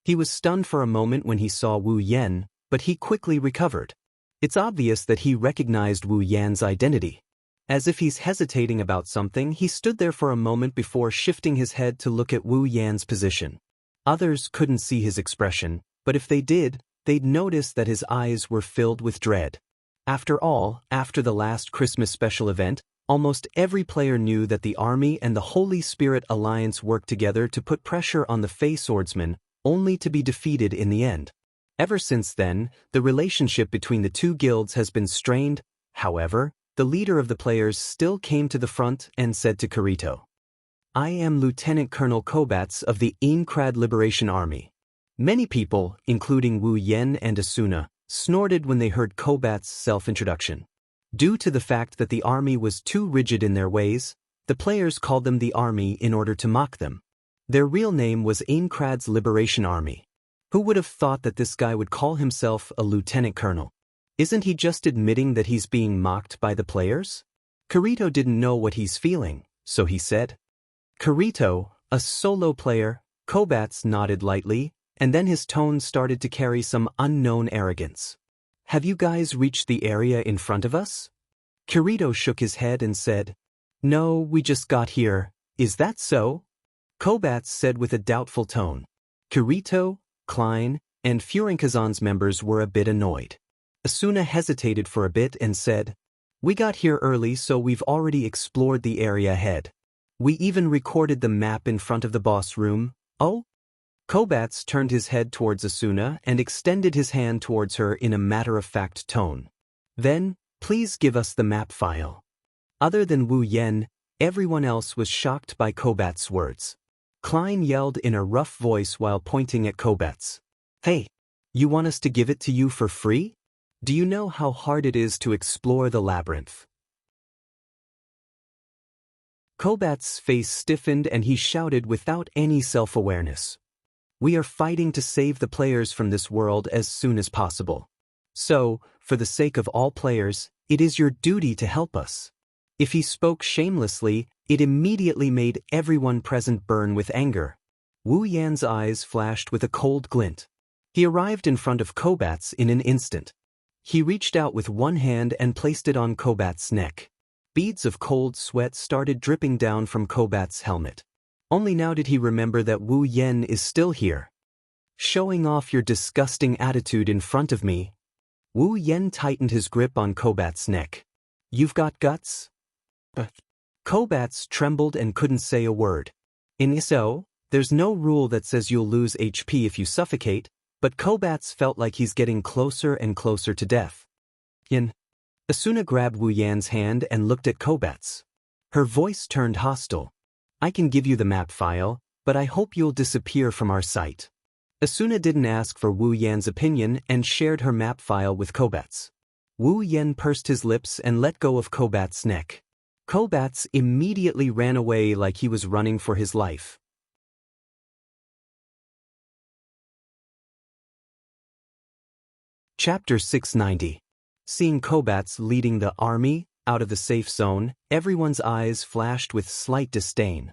[SPEAKER 1] He was stunned for a moment when he saw Wu Yan, but he quickly recovered. It's obvious that he recognized Wu Yan's identity. As if he's hesitating about something, he stood there for a moment before shifting his head to look at Wu Yan's position. Others couldn't see his expression, but if they did, they'd notice that his eyes were filled with dread. After all, after the last Christmas special event, almost every player knew that the army and the Holy Spirit Alliance worked together to put pressure on the Fey swordsmen, only to be defeated in the end. Ever since then, the relationship between the two guilds has been strained. However, the leader of the players still came to the front and said to Kirito, "I am Lieutenant Colonel Kobats of the Aincrad Liberation Army." Many people, including Wu Yan and Asuna, snorted when they heard Kobats' self-introduction. Due to the fact that the army was too rigid in their ways, the players called them the army in order to mock them. Their real name was Aincrad's Liberation Army. Who would have thought that this guy would call himself a lieutenant colonel? Isn't he just admitting that he's being mocked by the players? Kirito didn't know what he's feeling, so he said, "Kirito, a solo player." Kobats nodded lightly, and then his tone started to carry some unknown arrogance. "Have you guys reached the area in front of us?" Kirito shook his head and said, "No, we just got here. Is that so?" Kobats said with a doubtful tone. Kirito, Klein, and Furinkazan's members were a bit annoyed. Asuna hesitated for a bit and said, "We got here early, so we've already explored the area ahead. We even recorded the map in front of the boss room." "Oh?" Kobats turned his head towards Asuna and extended his hand towards her in a matter-of-fact tone. "Then, please give us the map file." Other than Wu Yan, everyone else was shocked by Kobats' words. Klein yelled in a rough voice while pointing at Kobats, "Hey, you want us to give it to you for free? Do you know how hard it is to explore the labyrinth?" Kobats' face stiffened and he shouted without any self-awareness, "We are fighting to save the players from this world as soon as possible. So, for the sake of all players, it is your duty to help us." If he spoke shamelessly, it immediately made everyone present burn with anger. Wu Yan's eyes flashed with a cold glint. He arrived in front of Kobat's in an instant. He reached out with one hand and placed it on Kobat's neck. Beads of cold sweat started dripping down from Kobat's helmet. Only now did he remember that Wu Yen is still here. Showing off your disgusting attitude in front of me. Wu Yen tightened his grip on Kobat's neck. You've got guts? Kobat's trembled and couldn't say a word. In ISO, there's no rule that says you'll lose HP if you suffocate, but Kobat's felt like he's getting closer and closer to death. Asuna grabbed Wu Yan's hand and looked at Kobat's. Her voice turned hostile. I can give you the map file, but I hope you'll disappear from our sight. Asuna didn't ask for Wu Yan's opinion and shared her map file with Kobat's. Wu Yan pursed his lips and let go of Kobat's neck. Kobat's immediately ran away like he was running for his life. Chapter 690. Seeing Kobat's leading the army out of the safe zone, everyone's eyes flashed with slight disdain.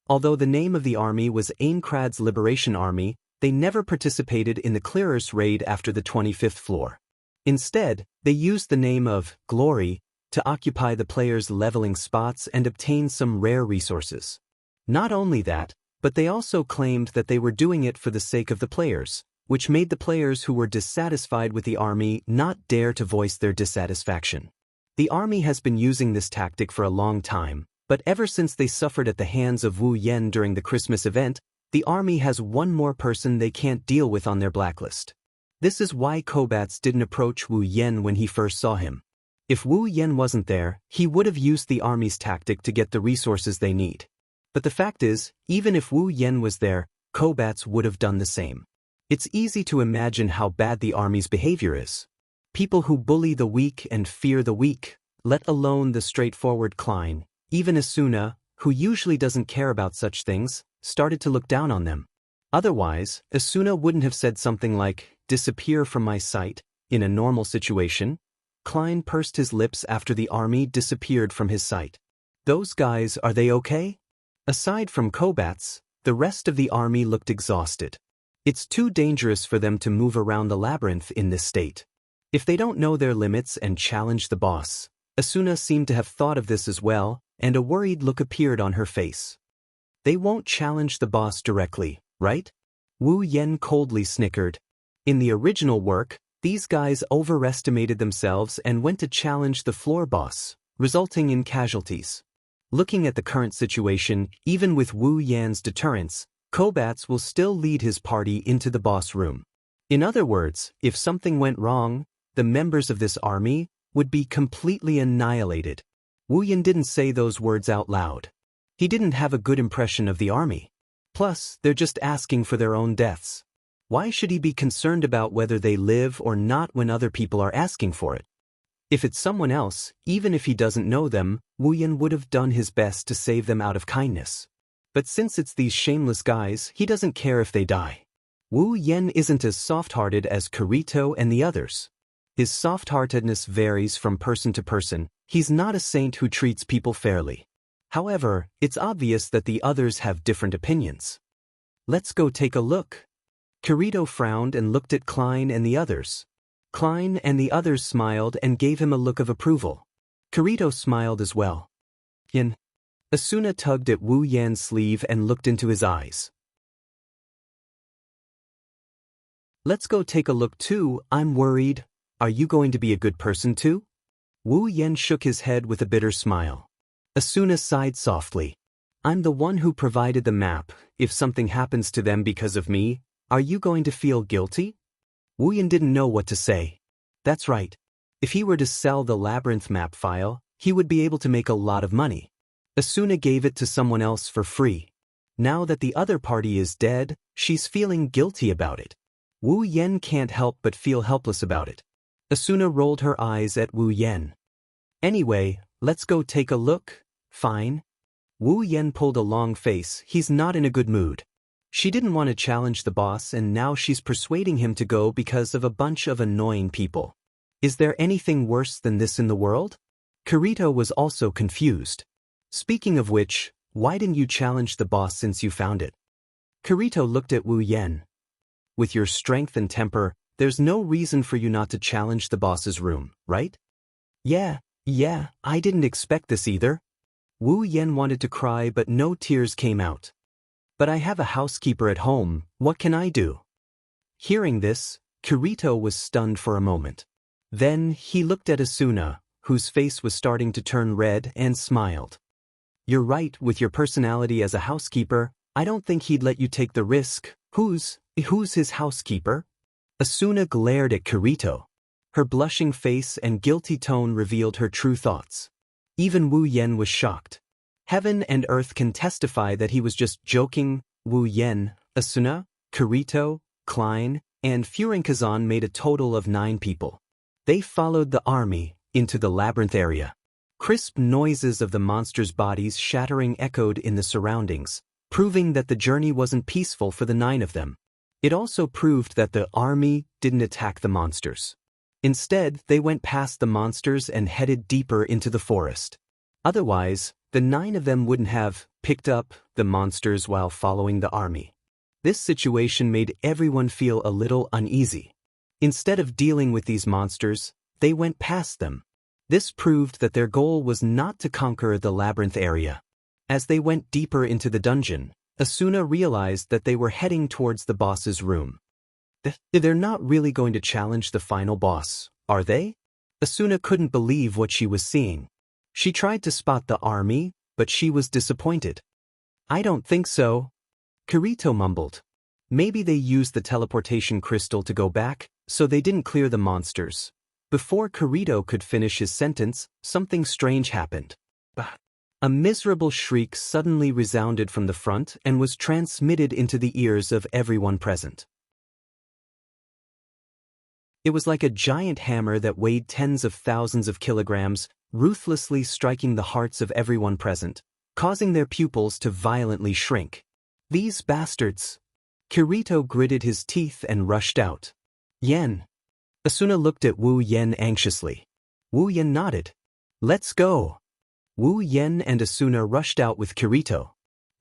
[SPEAKER 1] Although the name of the army was Aincrad's Liberation Army, they never participated in the clearers raid after the 25th floor. Instead, they used the name of Glory to occupy the players' leveling spots and obtain some rare resources. Not only that, but they also claimed that they were doing it for the sake of the players, which made the players who were dissatisfied with the army not dare to voice their dissatisfaction. The army has been using this tactic for a long time, but ever since they suffered at the hands of Wu Yen during the Christmas event, the army has one more person they can't deal with on their blacklist. This is why Kobat's didn't approach Wu Yen when he first saw him. If Wu Yen wasn't there, he would have used the army's tactic to get the resources they need. But the fact is, even if Wu Yen was there, Kobat's would have done the same. It's easy to imagine how bad the army's behavior is. People who bully the weak and fear the weak, let alone the straightforward Klein, even Asuna, who usually doesn't care about such things, started to look down on them. Otherwise, Asuna wouldn't have said something like, disappear from my sight, in a normal situation. Klein pursed his lips after the army disappeared from his sight. Those guys, are they okay? Aside from Kobat's, the rest of the army looked exhausted. It's too dangerous for them to move around the labyrinth in this state. If they don't know their limits and challenge the boss. Asuna seemed to have thought of this as well, and a worried look appeared on her face. They won't challenge the boss directly, right? Wu Yen coldly snickered. In the original work, these guys overestimated themselves and went to challenge the floor boss, resulting in casualties. Looking at the current situation, even with Wu Yan's deterrence, Kobat's will still lead his party into the boss room. In other words, if something went wrong, the members of this army would be completely annihilated. Wu Yan didn't say those words out loud. He didn't have a good impression of the army. Plus, they're just asking for their own deaths. Why should he be concerned about whether they live or not when other people are asking for it? If it's someone else, even if he doesn't know them, Wu Yan would have done his best to save them out of kindness. But since it's these shameless guys, he doesn't care if they die. Wu Yan isn't as soft-hearted as Kirito and the others. His soft-heartedness varies from person to person. He's not a saint who treats people fairly. However, it's obvious that the others have different opinions. Let's go take a look. Kirito frowned and looked at Klein and the others. Klein and the others smiled and gave him a look of approval. Kirito smiled as well. Asuna tugged at Wu Yan's sleeve and looked into his eyes. Let's go take a look too, I'm worried. Are you going to be a good person too? Wu Yan shook his head with a bitter smile. Asuna sighed softly. I'm the one who provided the map. If something happens to them because of me, are you going to feel guilty? Wu Yan didn't know what to say. That's right. If he were to sell the labyrinth map file, he would be able to make a lot of money. Asuna gave it to someone else for free. Now that the other party is dead, she's feeling guilty about it. Wu Yan can't help but feel helpless about it. Asuna rolled her eyes at Wu Yan. Anyway, let's go take a look. Fine. Wu Yan pulled a long face. He's not in a good mood. She didn't want to challenge the boss and now she's persuading him to go because of a bunch of annoying people. Is there anything worse than this in the world? Kirito was also confused. Speaking of which, why didn't you challenge the boss since you found it? Kirito looked at Wu Yan. with your strength and temper, there's no reason for you not to challenge the boss's room, right? Yeah, I didn't expect this either. Wu Yan wanted to cry but no tears came out. But I have a housekeeper at home, what can I do? Hearing this, Kirito was stunned for a moment. Then he looked at Asuna, whose face was starting to turn red, and smiled. You're right, with your personality as a housekeeper, I don't think he'd let you take the risk. Who's his housekeeper? Asuna glared at Kirito. Her blushing face and guilty tone revealed her true thoughts. Even Wu Yan was shocked. Heaven and earth can testify that he was just joking. Wu Yan, Asuna, Kirito, Klein, and Furinkazan made a total of 9 people. They followed the army into the labyrinth area. Crisp noises of the monsters' bodies shattering echoed in the surroundings, proving that the journey wasn't peaceful for the 9 of them. It also proved that the army didn't attack the monsters. Instead, they went past the monsters and headed deeper into the forest. Otherwise, the 9 of them wouldn't have picked up the monsters while following the army. This situation made everyone feel a little uneasy. Instead of dealing with these monsters, they went past them. This proved that their goal was not to conquer the labyrinth area. As they went deeper into the dungeon, Asuna realized that they were heading towards the boss's room. They're not really going to challenge the final boss, are they? Asuna couldn't believe what she was seeing. She tried to spot the army, but she was disappointed. I don't think so. Kirito mumbled. Maybe they used the teleportation crystal to go back, so they didn't clear the monsters. Before Kirito could finish his sentence, something strange happened. A miserable shriek suddenly resounded from the front and was transmitted into the ears of everyone present. It was like a giant hammer that weighed tens of thousands of kilograms, ruthlessly striking the hearts of everyone present, causing their pupils to violently shrink. These bastards! Kirito gritted his teeth and rushed out. Yen. Asuna looked at Wu Yan anxiously. Wu Yan nodded. Let's go. Wu Yan and Asuna rushed out with Kirito.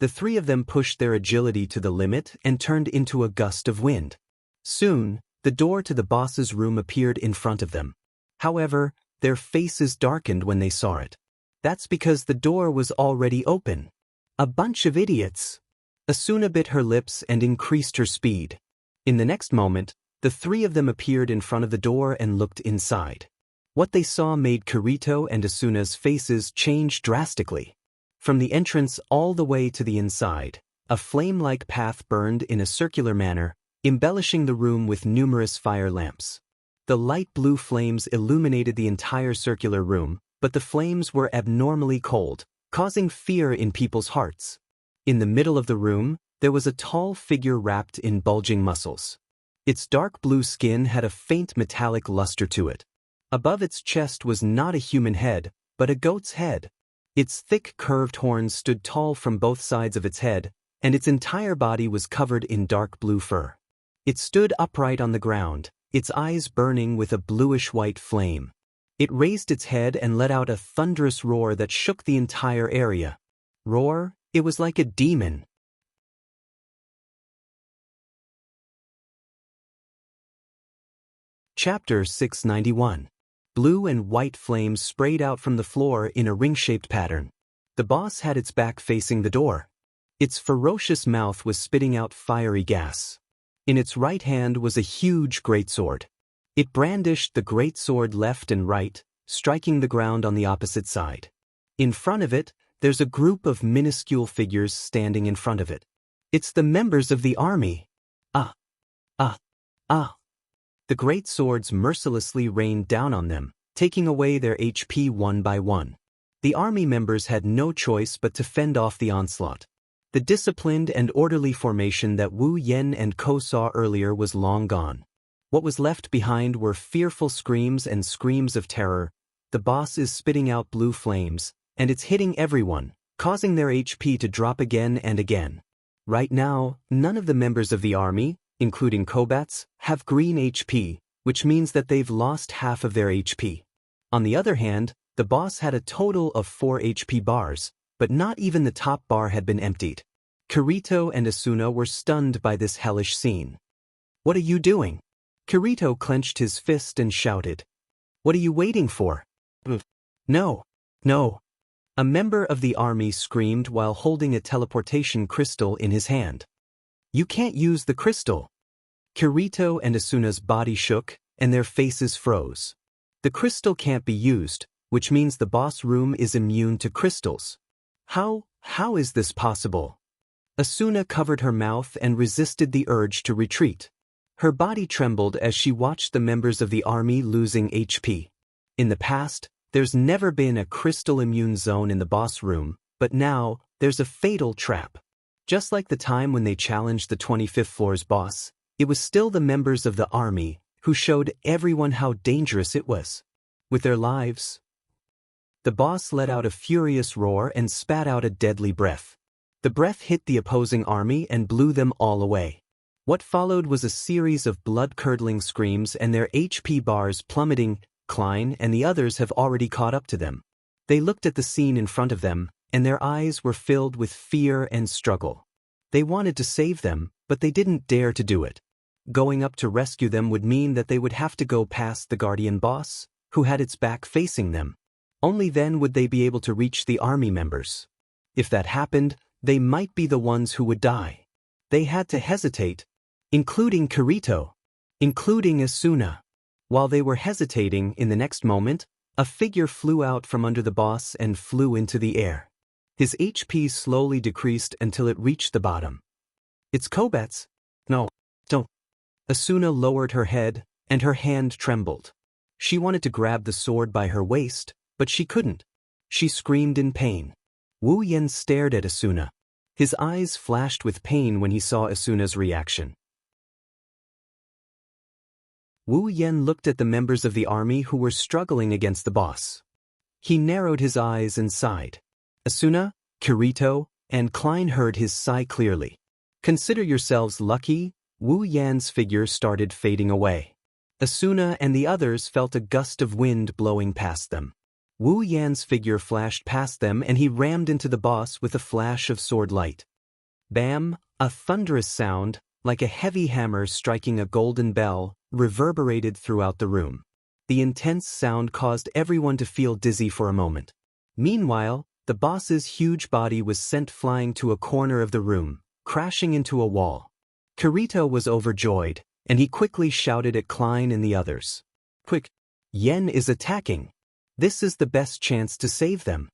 [SPEAKER 1] The 3 of them pushed their agility to the limit and turned into a gust of wind. Soon, the door to the boss's room appeared in front of them. However, their faces darkened when they saw it. That's because the door was already open. A bunch of idiots. Asuna bit her lips and increased her speed. In the next moment, the 3 of them appeared in front of the door and looked inside. What they saw made Kirito and Asuna's faces change drastically. From the entrance all the way to the inside, a flame-like path burned in a circular manner, embellishing the room with numerous fire lamps. The light blue flames illuminated the entire circular room, but the flames were abnormally cold, causing fear in people's hearts. In the middle of the room, there was a tall figure wrapped in bulging muscles. Its dark blue skin had a faint metallic luster to it. Above its chest was not a human head, but a goat's head. Its thick curved horns stood tall from both sides of its head, and its entire body was covered in dark blue fur. It stood upright on the ground, its eyes burning with a bluish-white flame. It raised its head and let out a thunderous roar that shook the entire area. Roar? It was like a demon. Chapter 691. Blue and white flames sprayed out from the floor in a ring-shaped pattern. The boss had its back facing the door. Its ferocious mouth was spitting out fiery gas. In its right hand was a huge greatsword. It brandished the greatsword left and right, striking the ground on the opposite side. In front of it, there's a group of minuscule figures standing in front of it. It's the members of the army. The great swords mercilessly rained down on them, taking away their HP one by one. The army members had no choice but to fend off the onslaught. The disciplined and orderly formation that Wu Yan and Ko saw earlier was long gone. What was left behind were fearful screams and screams of terror. The boss is spitting out blue flames, and it's hitting everyone, causing their HP to drop again and again. Right now, none of the members of the army, including Kobats, have green HP, which means that they've lost half of their HP. On the other hand, the boss had a total of 4 HP bars, but not even the top bar had been emptied. Kirito and Asuna were stunned by this hellish scene. What are you doing? Kirito clenched his fist and shouted. What are you waiting for? No. No. A member of the army screamed while holding a teleportation crystal in his hand. You can't use the crystal. Kirito and Asuna's body shook, and their faces froze. The crystal can't be used, which means the boss room is immune to crystals. How is this possible? Asuna covered her mouth and resisted the urge to retreat. Her body trembled as she watched the members of the army losing HP. In the past, there's never been a crystal-immune zone in the boss room, but now, there's a fatal trap. Just like the time when they challenged the 25th floor's boss, it was still the members of the army who showed everyone how dangerous it was. With their lives, the boss let out a furious roar and spat out a deadly breath. The breath hit the opposing army and blew them all away. What followed was a series of blood-curdling screams and their HP bars plummeting. Klein and the others have already caught up to them. They looked at the scene in front of them, and their eyes were filled with fear and struggle. They wanted to save them, but they didn't dare to do it. Going up to rescue them would mean that they would have to go past the Guardian boss, who had its back facing them. Only then would they be able to reach the army members. If that happened, they might be the ones who would die. They had to hesitate, including Kirito, including Asuna. While they were hesitating, in the next moment, a figure flew out from under the boss and flew into the air. His HP slowly decreased until it reached the bottom. It's Kobets. No, don't. Asuna lowered her head, and her hand trembled. She wanted to grab the sword by her waist, but she couldn't. She screamed in pain. Wu Yen stared at Asuna. His eyes flashed with pain when he saw Asuna's reaction. Wu Yen looked at the members of the army who were struggling against the boss. He narrowed his eyes and sighed. Asuna, Kirito, and Klein heard his sigh clearly. Consider yourselves lucky. Wu Yan's figure started fading away. Asuna and the others felt a gust of wind blowing past them. Wu Yan's figure flashed past them and he rammed into the boss with a flash of sword light. Bam! A thunderous sound, like a heavy hammer striking a golden bell, reverberated throughout the room. The intense sound caused everyone to feel dizzy for a moment. Meanwhile, the boss's huge body was sent flying to a corner of the room, crashing into a wall. Kirito was overjoyed, and he quickly shouted at Klein and the others. Quick! Yen is attacking! This is the best chance to save them.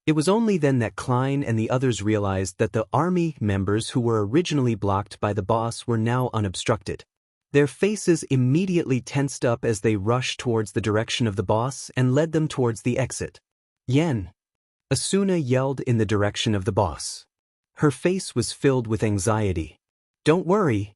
[SPEAKER 1] It was only then that Klein and the others realized that the army members who were originally blocked by the boss were now unobstructed. Their faces immediately tensed up as they rushed towards the direction of the boss and led them towards the exit. Yen! Asuna yelled in the direction of the boss. Her face was filled with anxiety. Don't worry.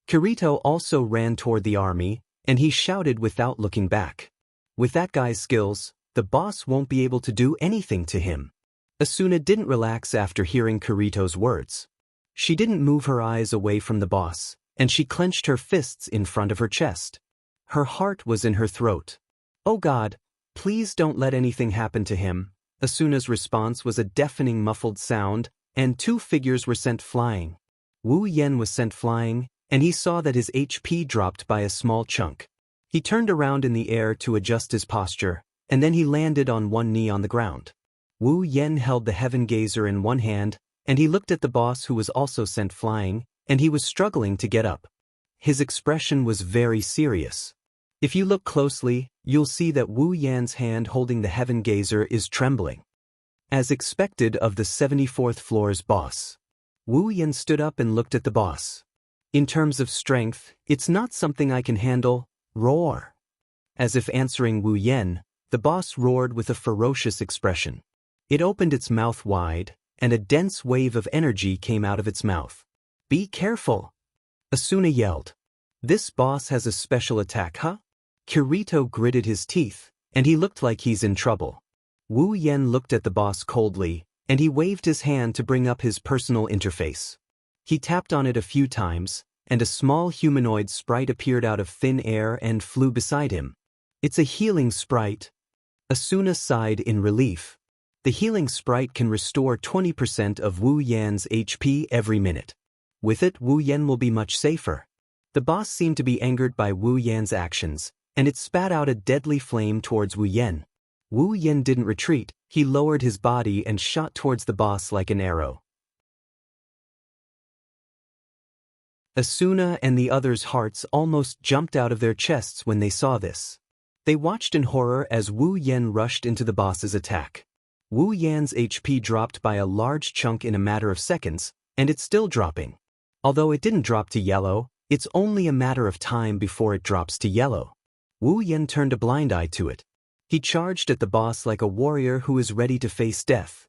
[SPEAKER 1] Kirito also ran toward the army, and he shouted without looking back. With that guy's skills, the boss won't be able to do anything to him. Asuna didn't relax after hearing Kirito's words. She didn't move her eyes away from the boss, and she clenched her fists in front of her chest. Her heart was in her throat. Oh God, please don't let anything happen to him. Asuna's response was a deafening muffled sound, and two figures were sent flying. Wu Yen was sent flying, and he saw that his HP dropped by a small chunk. He turned around in the air to adjust his posture, and then he landed on one knee on the ground. Wu Yen held the Heaven Gazer in one hand, and he looked at the boss who was also sent flying, and he was struggling to get up. His expression was very serious. If you look closely, you'll see that Wu Yan's hand holding the Heaven Gazer is trembling. As expected of the 74th floor's boss. Wu Yan stood up and looked at the boss. In terms of strength, it's not something I can handle. Roar! As if answering Wu Yan, the boss roared with a ferocious expression. It opened its mouth wide, and a dense wave of energy came out of its mouth. Be careful! Asuna yelled. This boss has a special attack, huh? Kirito gritted his teeth, and he looked like he's in trouble. Wu Yan looked at the boss coldly, and he waved his hand to bring up his personal interface. He tapped on it a few times, and a small humanoid sprite appeared out of thin air and flew beside him. It's a healing sprite. Asuna sighed in relief. The healing sprite can restore 20% of Wu Yan's HP every minute. With it, Wu Yan will be much safer. The boss seemed to be angered by Wu Yan's actions, and it spat out a deadly flame towards Wu Yan. Wu Yan didn't retreat, he lowered his body and shot towards the boss like an arrow. Asuna and the others' hearts almost jumped out of their chests when they saw this. They watched in horror as Wu Yan rushed into the boss's attack. Wu Yan's HP dropped by a large chunk in a matter of seconds, and it's still dropping. Although it didn't drop to yellow, it's only a matter of time before it drops to yellow. Wu Yan turned a blind eye to it. He charged at the boss like a warrior who is ready to face death.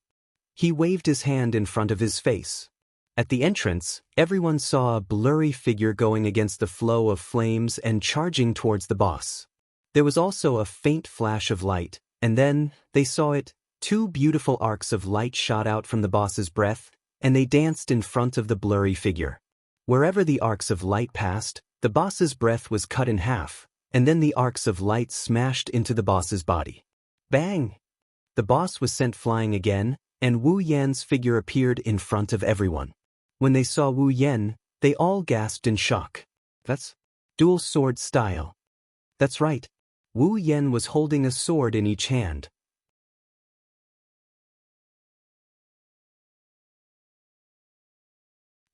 [SPEAKER 1] He waved his hand in front of his face. At the entrance, everyone saw a blurry figure going against the flow of flames and charging towards the boss. There was also a faint flash of light, and then, they saw it, 2 beautiful arcs of light shot out from the boss's breath, and they danced in front of the blurry figure. Wherever the arcs of light passed, the boss's breath was cut in half, and then the arcs of light smashed into the boss's body. Bang! The boss was sent flying again, and Wu Yan's figure appeared in front of everyone. When they saw Wu Yan, they all gasped in shock. That's dual sword style. That's right. Wu Yan was holding a sword in each hand.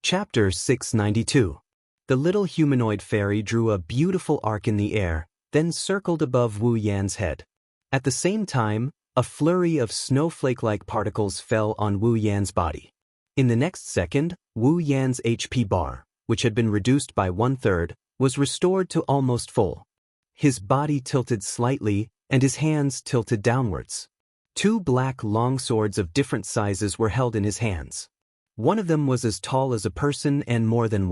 [SPEAKER 1] Chapter 692. The little humanoid fairy drew a beautiful arc in the air, then circled above Wu Yan's head. At the same time, a flurry of snowflake-like particles fell on Wu Yan's body. In the next second, Wu Yan's HP bar, which had been reduced by 1/3, was restored to almost full. His body tilted slightly, and his hands tilted downwards. 2 black long swords of different sizes were held in his hands. One of them was as tall as a person and more than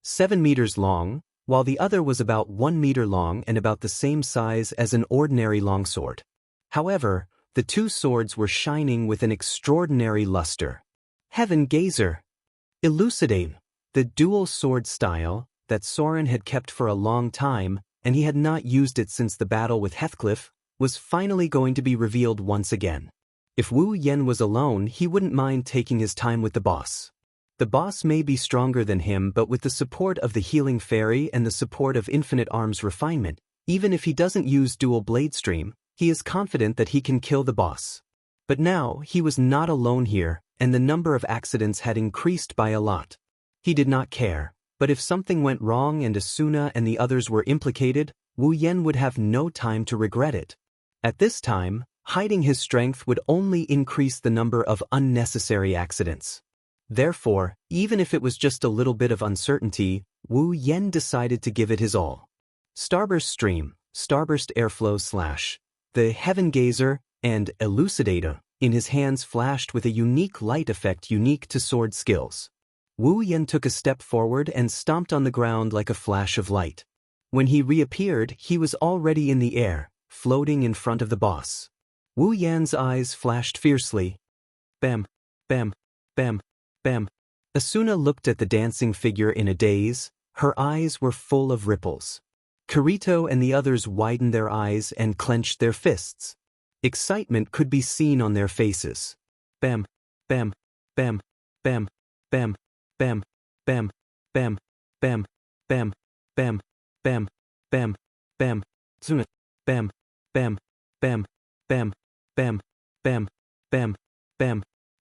[SPEAKER 1] 7 meters long, while the other was about 1 meter long and about the same size as an ordinary longsword. However, the 2 swords were shining with an extraordinary luster. Heaven Gazer! Elucidate! The dual sword style that Soren had kept for a long time, and he had not used it since the battle with Heathcliff, was finally going to be revealed once again. If Wu Yan was alone, he wouldn't mind taking his time with the boss. The boss may be stronger than him, but with the support of the healing fairy and the support of Infinite Arm's refinement, even if he doesn't use dual blade stream, he is confident that he can kill the boss. But now, he was not alone here, and the number of accidents had increased by a lot. He did not care, but if something went wrong and Asuna and the others were implicated, Wu Yan would have no time to regret it. At this time, hiding his strength would only increase the number of unnecessary accidents. Therefore, even if it was just a little bit of uncertainty, Wu Yan decided to give it his all. Starburst Stream, Starburst Airflow / the Heaven Gazer, and Elucidator in his hands flashed with a unique light effect unique to sword skills. Wu Yan took a step forward and stomped on the ground like a flash of light. When he reappeared, he was already in the air, floating in front of the boss. Wu Yan's eyes flashed fiercely. Bam, bam, bam, bam. Asuna looked at the dancing figure in a daze. Her eyes were full of ripples. Kirito and the others widened their eyes and clenched their fists. Excitement could be seen on their faces. Bam, bam, bam, bam, bam, bam, bam, bam, bam, bam, bam, bam, bam, bam, Asuna, bam, bam, bam, bam, bam, bam, bam, bam, bam,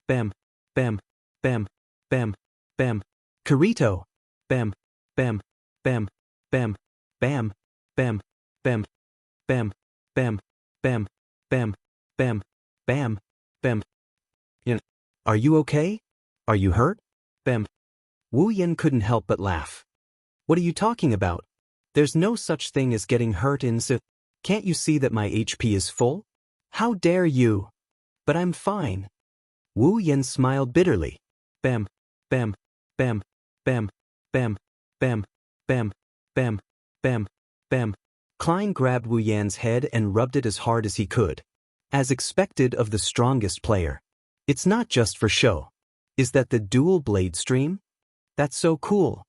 [SPEAKER 1] bam, bam, bam, bam, bam. Kirito, bam, bam, bam, bam, bam, bam, bam, bam, bam, bam, bam, bam, bam, bam. Are you okay? Are you hurt? Bam. Wu Yan couldn't help but laugh. What are you talking about? There's no such thing as getting hurt in so. Can't you see that my HP is full? How dare you? But I'm fine. Wu Yan smiled bitterly. Bam, bam, bam, bam, bam, bam, bam, bam, bam, bam. Klein grabbed Wu Yan's head and rubbed it as hard as he could. As expected of the strongest player. It's not just for show. Is that the dual blade stream? That's so cool.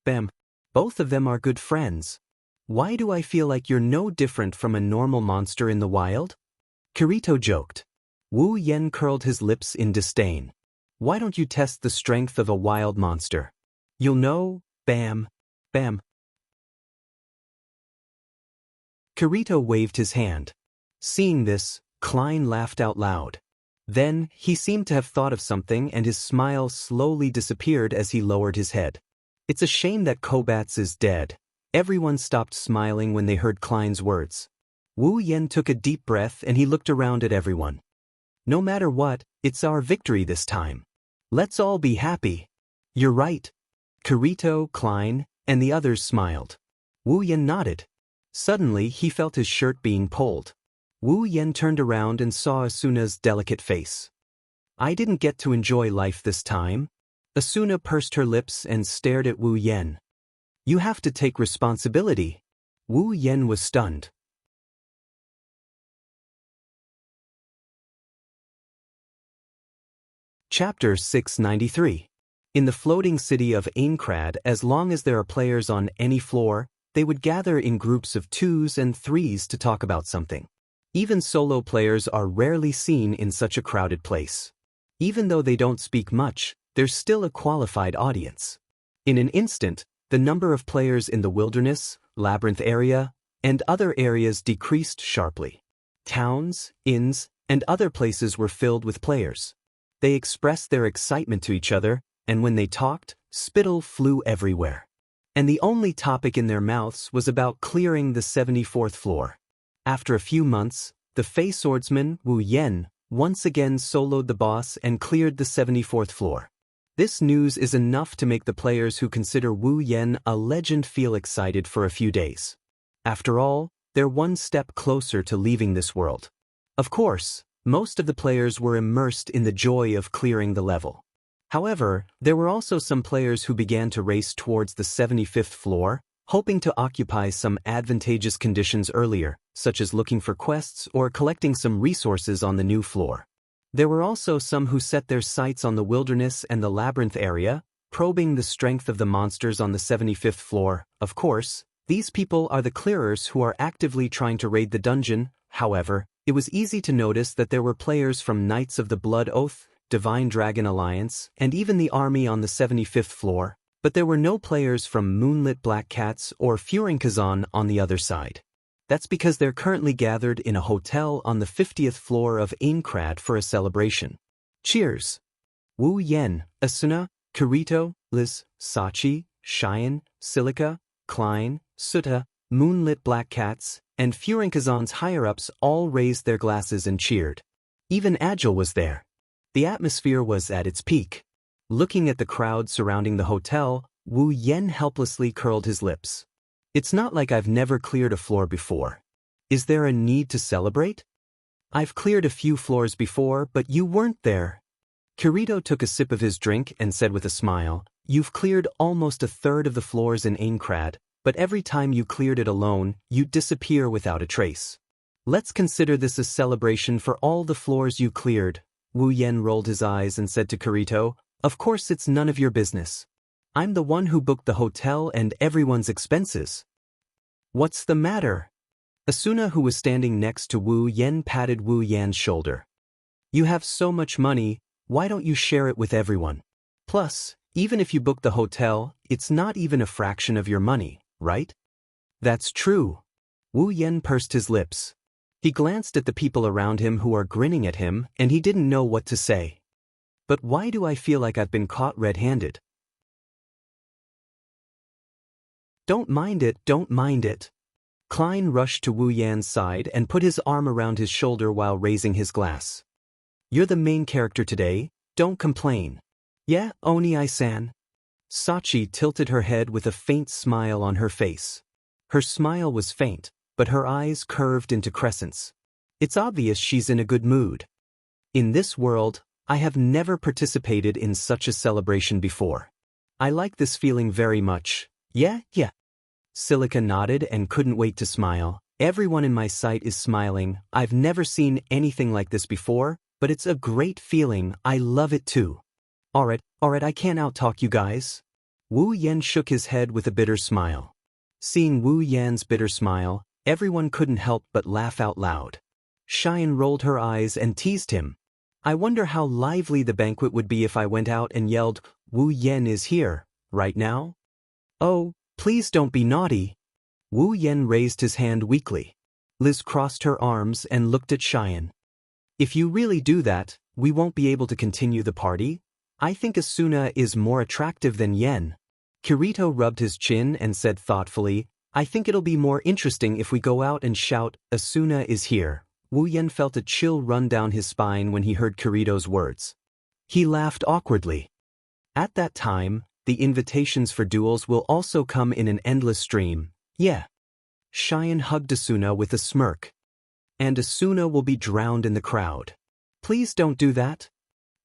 [SPEAKER 1] Bam. Both of them are good friends. Why do I feel like you're no different from a normal monster in the wild? Kirito joked. Wu Yan curled his lips in disdain. Why don't you test the strength of a wild monster? You'll know, bam. Bam. Kirito waved his hand. Seeing this, Klein laughed out loud. Then, he seemed to have thought of something and his smile slowly disappeared as he lowered his head. It's a shame that Kobatsu is dead. Everyone stopped smiling when they heard Klein's words. Wu Yen took a deep breath and he looked around at everyone. No matter what, it's our victory this time. Let's all be happy. You're right. Kirito, Klein, and the others smiled. Wu Yen nodded. Suddenly, he felt his shirt being pulled. Wu Yen turned around and saw Asuna's delicate face. I didn't get to enjoy life this time. Asuna pursed her lips and stared at Wu Yen. You have to take responsibility. Wu Yen was stunned. Chapter 693. In the floating city of Aincrad, as long as there are players on any floor, they would gather in groups of 2s and 3s to talk about something. Even solo players are rarely seen in such a crowded place. Even though they don't speak much, there's still a qualified audience. In an instant, the number of players in the wilderness, labyrinth area, and other areas decreased sharply. Towns, inns, and other places were filled with players. They expressed their excitement to each other, and when they talked, spittle flew everywhere. And the only topic in their mouths was about clearing the 74th floor. After a few months, the Fey swordsman, Wu Yen, once again soloed the boss and cleared the 74th floor. This news is enough to make the players who consider Wu Yen a legend feel excited for a few days. After all, they're one step closer to leaving this world. Of course, most of the players were immersed in the joy of clearing the level. However, there were also some players who began to race towards the 75th floor, hoping to occupy some advantageous conditions earlier, such as looking for quests or collecting some resources on the new floor. There were also some who set their sights on the wilderness and the labyrinth area, probing the strength of the monsters on the 75th floor. Of course, these people are the clearers who are actively trying to raid the dungeon. However, it was easy to notice that there were players from Knights of the Blood Oath, Divine Dragon Alliance, and even the army on the 75th floor, but there were no players from Moonlit Black Cats or Furinkazan on the other side. That's because they're currently gathered in a hotel on the 50th floor of Aincrad for a celebration. Cheers! Wu Yen, Asuna, Kirito, Liz, Sachi, Cheyenne, Silica, Klein, Sutta, Moonlit Black Cats, and Furinkazan's higher-ups all raised their glasses and cheered. Even Agile was there. The atmosphere was at its peak. Looking at the crowd surrounding the hotel, Wu Yen helplessly curled his lips. It's not like I've never cleared a floor before. Is there a need to celebrate? I've cleared a few floors before, but you weren't there. Kirito took a sip of his drink and said with a smile, You've cleared almost a third of the floors in Aincrad, but every time you cleared it alone, you disappear without a trace. Let's consider this a celebration for all the floors you cleared. Wu Yen rolled his eyes and said to Kirito, Of course it's none of your business. I'm the one who booked the hotel and everyone's expenses. What's the matter? Asuna, who was standing next to Wu Yen, patted Wu Yan's shoulder. You have so much money, why don't you share it with everyone? Plus, even if you book the hotel, it's not even a fraction of your money, right? That's true. Wu Yen pursed his lips. He glanced at the people around him who are grinning at him, and he didn't know what to say. But why do I feel like I've been caught red-handed? Don't mind it, don't mind it. Klein rushed to Wu Yan's side and put his arm around his shoulder while raising his glass. You're the main character today, don't complain. Yeah, Oni-san. Sachi tilted her head with a faint smile on her face. Her smile was faint, but her eyes curved into crescents. It's obvious she's in a good mood. In this world, I have never participated in such a celebration before. I like this feeling very much. Yeah. Silica nodded and couldn't wait to smile. Everyone in my sight is smiling. I've never seen anything like this before, but it's a great feeling. I love it too. Alright, I can't outtalk you guys. Wu Yen shook his head with a bitter smile. Seeing Wu Yan's bitter smile, everyone couldn't help but laugh out loud. Cheyenne rolled her eyes and teased him. I wonder how lively the banquet would be if I went out and yelled, Wu Yen is here, right now? Oh, Please don't be naughty. Wu Yan raised his hand weakly. Liz crossed her arms and looked at Cheyenne. If you really do that, we won't be able to continue the party. I think Asuna is more attractive than Yen. Kirito rubbed his chin and said thoughtfully, I think it'll be more interesting if we go out and shout, Asuna is here. Wu Yan felt a chill run down his spine when he heard Kirito's words. He laughed awkwardly. At that time, the invitations for duels will also come in an endless stream. Yeah. Cheyenne hugged Asuna with a smirk. And Asuna will be drowned in the crowd. Please don't do that.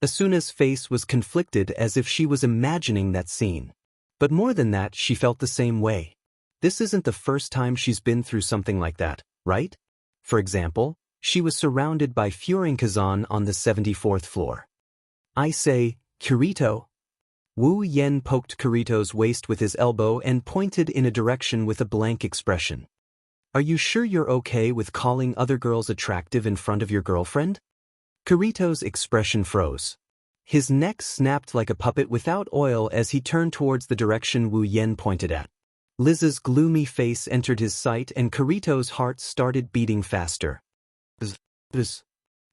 [SPEAKER 1] Asuna's face was conflicted as if she was imagining that scene. But more than that, she felt the same way. This isn't the first time she's been through something like that, right? For example, she was surrounded by Furinkazan on the 74th floor. I say, Kirito. Wu Yen poked Kirito's waist with his elbow and pointed in a direction with a blank expression. Are you sure you're okay with calling other girls attractive in front of your girlfriend? Kirito's expression froze. His neck snapped like a puppet without oil as he turned towards the direction Wu Yen pointed at. Liz's gloomy face entered his sight and Kirito's heart started beating faster. Bzz.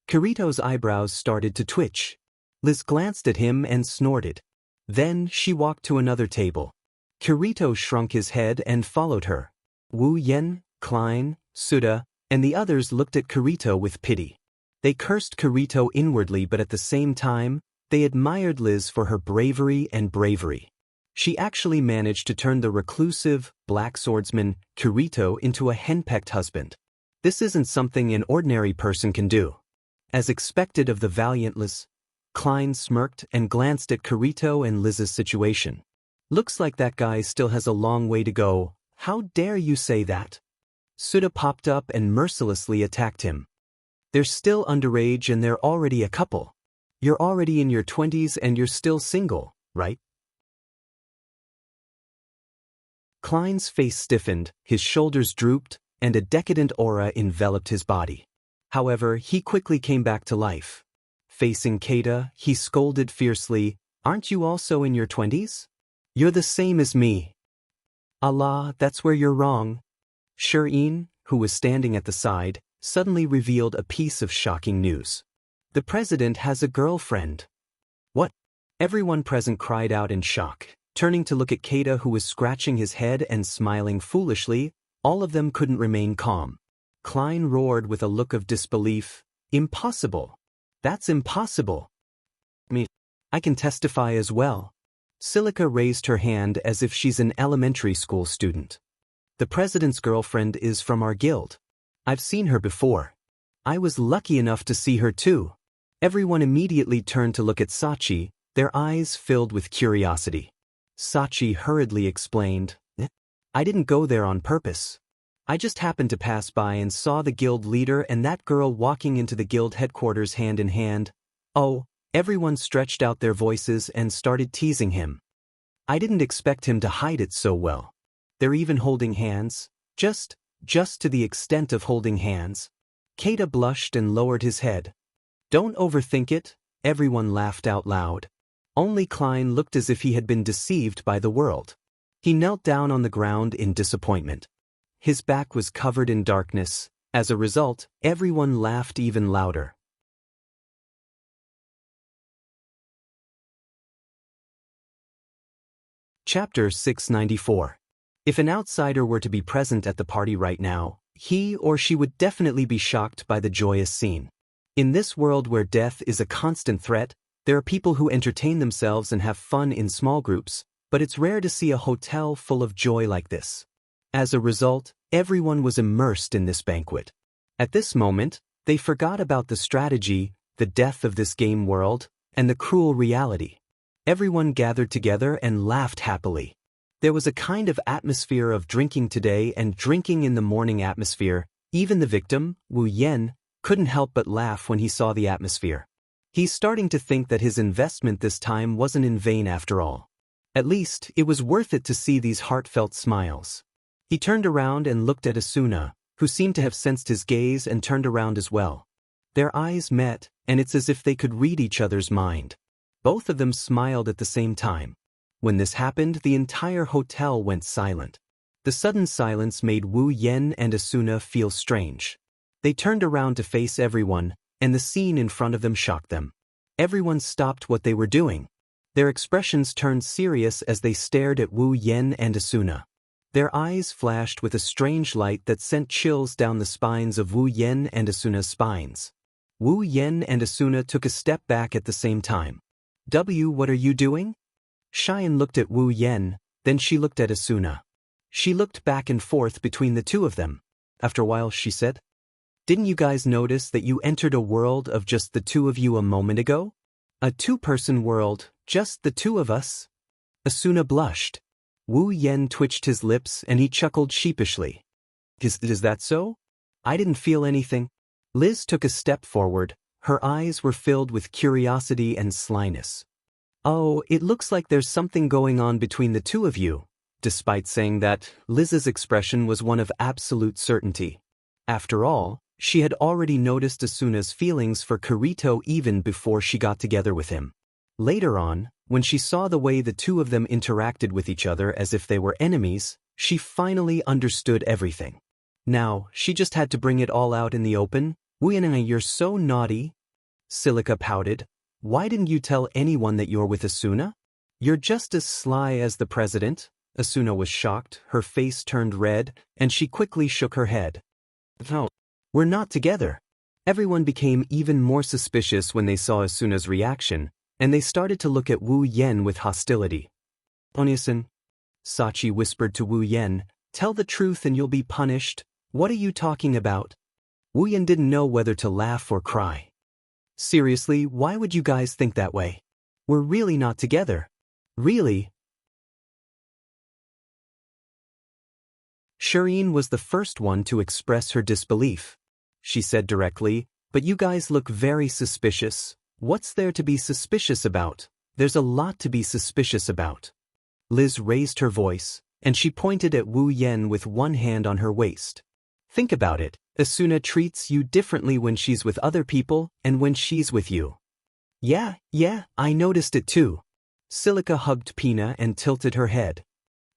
[SPEAKER 1] Kirito's eyebrows started to twitch. Liz glanced at him and snorted. Then she walked to another table. Kirito shrunk his head and followed her. Wu Yen, Klein, Suda, and the others looked at Kirito with pity. They cursed Kirito inwardly, but at the same time, they admired Liz for her bravery and bravery. She actually managed to turn the reclusive, black swordsman, Kirito into a henpecked husband. This isn't something an ordinary person can do. As expected of the valiant Liz, Klein smirked and glanced at Kirito and Liz's situation. Looks like that guy still has a long way to go. How dare you say that? Suda popped up and mercilessly attacked him. They're still underage and they're already a couple. You're already in your 20s and you're still single, right? Klein's face stiffened, his shoulders drooped, and a decadent aura enveloped his body. However, he quickly came back to life. Facing Keita, he scolded fiercely, Aren't you also in your 20s? You're the same as me. Allah, that's where you're wrong. Shirin, who was standing at the side, suddenly revealed a piece of shocking news. The president has a girlfriend. What? Everyone present cried out in shock. Turning to look at Keita, who was scratching his head and smiling foolishly, all of them couldn't remain calm. Klein roared with a look of disbelief, Impossible. That's impossible. Me. I can testify as well. Silica raised her hand as if she's an elementary school student. The president's girlfriend is from our guild. I've seen her before. I was lucky enough to see her too. Everyone immediately turned to look at Sachi, their eyes filled with curiosity. Sachi hurriedly explained, I didn't go there on purpose. I just happened to pass by and saw the guild leader and that girl walking into the guild headquarters hand in hand. Oh, everyone stretched out their voices and started teasing him. I didn't expect him to hide it so well. They're even holding hands, just to the extent of holding hands. Keita blushed and lowered his head. Don't overthink it, everyone laughed out loud. Only Klein looked as if he had been deceived by the world. He knelt down on the ground in disappointment. His back was covered in darkness. As a result, everyone laughed even louder. Chapter 694. If an outsider were to be present at the party right now, he or she would definitely be shocked by the joyous scene. In this world where death is a constant threat, there are people who entertain themselves and have fun in small groups, but it's rare to see a hotel full of joy like this. As a result, everyone was immersed in this banquet. At this moment, they forgot about the strategy, the death of this game world, and the cruel reality. Everyone gathered together and laughed happily. There was a kind of atmosphere of drinking today and drinking in the morning atmosphere. Even the victim, Wu Yen, couldn't help but laugh when he saw the atmosphere. He's starting to think that his investment this time wasn't in vain after all. At least, it was worth it to see these heartfelt smiles. He turned around and looked at Asuna, who seemed to have sensed his gaze and turned around as well. Their eyes met, and it's as if they could read each other's mind. Both of them smiled at the same time. When this happened, the entire hotel went silent. The sudden silence made Wu Yan and Asuna feel strange. They turned around to face everyone, and the scene in front of them shocked them. Everyone stopped what they were doing. Their expressions turned serious as they stared at Wu Yan and Asuna. Their eyes flashed with a strange light that sent chills down the spines of Wu Yan and Asuna's spines. Wu Yan and Asuna took a step back at the same time. What are you doing? Cheyenne looked at Wu Yan, then she looked at Asuna. She looked back and forth between the two of them. After a while she said, "Didn't you guys notice that you entered a world of just the two of you a moment ago? A two-person world, just the two of us?" Asuna blushed. Wu Yan twitched his lips and he chuckled sheepishly. Is that so? I didn't feel anything." Liz took a step forward. Her eyes were filled with curiosity and slyness. "Oh, it looks like there's something going on between the two of you." Despite saying that, Liz's expression was one of absolute certainty. After all, she had already noticed Asuna's feelings for Kirito even before she got together with him. Later on, when she saw the way the two of them interacted with each other as if they were enemies, she finally understood everything. Now, she just had to bring it all out in the open. "Wuyananga, you're so naughty." Silica pouted. "Why didn't you tell anyone that you're with Asuna? You're just as sly as the president." Asuna was shocked, her face turned red, and she quickly shook her head. "No, we're not together." Everyone became even more suspicious when they saw Asuna's reaction, and they started to look at Wu Yan with hostility. "Oniasan," Sachi whispered to Wu Yan, "tell the truth and you'll be punished." "What are you talking about?" Wu Yan didn't know whether to laugh or cry. "Seriously, why would you guys think that way? We're really not together." "Really?" Shireen was the first one to express her disbelief. She said directly, "But you guys look very suspicious." "What's there to be suspicious about?" "There's a lot to be suspicious about." Liz raised her voice, and she pointed at Wu Yan with one hand on her waist. "Think about it. Asuna treats you differently when she's with other people and when she's with you." Yeah, I noticed it too." Silica hugged Pina and tilted her head.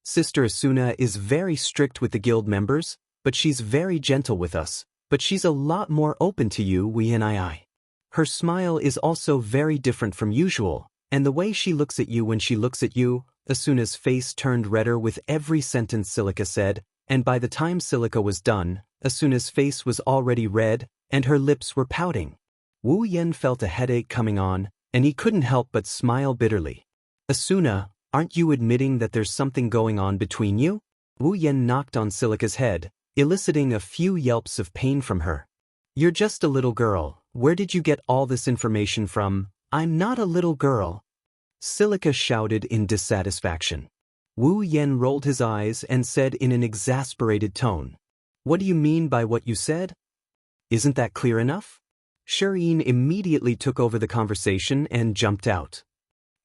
[SPEAKER 1] "Sister Asuna is very strict with the guild members, but she's very gentle with us. But she's a lot more open to you, we and I. Her smile is also very different from usual, and the way she looks at you when she looks at you." Asuna's face turned redder with every sentence Silica said, and by the time Silica was done, Asuna's face was already red, and her lips were pouting. Wu Yan felt a headache coming on, and he couldn't help but smile bitterly. "Asuna, aren't you admitting that there's something going on between you?" Wu Yan knocked on Silica's head, eliciting a few yelps of pain from her. "You're just a little girl. Where did you get all this information from?" "I'm not a little girl," Silica shouted in dissatisfaction. Wu Yan rolled his eyes and said in an exasperated tone, "What do you mean by what you said? Isn't that clear enough?" Shireen immediately took over the conversation and jumped out.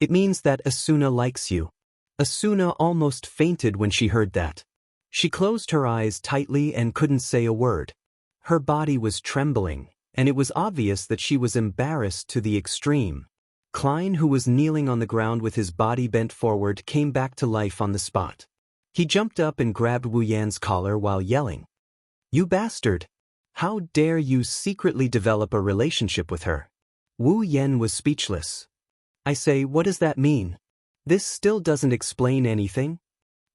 [SPEAKER 1] "It means that Asuna likes you." Asuna almost fainted when she heard that. She closed her eyes tightly and couldn't say a word. Her body was trembling, and it was obvious that she was embarrassed to the extreme. Klein, who was kneeling on the ground with his body bent forward, came back to life on the spot. He jumped up and grabbed Wu Yan's collar while yelling, "You bastard! How dare you secretly develop a relationship with her?" Wu Yan was speechless. "I say, what does that mean? This still doesn't explain anything."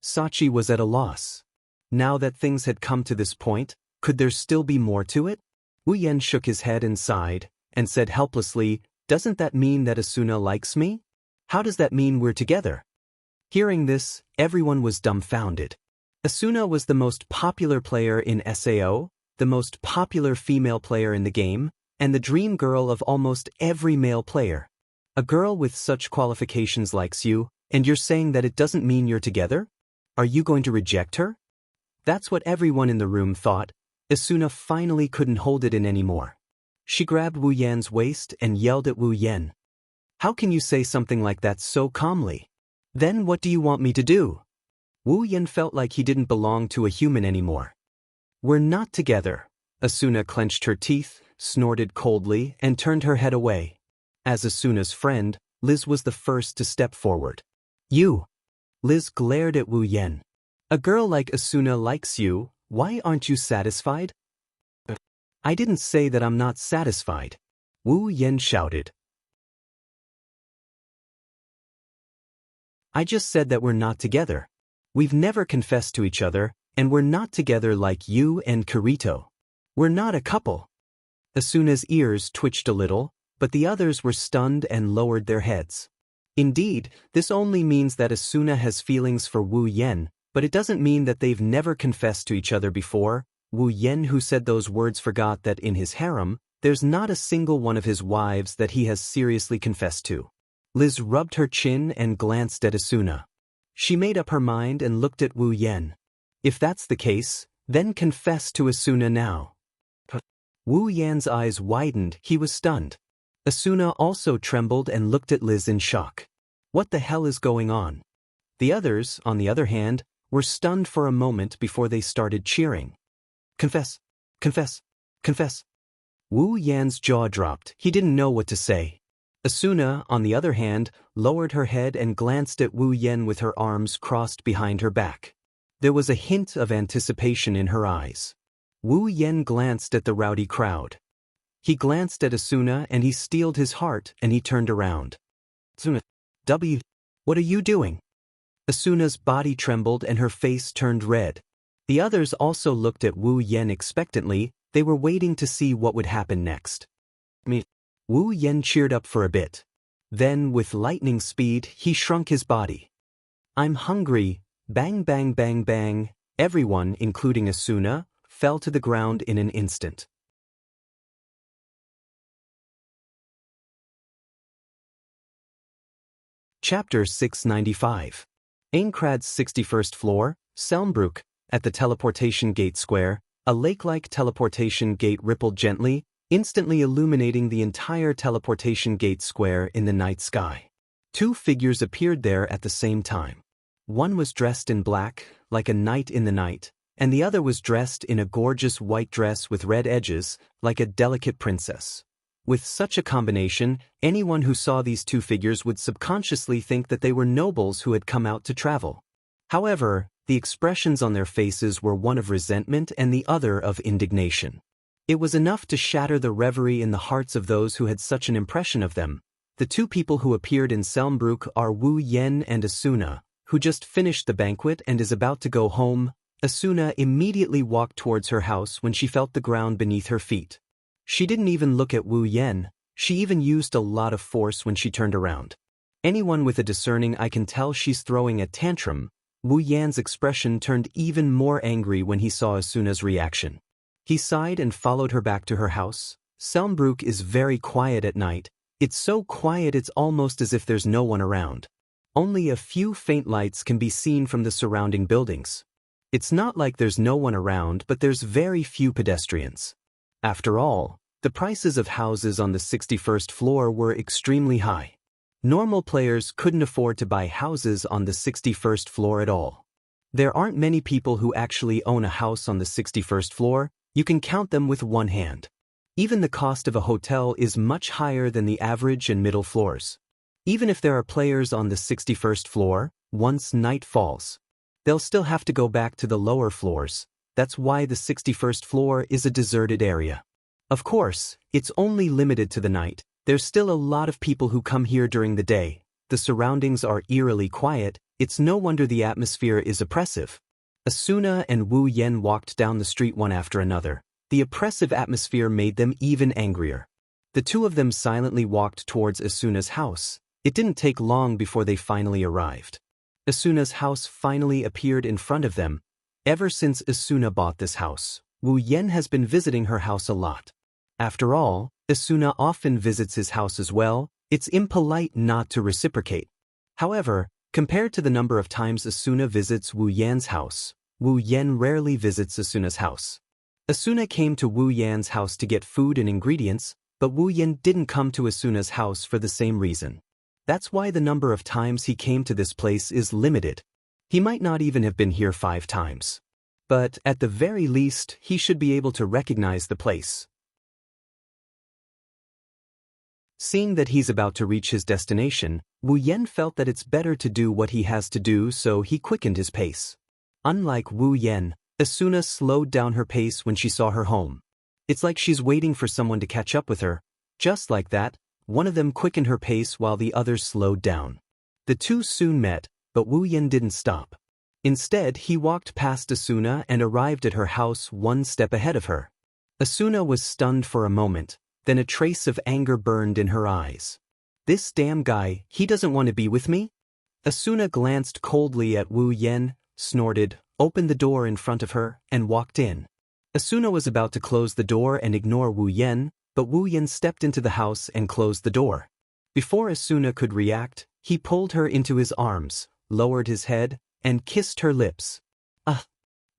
[SPEAKER 1] Sachi was at a loss. Now that things had come to this point, could there still be more to it? Wu Yan shook his head and sighed, and said helplessly, "Doesn't that mean that Asuna likes me? How does that mean we're together?" Hearing this, everyone was dumbfounded. Asuna was the most popular player in SAO, the most popular female player in the game, and the dream girl of almost every male player. A girl with such qualifications likes you, and you're saying that it doesn't mean you're together? Are you going to reject her? That's what everyone in the room thought. Asuna finally couldn't hold it in anymore. She grabbed Wu Yan's waist and yelled at Wu Yan. "How can you say something like that so calmly? Then what do you want me to do?" Wu Yan felt like he didn't belong to a human anymore. "We're not together." Asuna clenched her teeth, snorted coldly, and turned her head away. As Asuna's friend, Liz was the first to step forward. "You, Liz glared at Wu Yan. A girl like Asuna likes you, why aren't you satisfied? I didn't say that I'm not satisfied. Wu Yan shouted. I just said that we're not together. We've never confessed to each other, and we're not together like you and Kirito. We're not a couple. Asuna's ears twitched a little, but the others were stunned and lowered their heads. Indeed, this only means that Asuna has feelings for Wu Yan, but it doesn't mean that they've never confessed to each other before. Wu Yan, who said those words, forgot that in his harem, there's not a single one of his wives that he has seriously confessed to. Liz rubbed her chin and glanced at Asuna. She made up her mind and looked at Wu Yan. If that's the case, then confess to Asuna now. Wu Yan's eyes widened, he was stunned. Asuna also trembled and looked at Liz in shock. What the hell is going on? The others, on the other hand, were stunned for a moment before they started cheering. Confess, confess, confess. Wu Yan's jaw dropped, he didn't know what to say. Asuna, on the other hand, lowered her head and glanced at Wu Yan with her arms crossed behind her back. There was a hint of anticipation in her eyes. Wu Yan glanced at the rowdy crowd. He glanced at Asuna and he steeled his heart and he turned around. Asuna, what are you doing? Asuna's body trembled and her face turned red. The others also looked at Wu Yan expectantly, they were waiting to see what would happen next. Wu Yan cheered up for a bit. Then, with lightning speed, he shrunk his body. I'm hungry. Bang bang bang bang. Everyone, including Asuna, fell to the ground in an instant. Chapter 695. Aincrad's 61st floor, Selmbrook. At the teleportation gate square, a lake-like teleportation gate rippled gently, instantly illuminating the entire teleportation gate square in the night sky. Two figures appeared there at the same time. One was dressed in black, like a knight in the night, and the other was dressed in a gorgeous white dress with red edges, like a delicate princess. With such a combination, anyone who saw these two figures would subconsciously think that they were nobles who had come out to travel. However, the expressions on their faces were one of resentment and the other of indignation. It was enough to shatter the reverie in the hearts of those who had such an impression of them. The two people who appeared in Selmbrook are Wu Yan and Asuna, who just finished the banquet and is about to go home. Asuna immediately walked towards her house when she felt the ground beneath her feet. She didn't even look at Wu Yan, she even used a lot of force when she turned around. Anyone with a discerning eye can tell she's throwing a tantrum. Wu Yan's expression turned even more angry when he saw Asuna's reaction. He sighed and followed her back to her house. Selmbrook is very quiet at night. It's so quiet it's almost as if there's no one around. Only a few faint lights can be seen from the surrounding buildings. It's not like there's no one around, but there's very few pedestrians. After all, the prices of houses on the 61st floor were extremely high. Normal players couldn't afford to buy houses on the 61st floor at all. There aren't many people who actually own a house on the 61st floor, you can count them with one hand. Even the cost of a hotel is much higher than the average and middle floors. Even if there are players on the 61st floor, once night falls, they'll still have to go back to the lower floors. That's why the 61st floor is a deserted area. Of course, it's only limited to the night. There's still a lot of people who come here during the day. The surroundings are eerily quiet. It's no wonder the atmosphere is oppressive. Asuna and Wu Yan walked down the street one after another. The oppressive atmosphere made them even angrier. The two of them silently walked towards Asuna's house. It didn't take long before they finally arrived. Asuna's house finally appeared in front of them. Ever since Asuna bought this house, Wu Yan has been visiting her house a lot. After all, Asuna often visits his house as well. It's impolite not to reciprocate. However, compared to the number of times Asuna visits Wu Yan's house, Wu Yan rarely visits Asuna's house. Asuna came to Wu Yan's house to get food and ingredients, but Wu Yan didn't come to Asuna's house for the same reason. That's why the number of times he came to this place is limited. He might not even have been here 5 times. But at the very least, he should be able to recognize the place. Seeing that he's about to reach his destination, Wu Yan felt that it's better to do what he has to do, so he quickened his pace. Unlike Wu Yan, Asuna slowed down her pace when she saw her home. It's like she's waiting for someone to catch up with her. Just like that, one of them quickened her pace while the others slowed down. The two soon met, but Wu Yan didn't stop. Instead, he walked past Asuna and arrived at her house one step ahead of her. Asuna was stunned for a moment, then a trace of anger burned in her eyes. This damn guy, he doesn't want to be with me? Asuna glanced coldly at Wu Yan, snorted, opened the door in front of her, and walked in. Asuna was about to close the door and ignore Wu Yan, but Wu Yan stepped into the house and closed the door. Before Asuna could react, he pulled her into his arms, lowered his head, and kissed her lips.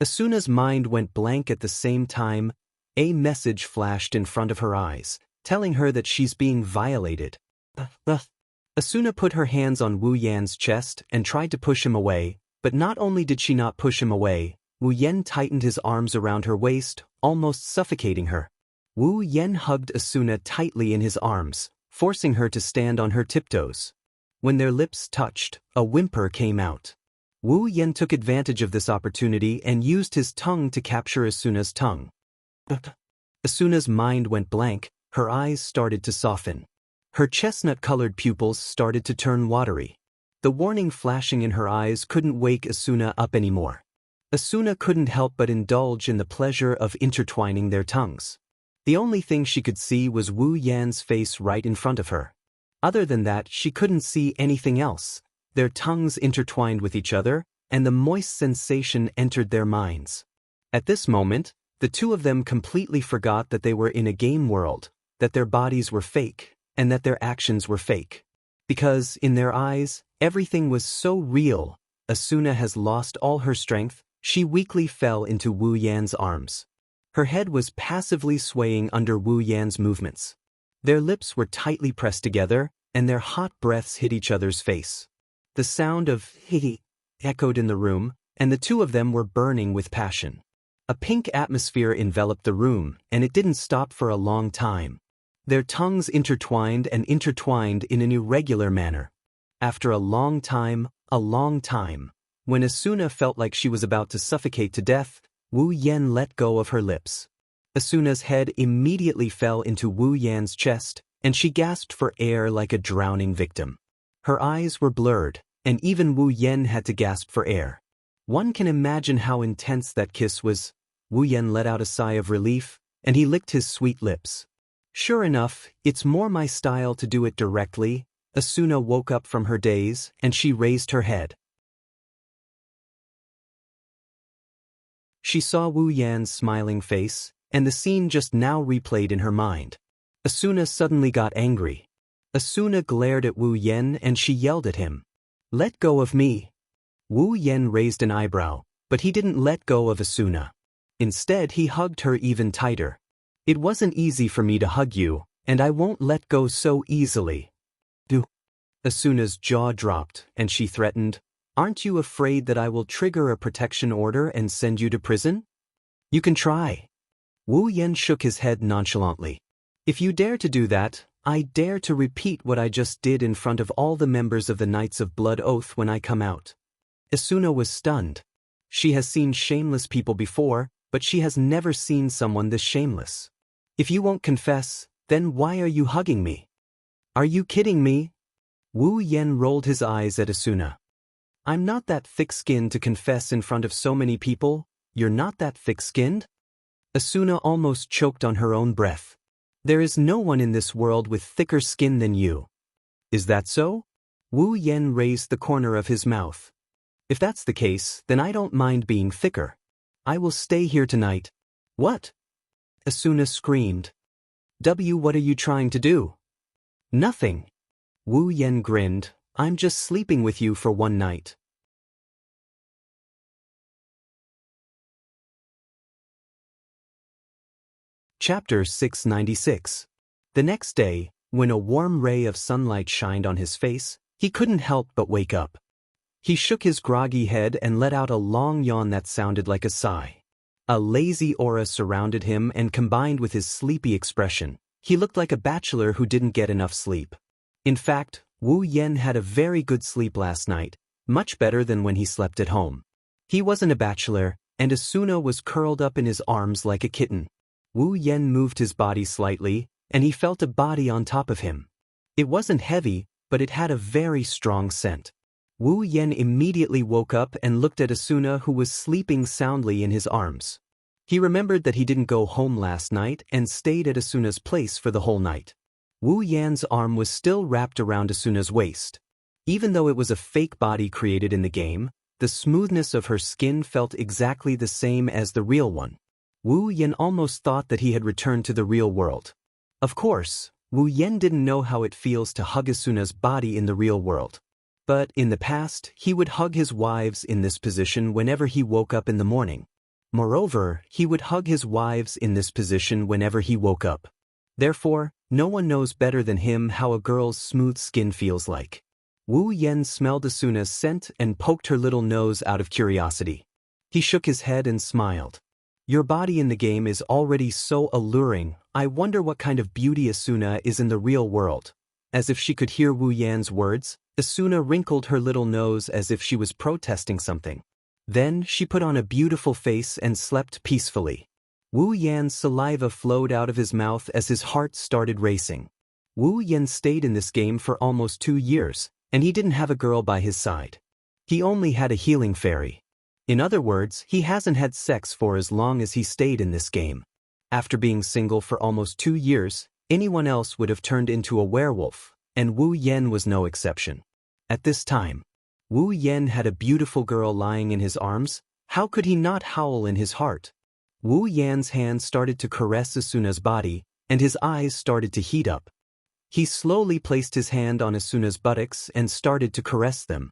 [SPEAKER 1] Asuna's mind went blank at the same time. A message flashed in front of her eyes, telling her that she's being violated. Asuna put her hands on Wu Yan's chest and tried to push him away, but not only did she not push him away, Wu Yan tightened his arms around her waist, almost suffocating her. Wu Yan hugged Asuna tightly in his arms, forcing her to stand on her tiptoes. When their lips touched, a whimper came out. Wu Yan took advantage of this opportunity and used his tongue to capture Asuna's tongue. Asuna's mind went blank, her eyes started to soften. Her chestnut-colored pupils started to turn watery. The warning flashing in her eyes couldn't wake Asuna up anymore. Asuna couldn't help but indulge in the pleasure of intertwining their tongues. The only thing she could see was Wu Yan's face right in front of her. Other than that, she couldn't see anything else. Their tongues intertwined with each other, and the moist sensation entered their minds. At this moment, the two of them completely forgot that they were in a game world, that their bodies were fake, and that their actions were fake. Because, in their eyes, everything was so real. Asuna has lost all her strength. She weakly fell into Wu Yan's arms. Her head was passively swaying under Wu Yan's movements. Their lips were tightly pressed together, and their hot breaths hit each other's face. The sound of "hee" echoed in the room, and the two of them were burning with passion. A pink atmosphere enveloped the room, and it didn't stop for a long time. Their tongues intertwined in an irregular manner. After a long time, when Asuna felt like she was about to suffocate to death, Wu Yan let go of her lips. Asuna's head immediately fell into Wu Yan's chest, and she gasped for air like a drowning victim. Her eyes were blurred, and even Wu Yan had to gasp for air. One can imagine how intense that kiss was. Wu Yan let out a sigh of relief, and he licked his sweet lips. Sure enough, it's more my style to do it directly. Asuna woke up from her daze, and she raised her head. She saw Wu Yan's smiling face, and the scene just now replayed in her mind. Asuna suddenly got angry. Asuna glared at Wu Yan and she yelled at him. "Let go of me." Wu Yan raised an eyebrow, but he didn't let go of Asuna. Instead, he hugged her even tighter. "It wasn't easy for me to hug you, and I won't let go so easily." Asuna's jaw dropped, and she threatened, "Aren't you afraid that I will trigger a protection order and send you to prison?" "You can try." Wu Yan shook his head nonchalantly. "If you dare to do that, I dare to repeat what I just did in front of all the members of the Knights of Blood Oath when I come out." Asuna was stunned. She has seen shameless people before, but she has never seen someone this shameless. "If you won't confess, then why are you hugging me? Are you kidding me?" Wu Yan rolled his eyes at Asuna. "I'm not that thick-skinned to confess in front of so many people." "You're not that thick-skinned?" Asuna almost choked on her own breath. "There is no one in this world with thicker skin than you." "Is that so?" Wu Yan raised the corner of his mouth. "If that's the case, then I don't mind being thicker. I will stay here tonight." "What?" Asuna screamed. What are you trying to do?" "Nothing." Wu Yan grinned. "I'm just sleeping with you for one night." Chapter 696. The next day, when a warm ray of sunlight shined on his face, he couldn't help but wake up. He shook his groggy head and let out a long yawn that sounded like a sigh. A lazy aura surrounded him and combined with his sleepy expression, He looked like a bachelor who didn't get enough sleep. In fact, Wu Yan had a very good sleep last night, much better than when he slept at home. He wasn't a bachelor, and Asuna was curled up in his arms like a kitten. Wu Yan moved his body slightly, and he felt a body on top of him. It wasn't heavy, but it had a very strong scent. Wu Yan immediately woke up and looked at Asuna, who was sleeping soundly in his arms. He remembered that he didn't go home last night and stayed at Asuna's place for the whole night. Wu Yan's arm was still wrapped around Asuna's waist. Even though it was a fake body created in the game, the smoothness of her skin felt exactly the same as the real one. Wu Yan almost thought that he had returned to the real world. Of course, Wu Yan didn't know how it feels to hug Asuna's body in the real world. But in the past, he would hug his wives in this position whenever he woke up in the morning. Moreover, he would hug his wives in this position whenever he woke up. Therefore, no one knows better than him how a girl's smooth skin feels like. Wu Yan smelled Asuna's scent and poked her little nose out of curiosity. He shook his head and smiled. Your body in the game is already so alluring, I wonder what kind of beauty Asuna is in the real world. As if she could hear Wu Yan's words, Asuna wrinkled her little nose as if she was protesting something. Then she put on a beautiful face and slept peacefully. Wu Yan's saliva flowed out of his mouth as his heart started racing. Wu Yan stayed in this game for almost 2 years, and he didn't have a girl by his side. He only had a healing fairy. In other words, he hasn't had sex for as long as he stayed in this game. After being single for almost 2 years, anyone else would have turned into a werewolf, and Wu Yan was no exception. At this time, Wu Yan had a beautiful girl lying in his arms. How could he not howl in his heart? Wu Yan's hand started to caress Asuna's body, and his eyes started to heat up. He slowly placed his hand on Asuna's buttocks and started to caress them.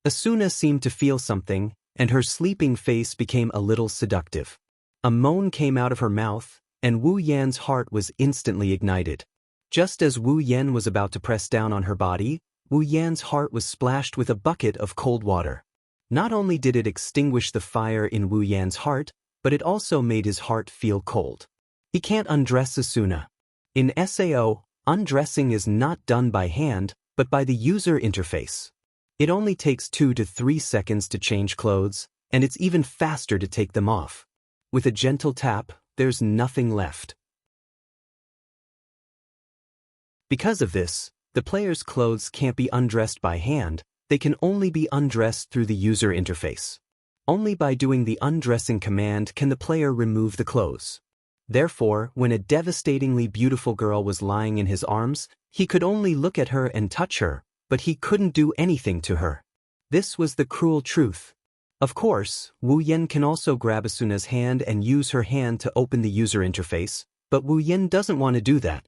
[SPEAKER 1] Asuna seemed to feel something, and her sleeping face became a little seductive. A moan came out of her mouth, and Wu Yan's heart was instantly ignited. Just as Wu Yan was about to press down on her body, Wu Yan's heart was splashed with a bucket of cold water. Not only did it extinguish the fire in Wu Yan's heart, but it also made his heart feel cold. He can't undress Asuna. In SAO, undressing is not done by hand, but by the user interface. It only takes 2 to 3 seconds to change clothes, and it's even faster to take them off. With a gentle tap, there's nothing left. Because of this, the player's clothes can't be undressed by hand, they can only be undressed through the user interface. Only by doing the undressing command can the player remove the clothes. Therefore, when a devastatingly beautiful girl was lying in his arms, he could only look at her and touch her, but he couldn't do anything to her. This was the cruel truth. Of course, Wu Yan can also grab Asuna's hand and use her hand to open the user interface, but Wu Yan doesn't want to do that.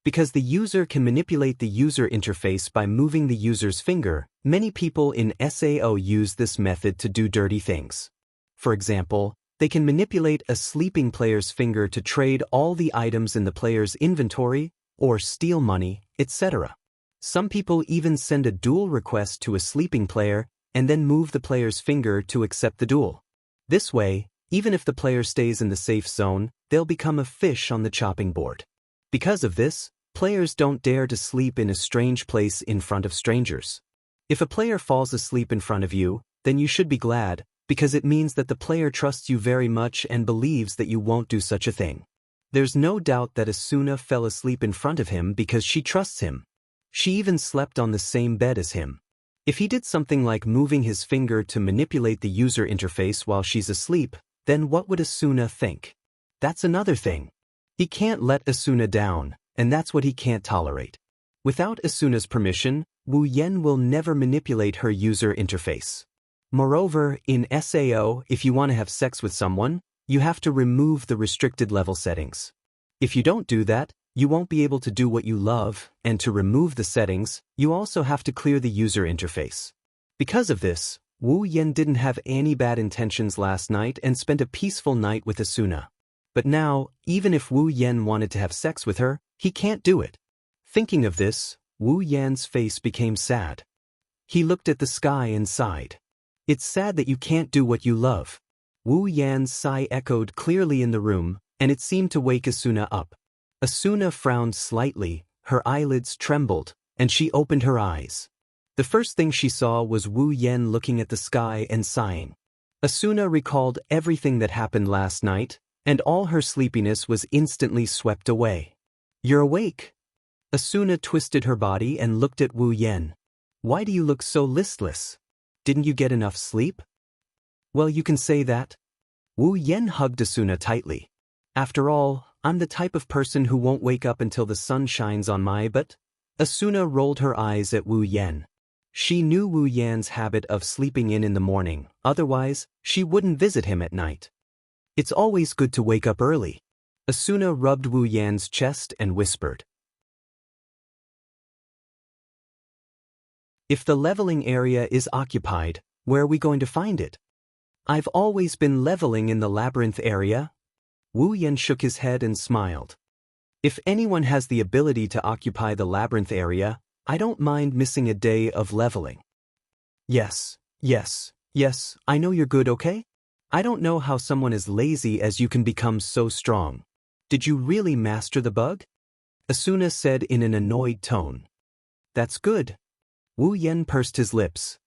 [SPEAKER 1] Because the user can manipulate the user interface by moving the user's finger, many people in SAO use this method to do dirty things. For example, they can manipulate a sleeping player's finger to trade all the items in the player's inventory, or steal money, etc. Some people even send a duel request to a sleeping player and then move the player's finger to accept the duel. This way, even if the player stays in the safe zone, they'll become a fish on the chopping board. Because of this, players don't dare to sleep in a strange place in front of strangers. If a player falls asleep in front of you, then you should be glad, because it means that the player trusts you very much and believes that you won't do such a thing. There's no doubt that Asuna fell asleep in front of him because she trusts him. She even slept on the same bed as him. If he did something like moving his finger to manipulate the user interface while she's asleep, then what would Asuna think? That's another thing. He can't let Asuna down, and that's what he can't tolerate. Without Asuna's permission, Wu Yan will never manipulate her user interface. Moreover, in SAO, if you want to have sex with someone, you have to remove the restricted level settings. If you don't do that, you won't be able to do what you love, and to remove the settings, you also have to clear the user interface. Because of this, Wu Yan didn't have any bad intentions last night and spent a peaceful night with Asuna. But now, even if Wu Yan wanted to have sex with her, he can't do it. Thinking of this, Wu Yan's face became sad. He looked at the sky and sighed. It's sad that you can't do what you love. Wu Yan's sigh echoed clearly in the room, and it seemed to wake Asuna up. Asuna frowned slightly, her eyelids trembled, and she opened her eyes. The first thing she saw was Wu Yen looking at the sky and sighing. Asuna recalled everything that happened last night, and all her sleepiness was instantly swept away. "You're awake." Asuna twisted her body and looked at Wu Yen. "Why do you look so listless? Didn't you get enough sleep?" "Well, you can say that." Wu Yen hugged Asuna tightly. "After all, I'm the type of person who won't wake up until the sun shines on my butt." Asuna rolled her eyes at Wu Yen. She knew Wu Yan's habit of sleeping in the morning, otherwise, she wouldn't visit him at night. "It's always good to wake up early." Asuna rubbed Wu Yan's chest and whispered. "If the leveling area is occupied, where are we going to find it?" "I've always been leveling in the labyrinth area." Wu Yan shook his head and smiled. "If anyone has the ability to occupy the labyrinth area, I don't mind missing a day of leveling." Yes, I know you're good, okay? I don't know how someone as lazy as you can become so strong. Did you really master the bug?" Asuna said in an annoyed tone. "That's good." Wu Yen pursed his lips.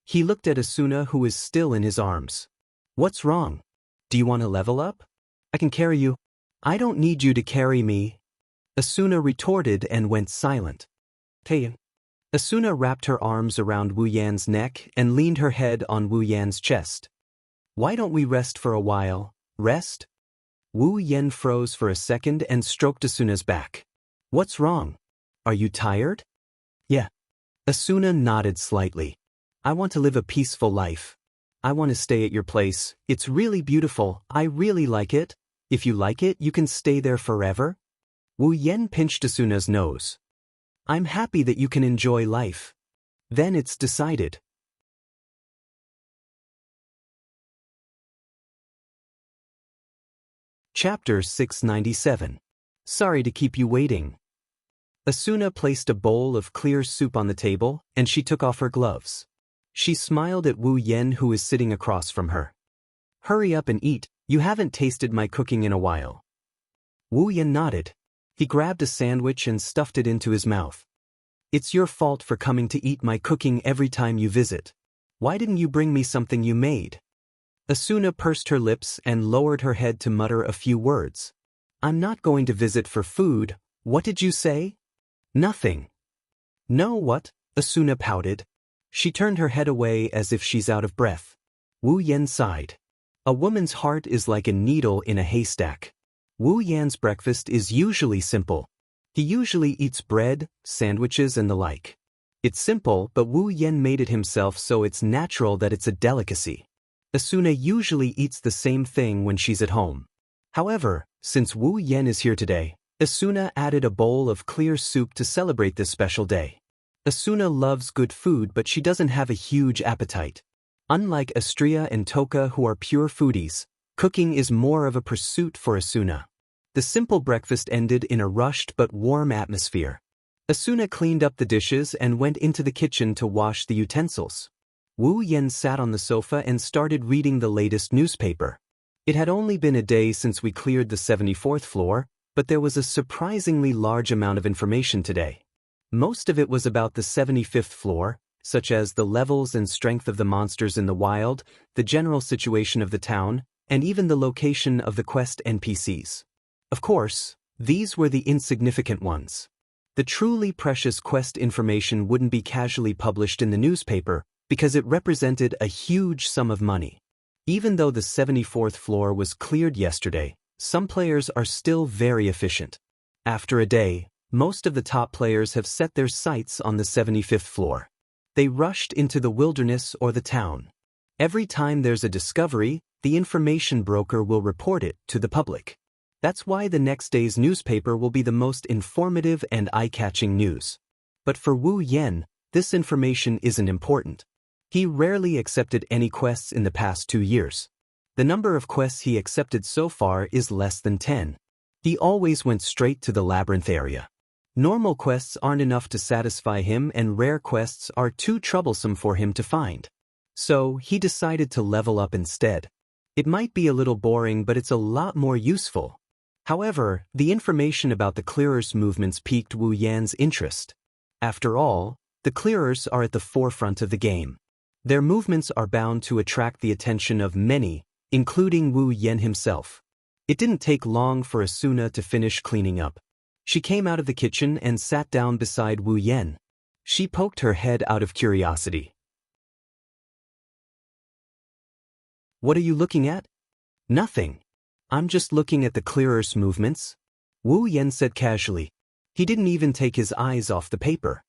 [SPEAKER 1] He looked at Asuna, who was still in his arms. "What's wrong? Do you want to level up? I can carry you." "I don't need you to carry me," Asuna retorted and went silent. "Hey." Asuna wrapped her arms around Wu Yan's neck and leaned her head on Wu Yan's chest. "Why don't we rest for a while?" "Rest?" Wu Yan froze for a second and stroked Asuna's back. "What's wrong? Are you tired?" "Yeah." Asuna nodded slightly. "I want to live a peaceful life. I want to stay at your place. It's really beautiful. I really like it. If you like it, you can stay there forever." Wu Yan pinched Asuna's nose. "I'm happy that you can enjoy life. Then it's decided." Chapter 697. Sorry to keep you waiting. Asuna placed a bowl of clear soup on the table, and she took off her gloves. She smiled at Wu Yen, who was sitting across from her. "Hurry up and eat, you haven't tasted my cooking in a while." Wu Yen nodded. He grabbed a sandwich and stuffed it into his mouth. "It's your fault for coming to eat my cooking every time you visit. Why didn't you bring me something you made?" Asuna pursed her lips and lowered her head to mutter a few words. "I'm not going to visit for food. What did you say?" "Nothing." "No, what?" Asuna pouted. She turned her head away as if she's out of breath. Wu Yen sighed. A woman's heart is like a needle in a haystack. Wu Yan's breakfast is usually simple. He usually eats bread, sandwiches, and the like. It's simple, but Wu Yen made it himself, so it's natural that it's a delicacy. Asuna usually eats the same thing when she's at home. However, since Wu Yen is here today, Asuna added a bowl of clear soup to celebrate this special day. Asuna loves good food, but she doesn't have a huge appetite. Unlike Astria and Toka, who are pure foodies, cooking is more of a pursuit for Asuna. The simple breakfast ended in a rushed but warm atmosphere. Asuna cleaned up the dishes and went into the kitchen to wash the utensils. Wu Yen sat on the sofa and started reading the latest newspaper. It had only been a day since we cleared the 74th floor, but there was a surprisingly large amount of information today. Most of it was about the 75th floor, such as the levels and strength of the monsters in the wild, the general situation of the town, and even the location of the quest NPCs. Of course, these were the insignificant ones. The truly precious quest information wouldn't be casually published in the newspaper because it represented a huge sum of money. Even though the 74th floor was cleared yesterday, some players are still very efficient. After a day, most of the top players have set their sights on the 75th floor. They rushed into the wilderness or the town. Every time there's a discovery, the information broker will report it to the public. That's why the next day's newspaper will be the most informative and eye-catching news. But for Wu Yen, this information isn't important. He rarely accepted any quests in the past 2 years. The number of quests he accepted so far is less than 10. He always went straight to the labyrinth area. Normal quests aren't enough to satisfy him, and rare quests are too troublesome for him to find. So he decided to level up instead. It might be a little boring, but it's a lot more useful. However, the information about the clearers' movements piqued Wu Yan's interest. After all, the clearers are at the forefront of the game. Their movements are bound to attract the attention of many, including Wu Yan himself. It didn't take long for Asuna to finish cleaning up. She came out of the kitchen and sat down beside Wu Yan. She poked her head out of curiosity. "What are you looking at?" "Nothing. I'm just looking at the clearers' movements," Wu Yan said casually. He didn't even take his eyes off the paper.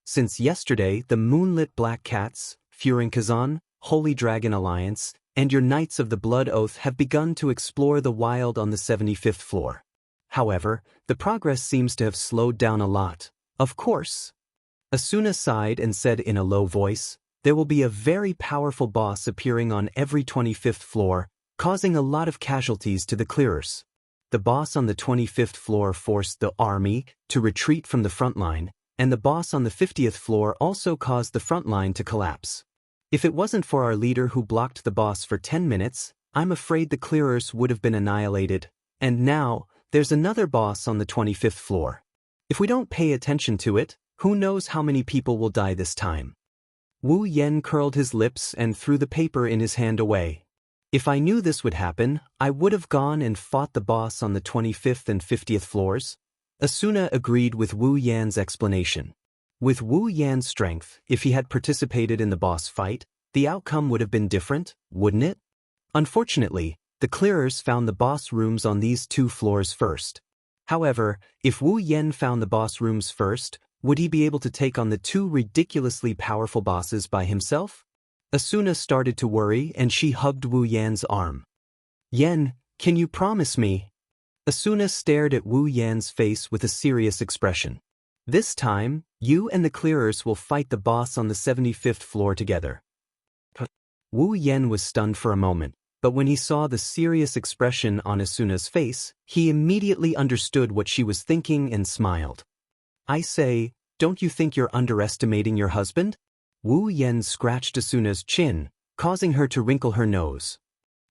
[SPEAKER 1] Since yesterday, the moonlit Black Cats, Furinkazan, Holy Dragon Alliance, and your Knights of the Blood Oath have begun to explore the wild on the 75th floor. However, the progress seems to have slowed down a lot. Of course. Asuna sighed and said in a low voice, "There will be a very powerful boss appearing on every 25th floor, causing a lot of casualties to the clearers. The boss on the 25th floor forced the army to retreat from the front line, and the boss on the 50th floor also caused the front line to collapse. If it wasn't for our leader who blocked the boss for 10 minutes, I'm afraid the clearers would have been annihilated. And now, there's another boss on the 25th floor. If we don't pay attention to it, who knows how many people will die this time." Wu Yan curled his lips and threw the paper in his hand away. "If I knew this would happen, I would have gone and fought the boss on the 25th and 50th floors." Asuna agreed with Wu Yan's explanation. With Wu Yan's strength, if he had participated in the boss fight, the outcome would have been different, wouldn't it? Unfortunately, the clearers found the boss rooms on these 2 floors first. However, if Wu Yan found the boss rooms first, would he be able to take on the 2 ridiculously powerful bosses by himself? Asuna started to worry and she hugged Wu Yan's arm. "Yan, can you promise me?" Asuna stared at Wu Yan's face with a serious expression. "This time, you and the clearers will fight the boss on the 75th floor together." Wu Yan was stunned for a moment, but when he saw the serious expression on Asuna's face, he immediately understood what she was thinking and smiled. "I say, don't you think you're underestimating your husband?" Wu Yan scratched Asuna's chin, causing her to wrinkle her nose.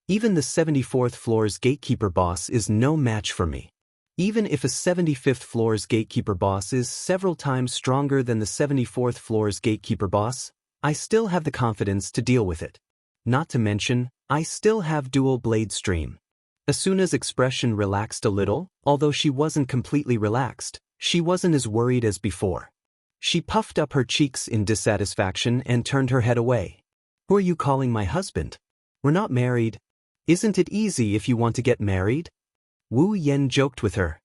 [SPEAKER 1] "Even the 74th floor's gatekeeper boss is no match for me. Even if a 75th floor's gatekeeper boss is several times stronger than the 74th floor's gatekeeper boss, I still have the confidence to deal with it. Not to mention, I still have dual blade stream." Asuna's expression relaxed a little, although she wasn't completely relaxed. She wasn't as worried as before. She puffed up her cheeks in dissatisfaction and turned her head away. "Who are you calling my husband? We're not married. Isn't it easy if you want to get married?" Wu Yan joked with her.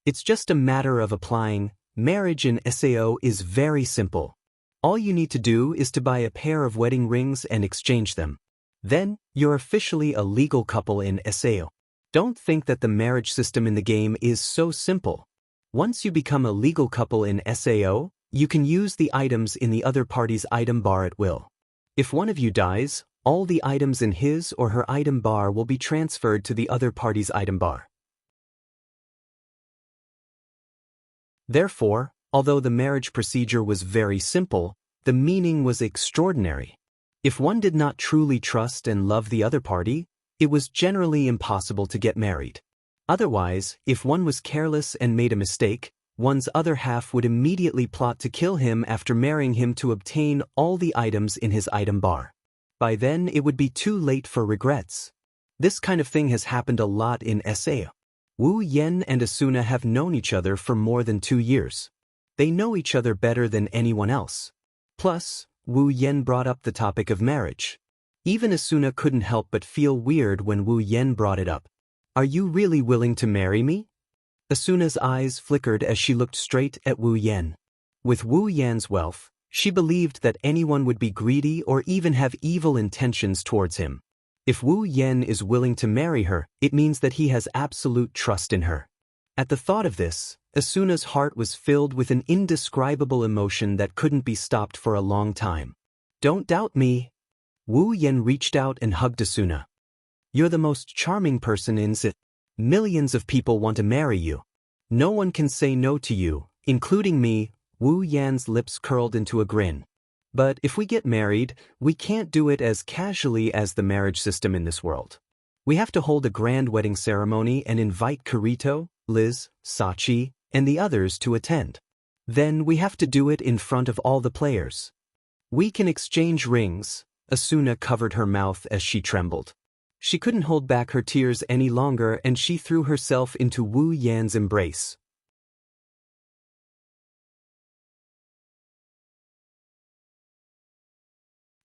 [SPEAKER 1] "It's just a matter of applying. Marriage in SAO is very simple. All you need to do is to buy a pair of wedding rings and exchange them. Then, you're officially a legal couple in SAO. Don't think that the marriage system in the game is so simple. Once you become a legal couple in SAO, you can use the items in the other party's item bar at will. If one of you dies, all the items in his or her item bar will be transferred to the other party's item bar. Therefore, although the marriage procedure was very simple, the meaning was extraordinary. If one did not truly trust and love the other party, it was generally impossible to get married. Otherwise, if one was careless and made a mistake, one's other half would immediately plot to kill him after marrying him to obtain all the items in his item bar. By then, it would be too late for regrets. This kind of thing has happened a lot in SAO. Wu Yan and Asuna have known each other for more than 2 years. They know each other better than anyone else. Plus, Wu Yan brought up the topic of marriage. Even Asuna couldn't help but feel weird when Wu Yan brought it up. "Are you really willing to marry me?" Asuna's eyes flickered as she looked straight at Wu Yan. With Wu Yan's wealth, she believed that anyone would be greedy or even have evil intentions towards him. If Wu Yan is willing to marry her, it means that he has absolute trust in her. At the thought of this, Asuna's heart was filled with an indescribable emotion that couldn't be stopped for a long time. "Don't doubt me." Wu Yan reached out and hugged Asuna. "You're the most charming person in SAO. Millions of people want to marry you. No one can say no to you, including me." Wu Yan's lips curled into a grin. "But if we get married, we can't do it as casually as the marriage system in this world. We have to hold a grand wedding ceremony and invite Kirito, Liz, Sachi, and the others to attend. Then we have to do it in front of all the players. We can exchange rings. Asuna covered her mouth as she trembled. She couldn't hold back her tears any longer and she threw herself into Wu Yan's embrace.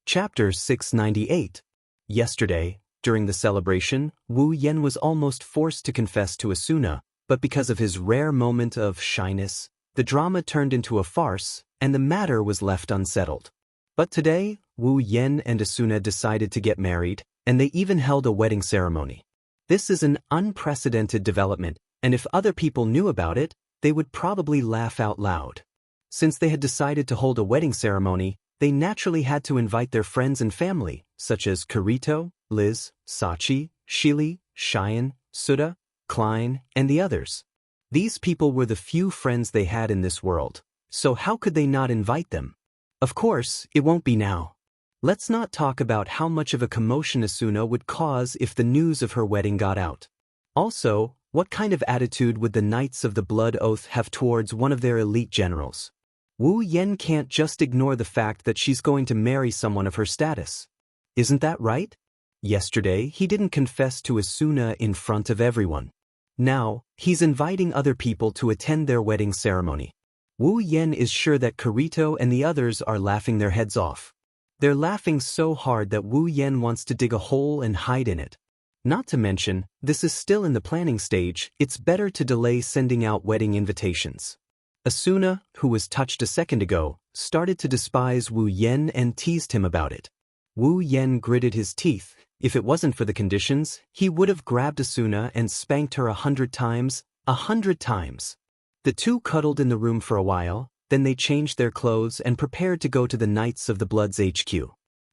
[SPEAKER 1] Chapter 698. Yesterday, during the celebration, Wu Yan was almost forced to confess to Asuna, but because of his rare moment of shyness, the drama turned into a farce, and the matter was left unsettled. But today, Wu Yan and Asuna decided to get married, and they even held a wedding ceremony. This is an unprecedented development, and if other people knew about it, they would probably laugh out loud. Since they had decided to hold a wedding ceremony, they naturally had to invite their friends and family, such as Kirito, Liz, Sachi, Shili, Cheyenne, Suda, Klein, and the others. These people were the few friends they had in this world, so how could they not invite them? Of course, it won't be now. Let's not talk about how much of a commotion Asuna would cause if the news of her wedding got out. Also, what kind of attitude would the Knights of the Blood Oath have towards one of their elite generals? Wu Yan can't just ignore the fact that she's going to marry someone of her status. Isn't that right? Yesterday, he didn't confess to Asuna in front of everyone. Now, he's inviting other people to attend their wedding ceremony. Wu Yan is sure that Kirito and the others are laughing their heads off. They're laughing so hard that Wu Yan wants to dig a hole and hide in it. Not to mention, this is still in the planning stage, it's better to delay sending out wedding invitations. Asuna, who was touched a second ago, started to despise Wu Yan and teased him about it. Wu Yan gritted his teeth. If it wasn't for the conditions, he would have grabbed Asuna and spanked her 100 times, 100 times. The two cuddled in the room for a while, then they changed their clothes and prepared to go to the Knights of the Blood's HQ.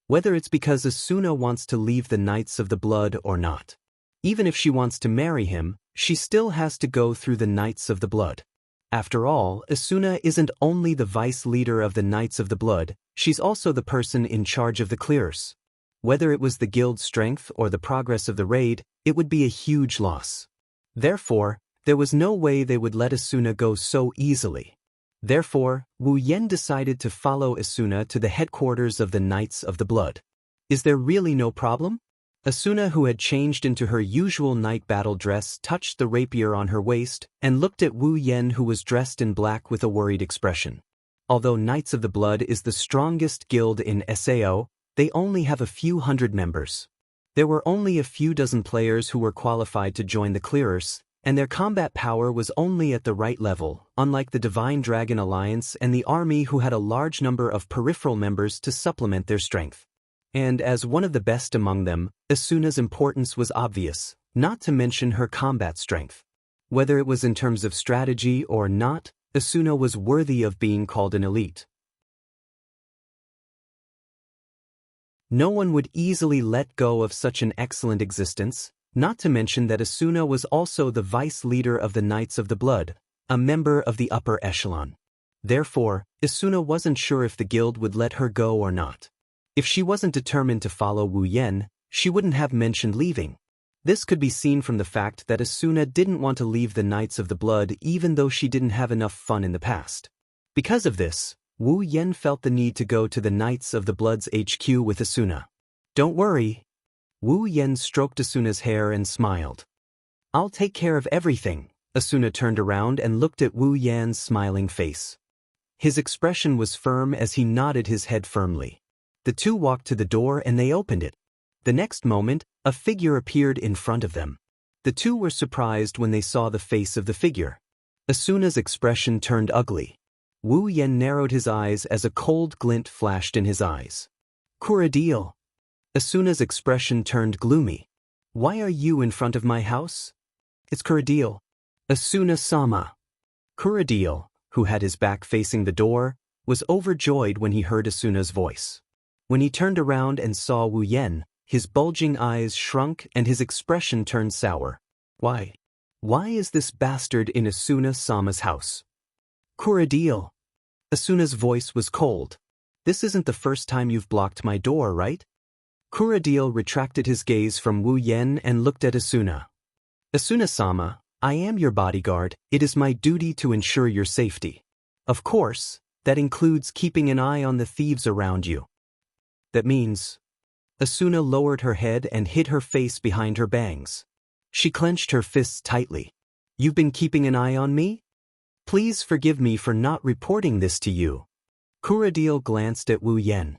[SPEAKER 1] Whether it's because Asuna wants to leave the Knights of the Blood or not. Even if she wants to marry him, she still has to go through the Knights of the Blood. After all, Asuna isn't only the vice leader of the Knights of the Blood, she's also the person in charge of the clearers. Whether it was the guild's strength or the progress of the raid, it would be a huge loss. Therefore, there was no way they would let Asuna go so easily. Therefore, Wu Yan decided to follow Asuna to the headquarters of the Knights of the Blood. Is there really no problem? Asuna, who had changed into her usual night battle dress, touched the rapier on her waist and looked at Wu Yan, who was dressed in black with a worried expression. Although Knights of the Blood is the strongest guild in SAO, they only have a few hundred members. There were only a few dozen players who were qualified to join the clearers, and their combat power was only at the right level, unlike the Divine Dragon Alliance and the army, who had a large number of peripheral members to supplement their strength. And as one of the best among them, Asuna's importance was obvious, not to mention her combat strength. Whether it was in terms of strategy or not, Asuna was worthy of being called an elite. No one would easily let go of such an excellent existence, not to mention that Asuna was also the vice leader of the Knights of the Blood, a member of the upper echelon. Therefore, Asuna wasn't sure if the guild would let her go or not. If she wasn't determined to follow Wu Yan, she wouldn't have mentioned leaving. This could be seen from the fact that Asuna didn't want to leave the Knights of the Blood even though she didn't have enough fun in the past. Because of this, Wu Yan felt the need to go to the Knights of the Blood's HQ with Asuna. Don't worry. Wu Yan stroked Asuna's hair and smiled. I'll take care of everything. Asuna turned around and looked at Wu Yan's smiling face. His expression was firm as he nodded his head firmly. The two walked to the door and they opened it. The next moment, a figure appeared in front of them. The two were surprised when they saw the face of the figure. Asuna's expression turned ugly. Wu Yan narrowed his eyes as a cold glint flashed in his eyes. Kuradil. Asuna's expression turned gloomy. Why are you in front of my house? It's Kuradil. Asuna-sama. Kuradil, who had his back facing the door, was overjoyed when he heard Asuna's voice. When he turned around and saw Wu Yan, his bulging eyes shrunk and his expression turned sour. Why? Why is this bastard in Asuna-sama's house? Kuradil. Asuna's voice was cold. This isn't the first time you've blocked my door, right? Kuradil retracted his gaze from Wu Yen and looked at Asuna. Asuna-sama, I am your bodyguard, it is my duty to ensure your safety. Of course, that includes keeping an eye on the thieves around you. That means... Asuna lowered her head and hid her face behind her bangs. She clenched her fists tightly. You've been keeping an eye on me? Please forgive me for not reporting this to you. Kuradil glanced at Wu Yen.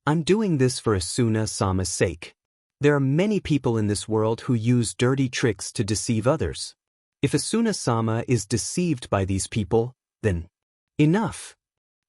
[SPEAKER 1] I'm doing this for Asuna-sama's sake. There are many people in this world who use dirty tricks to deceive others. If Asuna-sama is deceived by these people, then... Enough!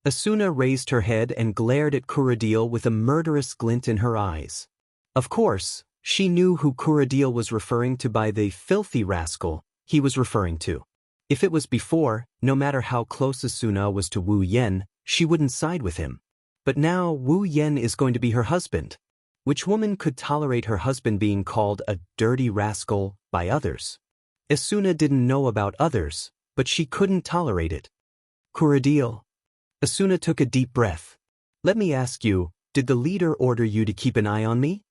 [SPEAKER 1] Asuna raised her head and glared at Kuradil with a murderous glint in her eyes. Of course, she knew who Kuradil was referring to by the filthy rascal he was referring to. If it was before, no matter how close Asuna was to Wu Yen, she wouldn't side with him. But now Wu Yen is going to be her husband. Which woman could tolerate her husband being called a dirty rascal by others? Asuna didn't know about others, but she couldn't tolerate it. Kuradil. Asuna took a deep breath. Let me ask you, did the leader order you to keep an eye on me?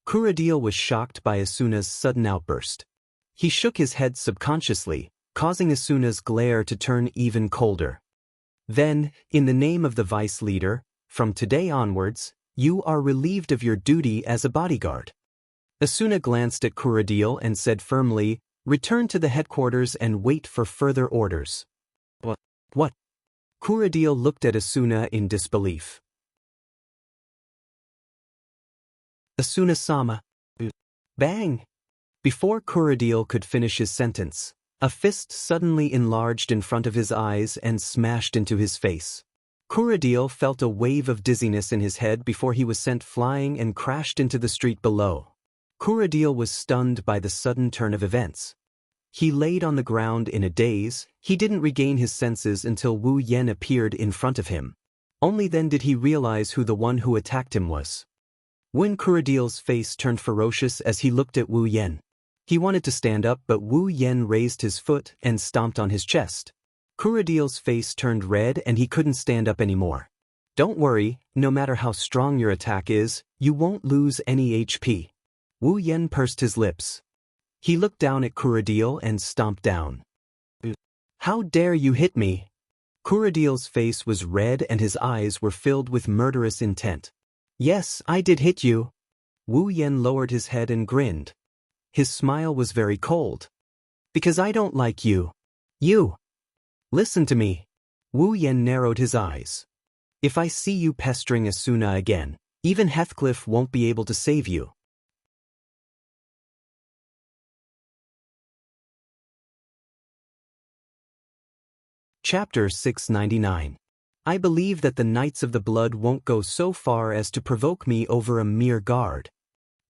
[SPEAKER 1] Kuradil was shocked by Asuna's sudden outburst. He shook his head subconsciously, causing Asuna's glare to turn even colder. Then, in the name of the vice leader, from today onwards, you are relieved of your duty as a bodyguard. Asuna glanced at Kuradil and said firmly, return to the headquarters and wait for further orders. What? Kuradil looked at Asuna in disbelief. Asuna-sama. Bang! Before Kuradil could finish his sentence, a fist suddenly enlarged in front of his eyes and smashed into his face. Kuradil felt a wave of dizziness in his head before he was sent flying and crashed into the street below. Kuradil was stunned by the sudden turn of events. He laid on the ground in a daze. He didn't regain his senses until Wu Yen appeared in front of him. Only then did he realize who the one who attacked him was. When Kuradil's face turned ferocious as he looked at Wu Yen. He wanted to stand up, but Wu Yen raised his foot and stomped on his chest. Kuradil's face turned red and he couldn't stand up anymore. Don't worry, no matter how strong your attack is, you won't lose any HP. Wu Yen pursed his lips. He looked down at Kuradil and stomped down. How dare you hit me? Kuradil's face was red and his eyes were filled with murderous intent. Yes, I did hit you. Wu Yen lowered his head and grinned. His smile was very cold. Because I don't like you. You. Listen to me. Wu Yen narrowed his eyes. If I see you pestering Asuna again, even Heathcliff won't be able to save you. Chapter 699. I believe that the Knights of the Blood won't go so far as to provoke me over a mere guard.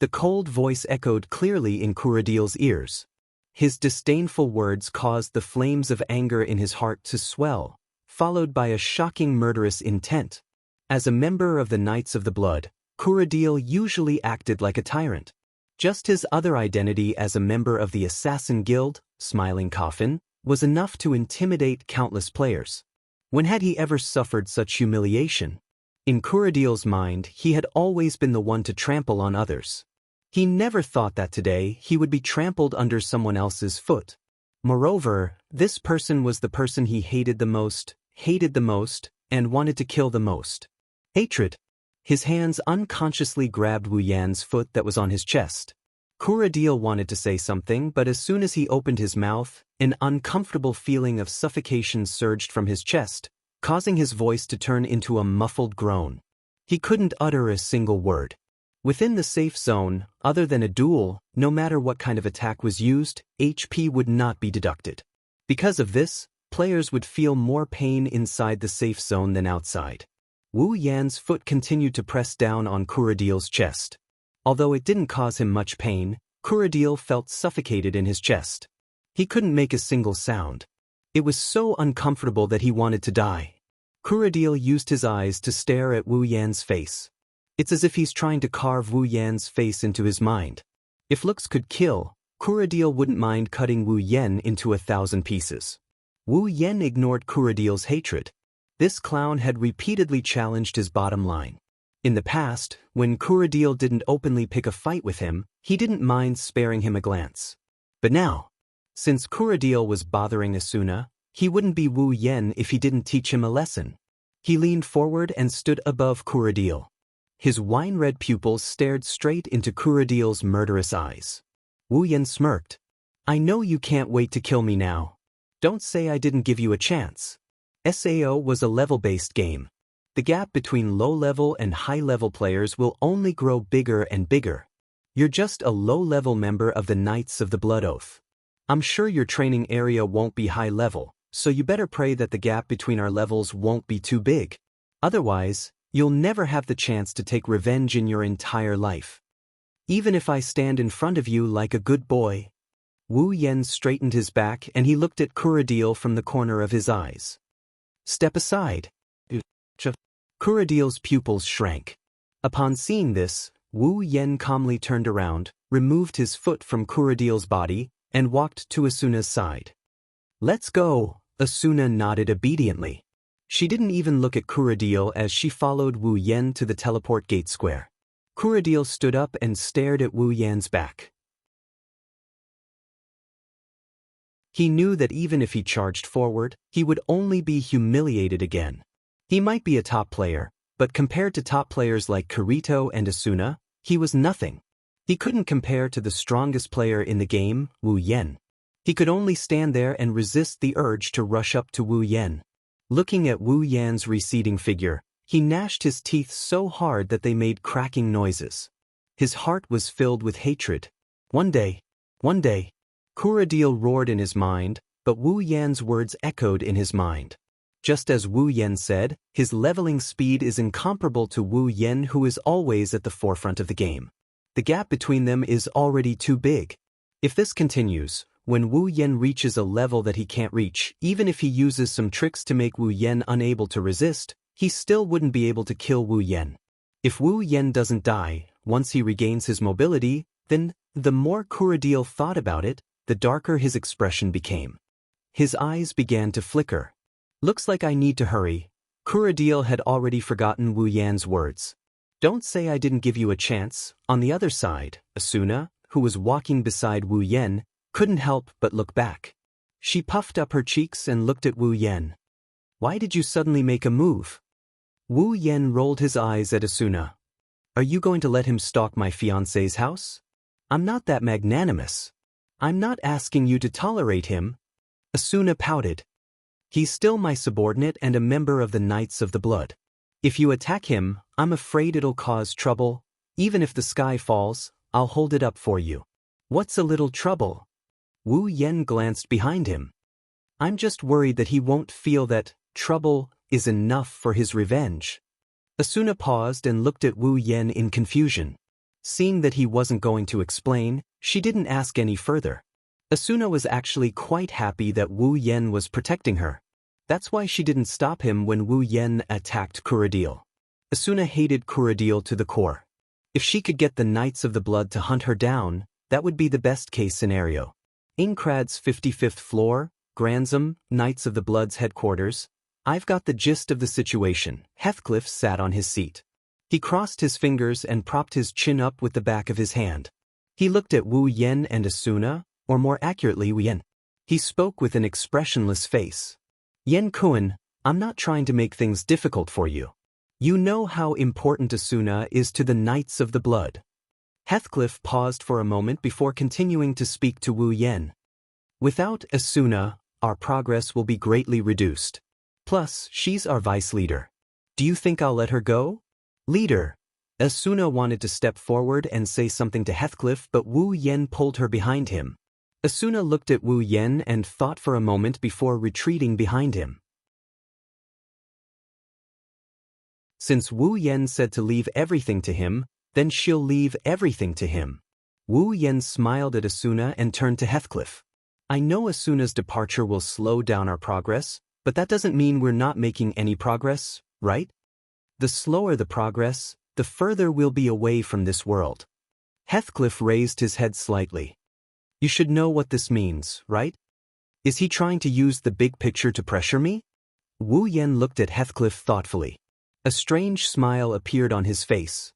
[SPEAKER 1] The cold voice echoed clearly in Kuradil's ears. His disdainful words caused the flames of anger in his heart to swell, followed by a shocking murderous intent. As a member of the Knights of the Blood, Kuradil usually acted like a tyrant. Just his other identity as a member of the Assassin Guild, Smiling Coffin, was enough to intimidate countless players. When had he ever suffered such humiliation? In Kuradil's mind, he had always been the one to trample on others. He never thought that today he would be trampled under someone else's foot. Moreover, this person was the person he hated the most, and wanted to kill the most. Hatred. His hands unconsciously grabbed Wu Yan's foot that was on his chest. Kuradil wanted to say something, but as soon as he opened his mouth, an uncomfortable feeling of suffocation surged from his chest, causing his voice to turn into a muffled groan. He couldn't utter a single word. Within the safe zone, other than a duel, no matter what kind of attack was used, HP would not be deducted. Because of this, players would feel more pain inside the safe zone than outside. Wu Yan's foot continued to press down on Kuradil's chest. Although it didn't cause him much pain, Kuradil felt suffocated in his chest. He couldn't make a single sound. It was so uncomfortable that he wanted to die. Kuradil used his eyes to stare at Wu Yan's face. It's as if he's trying to carve Wu Yan's face into his mind. If looks could kill, Kuradil wouldn't mind cutting Wu Yan into 1,000 pieces. Wu Yan ignored Kuradil's hatred. This clown had repeatedly challenged his bottom line. In the past, when Kuradil didn't openly pick a fight with him, he didn't mind sparing him a glance. But now, since Kuradil was bothering Asuna, he wouldn't be Wu Yen if he didn't teach him a lesson. He leaned forward and stood above Kuradil. His wine-red pupils stared straight into Kuradil's murderous eyes. Wu Yen smirked. I know you can't wait to kill me now. Don't say I didn't give you a chance. SAO was a level-based game. The gap between low-level and high-level players will only grow bigger and bigger. You're just a low-level member of the Knights of the Blood Oath. I'm sure your training area won't be high-level, so you better pray that the gap between our levels won't be too big. Otherwise, you'll never have the chance to take revenge in your entire life. Even if I stand in front of you like a good boy. Wu Yen straightened his back and he looked at Kuradil from the corner of his eyes. Step aside. Kuradil's pupils shrank. Upon seeing this, Wu Yen calmly turned around, removed his foot from Kuradil's body, and walked to Asuna's side. Let's go, Asuna nodded obediently. She didn't even look at Kuradil as she followed Wu Yen to the teleport gate square. Kuradil stood up and stared at Wu Yen's back. He knew that even if he charged forward, he would only be humiliated again. He might be a top player, but compared to top players like Kirito and Asuna, he was nothing. He couldn't compare to the strongest player in the game, Wu Yen. He could only stand there and resist the urge to rush up to Wu Yen. Looking at Wu Yan's receding figure, he gnashed his teeth so hard that they made cracking noises. His heart was filled with hatred. One day, Kuradil roared in his mind, but Wu Yan's words echoed in his mind. Just as Wu Yen said, his leveling speed is incomparable to Wu Yen, who is always at the forefront of the game. The gap between them is already too big. If this continues, when Wu Yen reaches a level that he can't reach, even if he uses some tricks to make Wu Yen unable to resist, he still wouldn't be able to kill Wu Yen. If Wu Yen doesn't die, once he regains his mobility, then, the more Kuradil thought about it, the darker his expression became. His eyes began to flicker. Looks like I need to hurry. Kuradil had already forgotten Wu Yan's words. Don't say I didn't give you a chance. On the other side, Asuna, who was walking beside Wu Yen, couldn't help but look back. She puffed up her cheeks and looked at Wu Yen. Why did you suddenly make a move? Wu Yen rolled his eyes at Asuna. Are you going to let him stalk my fiancé's house? I'm not that magnanimous. I'm not asking you to tolerate him. Asuna pouted. He's still my subordinate and a member of the Knights of the Blood. If you attack him, I'm afraid it'll cause trouble. Even if the sky falls, I'll hold it up for you. What's a little trouble? Wu Yen glanced behind him. I'm just worried that he won't feel that trouble is enough for his revenge. Asuna paused and looked at Wu Yen in confusion. Seeing that he wasn't going to explain, she didn't ask any further. Asuna was actually quite happy that Wu Yen was protecting her. That's why she didn't stop him when Wu Yen attacked Kuradil. Asuna hated Kuradil to the core. If she could get the Knights of the Blood to hunt her down, that would be the best-case scenario. Aincrad's 55th floor, Grantham, Knights of the Blood's headquarters. I've got the gist of the situation. Heathcliff sat on his seat. He crossed his fingers and propped his chin up with the back of his hand. He looked at Wu Yen and Asuna, or more accurately Wu Yen. He spoke with an expressionless face. Yen Kun, I'm not trying to make things difficult for you. You know how important Asuna is to the Knights of the Blood. Heathcliff paused for a moment before continuing to speak to Wu Yen. Without Asuna, our progress will be greatly reduced. Plus, she's our vice leader. Do you think I'll let her go? Leader. Asuna wanted to step forward and say something to Heathcliff, but Wu Yen pulled her behind him. Asuna looked at Wu Yen and thought for a moment before retreating behind him. Since Wu Yen said to leave everything to him, then she'll leave everything to him. Wu Yen smiled at Asuna and turned to Heathcliff. I know Asuna's departure will slow down our progress, but that doesn't mean we're not making any progress, right? The slower the progress, the further we'll be away from this world. Heathcliff raised his head slightly. You should know what this means, right? Is he trying to use the big picture to pressure me? Wu Yen looked at Heathcliff thoughtfully. A strange smile appeared on his face.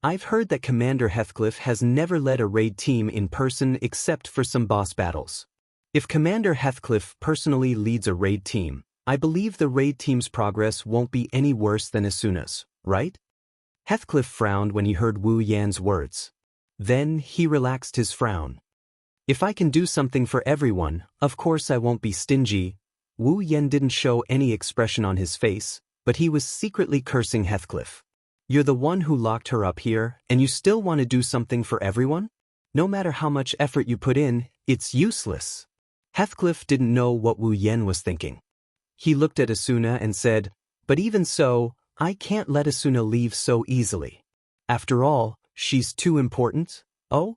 [SPEAKER 1] I've heard that Commander Heathcliff has never led a raid team in person except for some boss battles. If Commander Heathcliff personally leads a raid team, I believe the raid team's progress won't be any worse than Asuna's, right? Heathcliff frowned when he heard Wu Yan's words. Then he relaxed his frown. If I can do something for everyone, of course I won't be stingy. Wu Yan didn't show any expression on his face, but he was secretly cursing Heathcliff. You're the one who locked her up here, and you still want to do something for everyone? No matter how much effort you put in, it's useless. Heathcliff didn't know what Wu Yan was thinking. He looked at Asuna and said, but even so, I can't let Asuna leave so easily. After all, she's too important. Oh?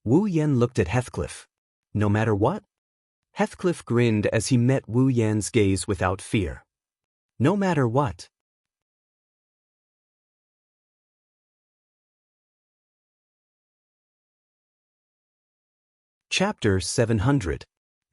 [SPEAKER 1] Wu Yan looked at Heathcliff. No matter what? Heathcliff grinned as he met Wu Yan's gaze without fear. No matter what. Chapter 700.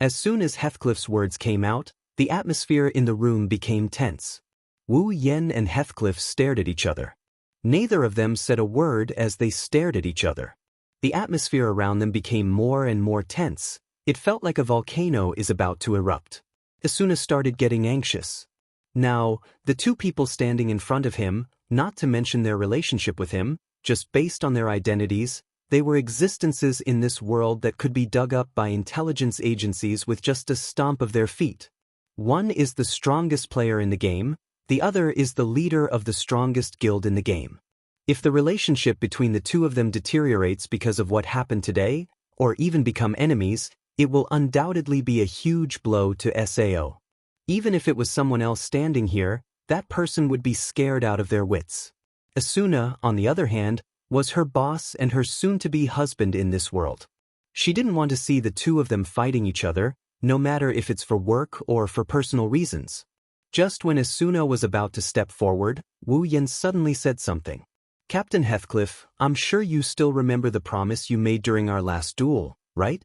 [SPEAKER 1] As soon as Heathcliff's words came out, the atmosphere in the room became tense. Wu Yan and Heathcliff stared at each other. Neither of them said a word as they stared at each other. The atmosphere around them became more and more tense. It felt like a volcano is about to erupt. Asuna started getting anxious. Now, the two people standing in front of him, not to mention their relationship with him, just based on their identities, they were existences in this world that could be dug up by intelligence agencies with just a stomp of their feet. One is the strongest player in the game, the other is the leader of the strongest guild in the game. If the relationship between the two of them deteriorates because of what happened today, or even become enemies, it will undoubtedly be a huge blow to SAO. Even if it was someone else standing here, that person would be scared out of their wits. Asuna, on the other hand, was her boss and her soon-to-be husband in this world. She didn't want to see the two of them fighting each other, no matter if it's for work or for personal reasons. Just when Asuna was about to step forward, Wu Yan suddenly said something. Captain Heathcliff, I'm sure you still remember the promise you made during our last duel, right?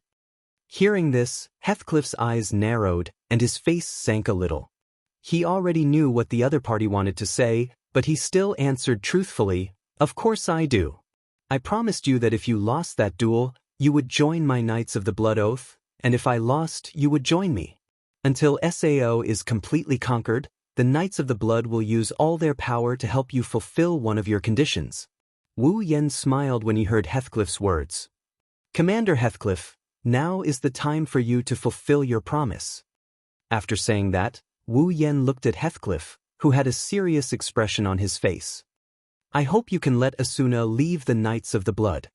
[SPEAKER 1] Hearing this, Heathcliff's eyes narrowed and his face sank a little. He already knew what the other party wanted to say, but he still answered truthfully, of course I do. I promised you that if you lost that duel, you would join my Knights of the Blood Oath, and if I lost, you would join me. Until SAO is completely conquered, the Knights of the Blood will use all their power to help you fulfill one of your conditions. Wu Yan smiled when he heard Heathcliff's words. Commander Heathcliff, now is the time for you to fulfill your promise. After saying that, Wu Yan looked at Heathcliff, who had a serious expression on his face. I hope you can let Asuna leave the Knights of the Blood.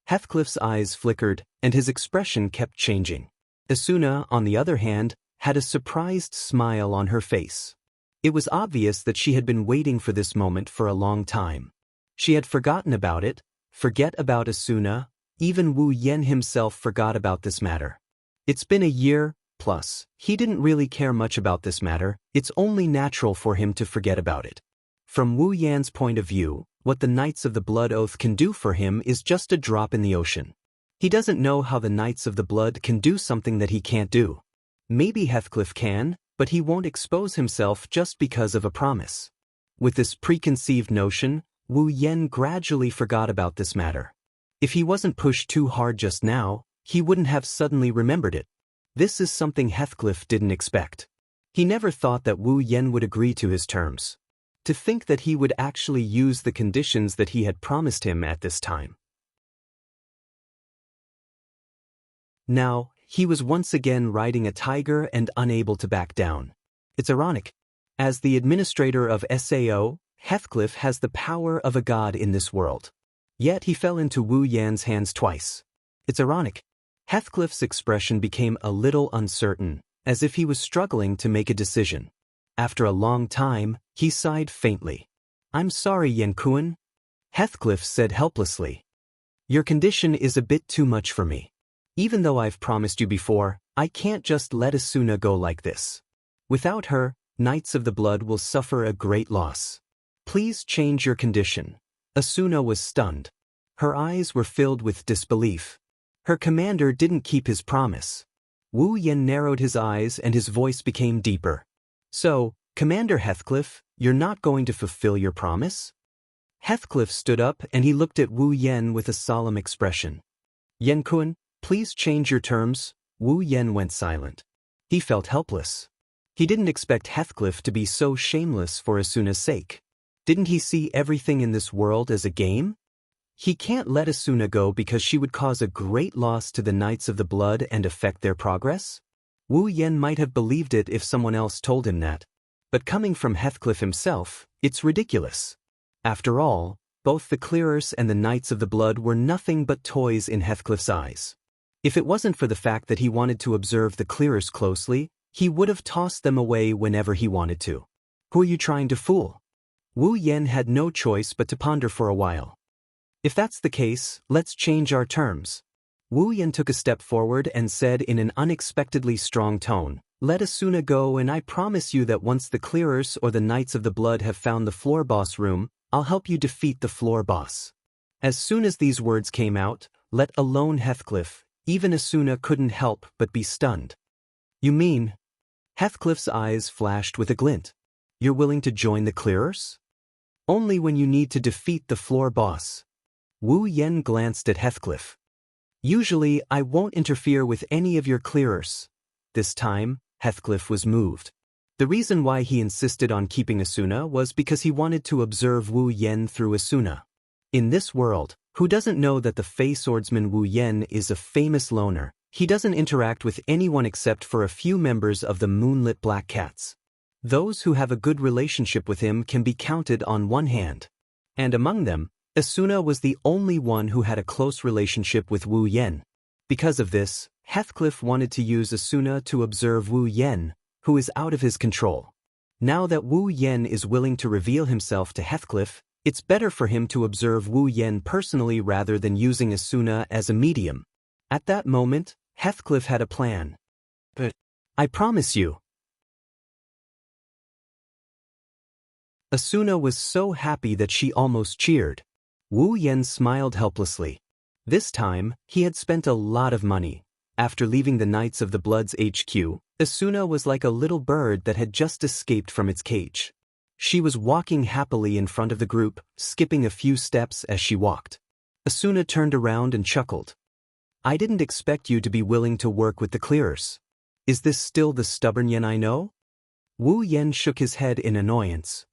[SPEAKER 1] Heathcliff's eyes flickered, and his expression kept changing. Asuna, on the other hand, had a surprised smile on her face. It was obvious that she had been waiting for this moment for a long time. She had forgotten about it, forget about Asuna, even Wu Yan himself forgot about this matter. It's been a year, plus, he didn't really care much about this matter, it's only natural for him to forget about it. From Wu Yan's point of view, what the Knights of the Blood Oath can do for him is just a drop in the ocean. He doesn't know how the Knights of the Blood can do something that he can't do. Maybe Heathcliff can, but he won't expose himself just because of a promise. With this preconceived notion, Wu Yan gradually forgot about this matter. If he wasn't pushed too hard just now, he wouldn't have suddenly remembered it. This is something Heathcliff didn't expect. He never thought that Wu Yan would agree to his terms. To think that he would actually use the conditions that he had promised him at this time. Now, he was once again riding a tiger and unable to back down. It's ironic. As the administrator of SAO, Heathcliff has the power of a god in this world. Yet he fell into Wu Yan's hands twice. It's ironic. Heathcliff's expression became a little uncertain, as if he was struggling to make a decision. After a long time, he sighed faintly. I'm sorry, Yankuan. Heathcliff said helplessly. Your condition is a bit too much for me. Even though I've promised you before, I can't just let Asuna go like this. Without her, Knights of the Blood will suffer a great loss. Please change your condition. Asuna was stunned. Her eyes were filled with disbelief. Her commander didn't keep his promise. Wu Yan narrowed his eyes and his voice became deeper. So, Commander Heathcliff, you're not going to fulfill your promise? Heathcliff stood up and he looked at Wu Yen with a solemn expression. Yen-kun, please change your terms. Wu Yen went silent. He felt helpless. He didn't expect Heathcliff to be so shameless for Asuna's sake. Didn't he see everything in this world as a game? He can't let Asuna go because she would cause a great loss to the Knights of the Blood and affect their progress? Wu Yen might have believed it if someone else told him that. But coming from Heathcliff himself, it's ridiculous. After all, both the Clearers and the Knights of the Blood were nothing but toys in Heathcliff's eyes. If it wasn't for the fact that he wanted to observe the Clearers closely, he would have tossed them away whenever he wanted to. Who are you trying to fool? Wu Yen had no choice but to ponder for a while. If that's the case, let's change our terms. Wu Yen took a step forward and said in an unexpectedly strong tone, let Asuna go, and I promise you that once the Clearers or the Knights of the Blood have found the floor boss room, I'll help you defeat the floor boss. As soon as these words came out, let alone Heathcliff, even Asuna couldn't help but be stunned. You mean? Heathcliff's eyes flashed with a glint. You're willing to join the Clearers? Only when you need to defeat the floor boss. Wu Yen glanced at Heathcliff. Usually, I won't interfere with any of your Clearers. This time, Heathcliff was moved. The reason why he insisted on keeping Asuna was because he wanted to observe Wu Yen through Asuna. In this world, who doesn't know that the Fey swordsman Wu Yen is a famous loner? He doesn't interact with anyone except for a few members of the Moonlit Black Cats. Those who have a good relationship with him can be counted on one hand. And among them, Asuna was the only one who had a close relationship with Wu Yen. Because of this, Heathcliff wanted to use Asuna to observe Wu Yen, who is out of his control. Now that Wu Yen is willing to reveal himself to Heathcliff, it's better for him to observe Wu Yen personally rather than using Asuna as a medium. At that moment, Heathcliff had a plan. But I promise you. Asuna was so happy that she almost cheered. Wu Yen smiled helplessly. This time, he had spent a lot of money. After leaving the Knights of the Blood's HQ, Asuna was like a little bird that had just escaped from its cage. She was walking happily in front of the group, skipping a few steps as she walked. Asuna turned around and chuckled. I didn't expect you to be willing to work with the Clearers. Is this still the stubborn Yen I know? Wu Yen shook his head in annoyance.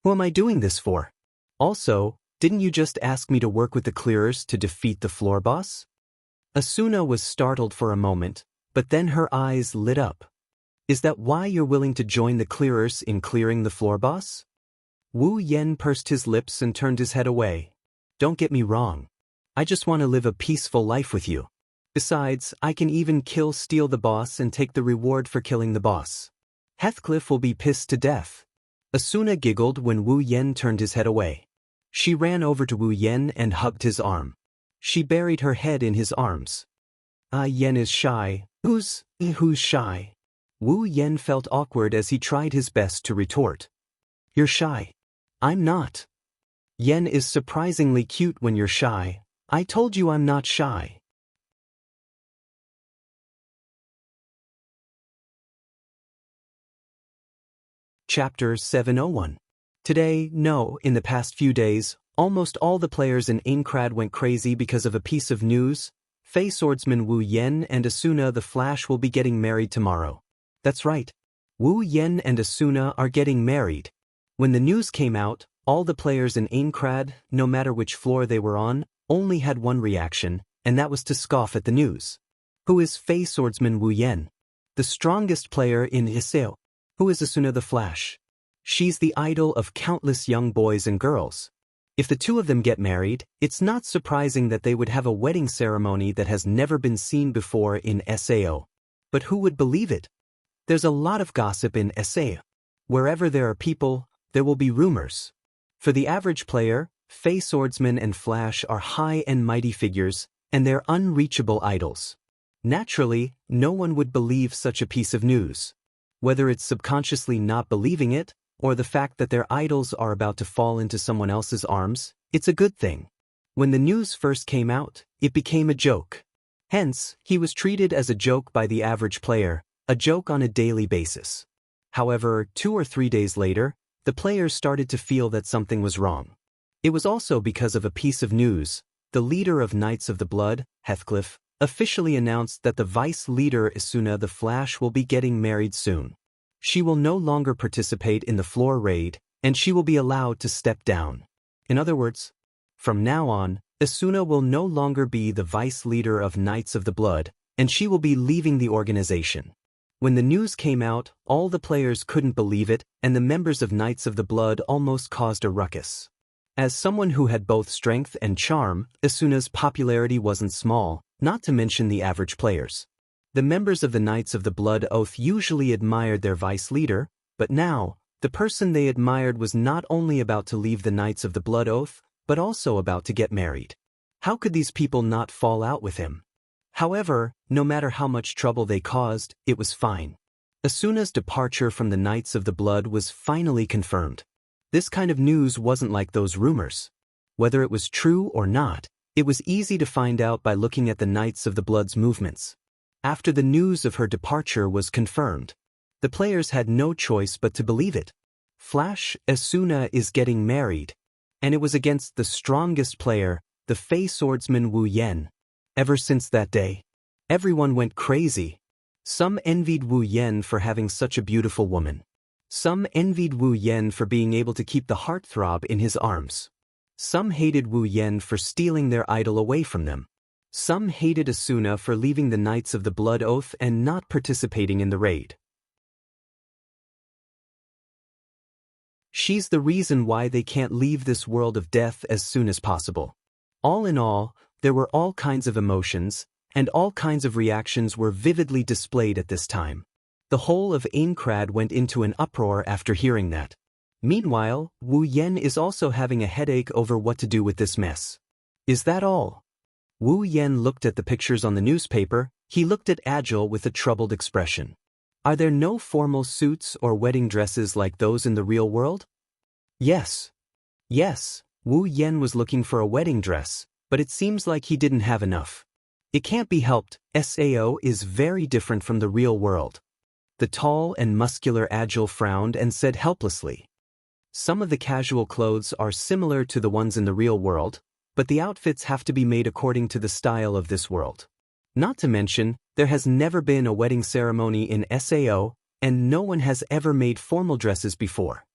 [SPEAKER 1] Who am I doing this for? Also, didn't you just ask me to work with the Clearers to defeat the floor boss? Asuna was startled for a moment, but then her eyes lit up. Is that why you're willing to join the Clearers in clearing the floor boss? Wu Yen pursed his lips and turned his head away. Don't get me wrong. I just want to live a peaceful life with you. Besides, I can even steal the boss and take the reward for killing the boss. Heathcliff will be pissed to death. Asuna giggled when Wu Yen turned his head away. She ran over to Wu Yen and hugged his arm. She buried her head in his arms. Yen is shy. Who's shy? Wu Yen felt awkward as he tried his best to retort. You're shy. I'm not. Yen is surprisingly cute when you're shy. I told you I'm not shy. Chapter 701. Today, no, in the past few days, almost all the players in Aincrad went crazy because of a piece of news. Fey swordsman Wu Yen and Asuna the Flash will be getting married tomorrow. That's right. Wu Yen and Asuna are getting married. When the news came out, all the players in Aincrad, no matter which floor they were on, only had one reaction, and that was to scoff at the news. Who is Fey swordsman Wu Yen? The strongest player in Iseo. Who is Asuna the Flash? She's the idol of countless young boys and girls. If the two of them get married, it's not surprising that they would have a wedding ceremony that has never been seen before in Sao. But who would believe it? There's a lot of gossip in Sao. Wherever there are people, there will be rumors. For the average player, Fey swordsman and Flash are high and mighty figures, and they're unreachable idols. Naturally, no one would believe such a piece of news. Whether it's subconsciously not believing it, or the fact that their idols are about to fall into someone else's arms, it's a good thing. When the news first came out, it became a joke. Hence, he was treated as a joke by the average player, a joke on a daily basis. However, 2 or 3 days later, the players started to feel that something was wrong. It was also because of a piece of news. The leader of Knights of the Blood, Heathcliff, officially announced that the vice leader Isuna the Flash will be getting married soon. She will no longer participate in the floor raid, and she will be allowed to step down. In other words, from now on, Isuna will no longer be the vice leader of Knights of the Blood, and she will be leaving the organization. When the news came out, all the players couldn't believe it, and the members of Knights of the Blood almost caused a ruckus. As someone who had both strength and charm, Isuna's popularity wasn't small, not to mention the average players. The members of the Knights of the Blood Oath usually admired their vice leader, but now, the person they admired was not only about to leave the Knights of the Blood Oath, but also about to get married. How could these people not fall out with him? However, no matter how much trouble they caused, it was fine. Isuna's departure from the Knights of the Blood was finally confirmed. This kind of news wasn't like those rumors. Whether it was true or not, it was easy to find out by looking at the Knights of the Blood's movements. After the news of her departure was confirmed, the players had no choice but to believe it. Flash, Isuna is getting married. And it was against the strongest player, the Fey swordsman Wu Yen. Ever since that day, everyone went crazy. Some envied Wu Yen for having such a beautiful woman. Some envied Wu Yen for being able to keep the heartthrob in his arms. Some hated Wu Yen for stealing their idol away from them. Some hated Isuna for leaving the Knights of the Blood Oath and not participating in the raid. She's the reason why they can't leave this world of death as soon as possible. All in all, there were all kinds of emotions, and all kinds of reactions were vividly displayed at this time. The whole of Aincrad went into an uproar after hearing that. Meanwhile, Wu Yen is also having a headache over what to do with this mess. Is that all? Wu Yen looked at the pictures on the newspaper. He looked at Agil with a troubled expression. Are there no formal suits or wedding dresses like those in the real world? Yes. Yes, Wu Yen was looking for a wedding dress, but it seems like he didn't have enough. It can't be helped, Sao is very different from the real world. The tall and muscular Agil frowned and said helplessly. Some of the casual clothes are similar to the ones in the real world, but the outfits have to be made according to the style of this world. Not to mention, there has never been a wedding ceremony in Sao, and no one has ever made formal dresses before.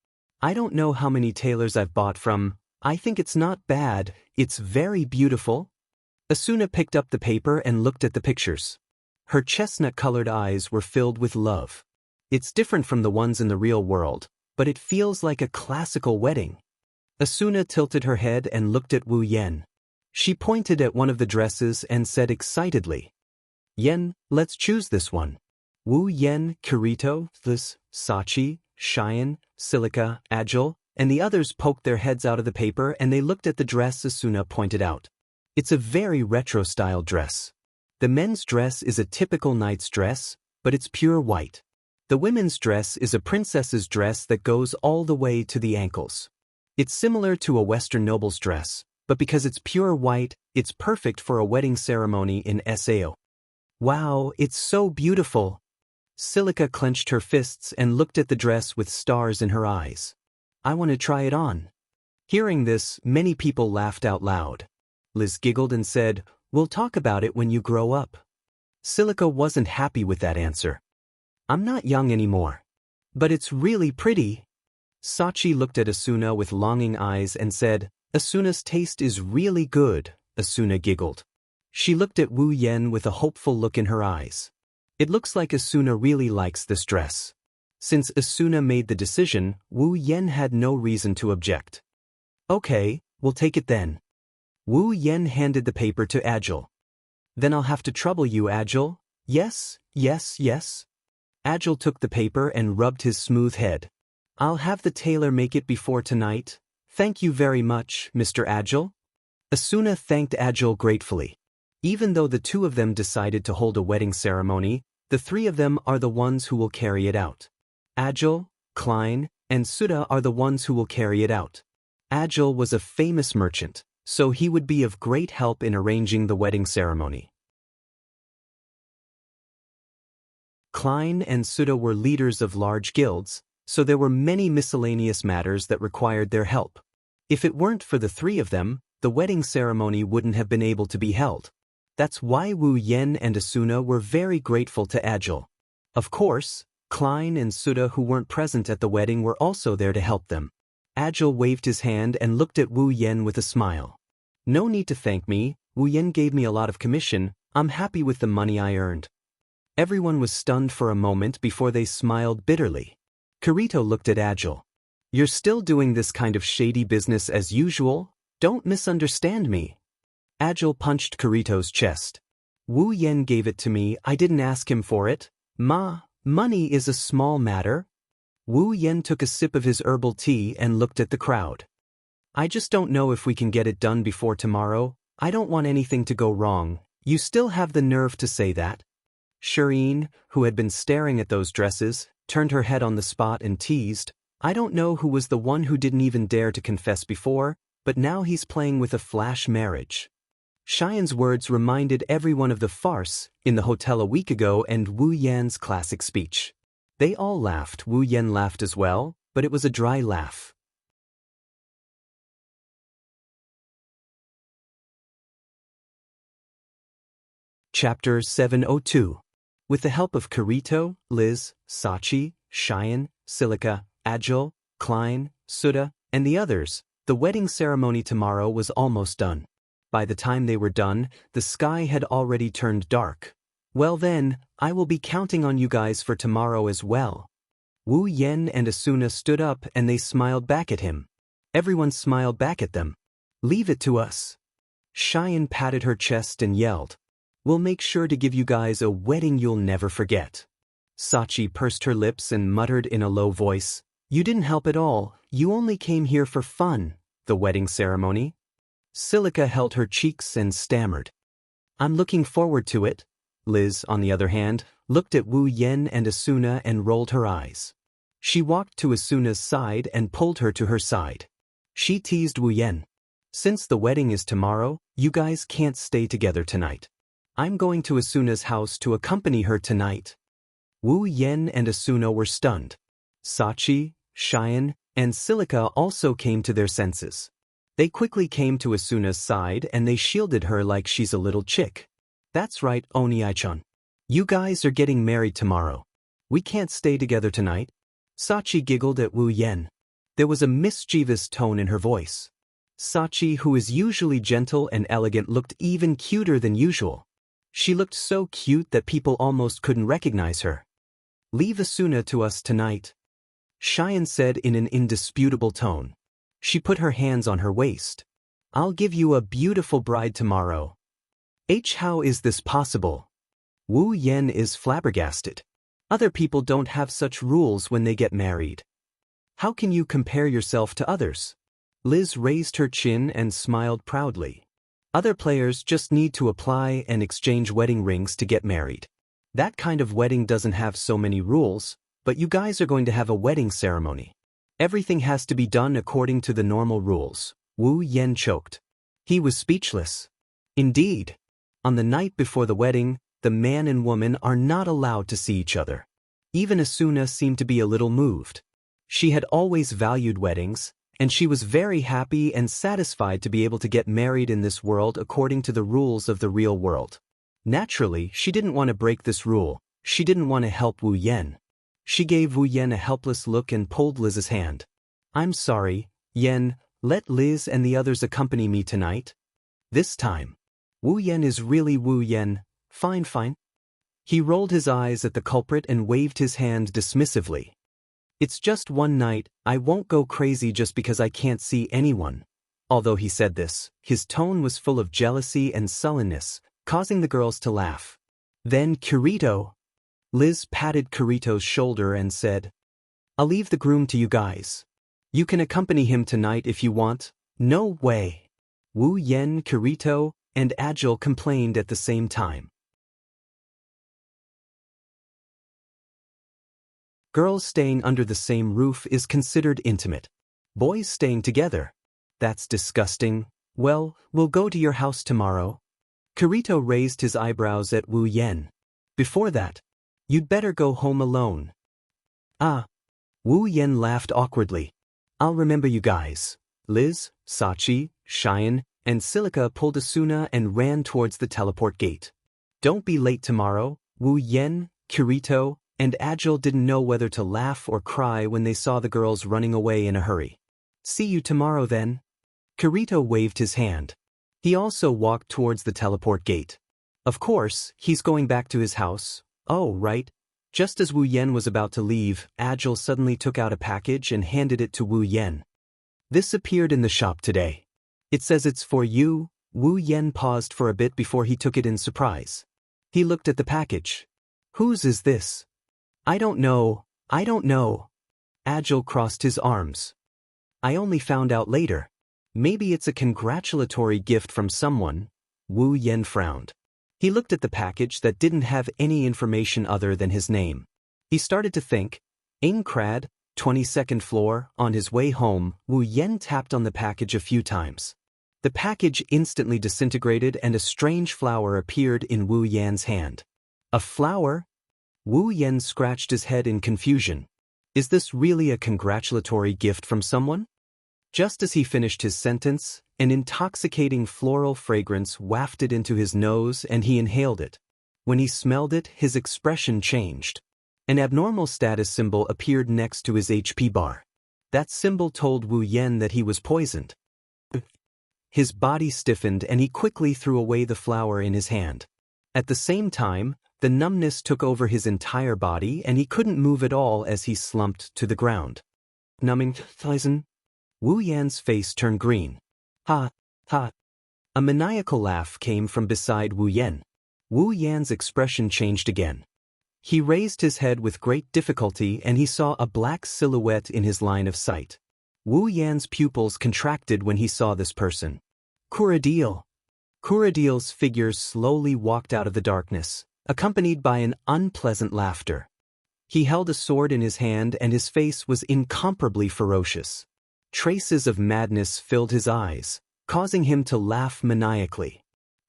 [SPEAKER 1] I don't know how many tailors I've bought from. I think it's not bad, it's very beautiful. Isuna picked up the paper and looked at the pictures. Her chestnut-colored eyes were filled with love. It's different from the ones in the real world, but it feels like a classical wedding. Isuna tilted her head and looked at Wu Yen. She pointed at one of the dresses and said excitedly, Yen, let's choose this one. Wu Yen, Kirito, Thus, Sachi, Cheyenne, Silica, Agil, and the others poked their heads out of the paper and they looked at the dress Isuna pointed out. It's a very retro-style dress. The men's dress is a typical knight's dress, but it's pure white. The women's dress is a princess's dress that goes all the way to the ankles. It's similar to a Western noble's dress, but because it's pure white, it's perfect for a wedding ceremony in Sao. Wow, it's so beautiful. Silica clenched her fists and looked at the dress with stars in her eyes. I want to try it on. Hearing this, many people laughed out loud. Liz giggled and said, We'll talk about it when you grow up. Silica wasn't happy with that answer. I'm not young anymore. But it's really pretty. Sachi looked at Isuna with longing eyes and said, Isuna's taste is really good, Isuna giggled. She looked at Wu Yen with a hopeful look in her eyes. It looks like Isuna really likes this dress. Since Isuna made the decision, Wu Yen had no reason to object. Okay, we'll take it then. Wu Yen handed the paper to Agil. Then I'll have to trouble you, Agil. Yes, yes, yes. Agil took the paper and rubbed his smooth head. I'll have the tailor make it before tonight. Thank you very much, Mr. Agil. Isuna thanked Agil gratefully. Even though the two of them decided to hold a wedding ceremony, the three of them are the ones who will carry it out. Agil, Klein, and Suda are the ones who will carry it out. Agil was a famous merchant, so he would be of great help in arranging the wedding ceremony. Klein and Suda were leaders of large guilds, so there were many miscellaneous matters that required their help. If it weren't for the three of them, the wedding ceremony wouldn't have been able to be held. That's why Wu Yen and Asuna were very grateful to Agil. Of course, Klein and Suda, who weren't present at the wedding, were also there to help them. Agil waved his hand and looked at Wu Yen with a smile. No need to thank me, Wu Yen gave me a lot of commission, I'm happy with the money I earned. Everyone was stunned for a moment before they smiled bitterly. Kirito looked at Agil. You're still doing this kind of shady business as usual? Don't misunderstand me. Agil punched Kirito's chest. Wu Yen gave it to me, I didn't ask him for it. Money is a small matter. Wu Yen took a sip of his herbal tea and looked at the crowd. I just don't know if we can get it done before tomorrow. I don't want anything to go wrong. You still have the nerve to say that? Shireen, who had been staring at those dresses, turned her head on the spot and teased, I don't know who was the one who didn't even dare to confess before, but now he's playing with a flash marriage. Cheyenne's words reminded everyone of the farce in the hotel a week ago and Wu Yan's classic speech. They all laughed. Wu Yan laughed as well, but it was a dry laugh. Chapter 702. With the help of Kirito, Liz, Sachi, Cheyenne, Silica, Agil, Klein, Suda, and the others, the wedding ceremony tomorrow was almost done. By the time they were done, the sky had already turned dark. Well then, I will be counting on you guys for tomorrow as well. Wu Yen and Asuna stood up and they smiled back at him. Everyone smiled back at them. Leave it to us. Cheyenne patted her chest and yelled, We'll make sure to give you guys a wedding you'll never forget. Sachi pursed her lips and muttered in a low voice, You didn't help at all, you only came here for fun. The wedding ceremony? Silica held her cheeks and stammered. I'm looking forward to it. Liz, on the other hand, looked at Wu Yen and Asuna and rolled her eyes. She walked to Asuna's side and pulled her to her side. She teased Wu Yen. Since the wedding is tomorrow, you guys can't stay together tonight. I'm going to Asuna's house to accompany her tonight. Wu Yen and Asuna were stunned. Sachi, Cheyenne, and Silica also came to their senses. They quickly came to Asuna's side and they shielded her like she's a little chick. That's right, Oni-chan. You guys are getting married tomorrow. We can't stay together tonight. Sachi giggled at Wu Yen. There was a mischievous tone in her voice. Sachi, who is usually gentle and elegant, looked even cuter than usual. She looked so cute that people almost couldn't recognize her. Leave Asuna to us tonight, Cheyenne said in an indisputable tone. She put her hands on her waist. I'll give you a beautiful bride tomorrow. How is this possible? Wu Yen is flabbergasted. Other people don't have such rules when they get married. How can you compare yourself to others? Liz raised her chin and smiled proudly. Other players just need to apply and exchange wedding rings to get married. That kind of wedding doesn't have so many rules, but you guys are going to have a wedding ceremony. Everything has to be done according to the normal rules. Wu Yen choked. He was speechless. Indeed. On the night before the wedding, the man and woman are not allowed to see each other. Even Asuna seemed to be a little moved. She had always valued weddings, and she was very happy and satisfied to be able to get married in this world according to the rules of the real world. Naturally, she didn't want to break this rule. She didn't want to help Wu Yen. She gave Wu Yen a helpless look and pulled Liz's hand. I'm sorry, Yen, let Liz and the others accompany me tonight. This time. Wu Yen is really Wu Yen. Fine. He rolled his eyes at the culprit and waved his hand dismissively. It's just one night, I won't go crazy just because I can't see anyone. Although he said this, his tone was full of jealousy and sullenness, causing the girls to laugh. Then Kirito. Liz patted Kirito's shoulder and said, I'll leave the groom to you guys. You can accompany him tonight if you want. No way. Wu Yen, Kirito, and Agil complained at the same time. Girls staying under the same roof is considered intimate. Boys staying together. That's disgusting. Well, we'll go to your house tomorrow. Kirito raised his eyebrows at Wu Yen. Before that, You'd better go home alone. Ah. Wu Yen laughed awkwardly. I'll remember you guys. Liz, Sachi, Cheyenne, and Silica pulled Asuna and ran towards the teleport gate. Don't be late tomorrow. Wu Yen, Kirito, and Agile didn't know whether to laugh or cry when they saw the girls running away in a hurry. See you tomorrow then. Kirito waved his hand. He also walked towards the teleport gate. Of course, he's going back to his house. Oh, right. Just as Wu Yen was about to leave, Agile suddenly took out a package and handed it to Wu Yen. This appeared in the shop today. It says it's for you. Wu Yen paused for a bit before he took it in surprise. He looked at the package. Whose is this? I don't know. Agile crossed his arms. I only found out later. Maybe it's a congratulatory gift from someone. Wu Yen frowned. He looked at the package that didn't have any information other than his name. He started to think. Aincrad, 22nd floor. On his way home, Wu Yen tapped on the package a few times. The package instantly disintegrated and a strange flower appeared in Wu Yan's hand. A flower? Wu Yen scratched his head in confusion. Is this really a congratulatory gift from someone? Just as he finished his sentence, an intoxicating floral fragrance wafted into his nose and he inhaled it. When he smelled it, his expression changed. An abnormal status symbol appeared next to his HP bar. That symbol told Wu Yen that he was poisoned. His body stiffened and he quickly threw away the flower in his hand. At the same time, the numbness took over his entire body and he couldn't move at all as he slumped to the ground. Numbing poison? Wu Yan's face turned green. Ha. A maniacal laugh came from beside Wu Yen. Wu Yan's expression changed again. He raised his head with great difficulty and he saw a black silhouette in his line of sight. Wu Yan's pupils contracted when he saw this person. Kuradil. Kuradil's figure slowly walked out of the darkness, accompanied by an unpleasant laughter. He held a sword in his hand and his face was incomparably ferocious. Traces of madness filled his eyes, causing him to laugh maniacally.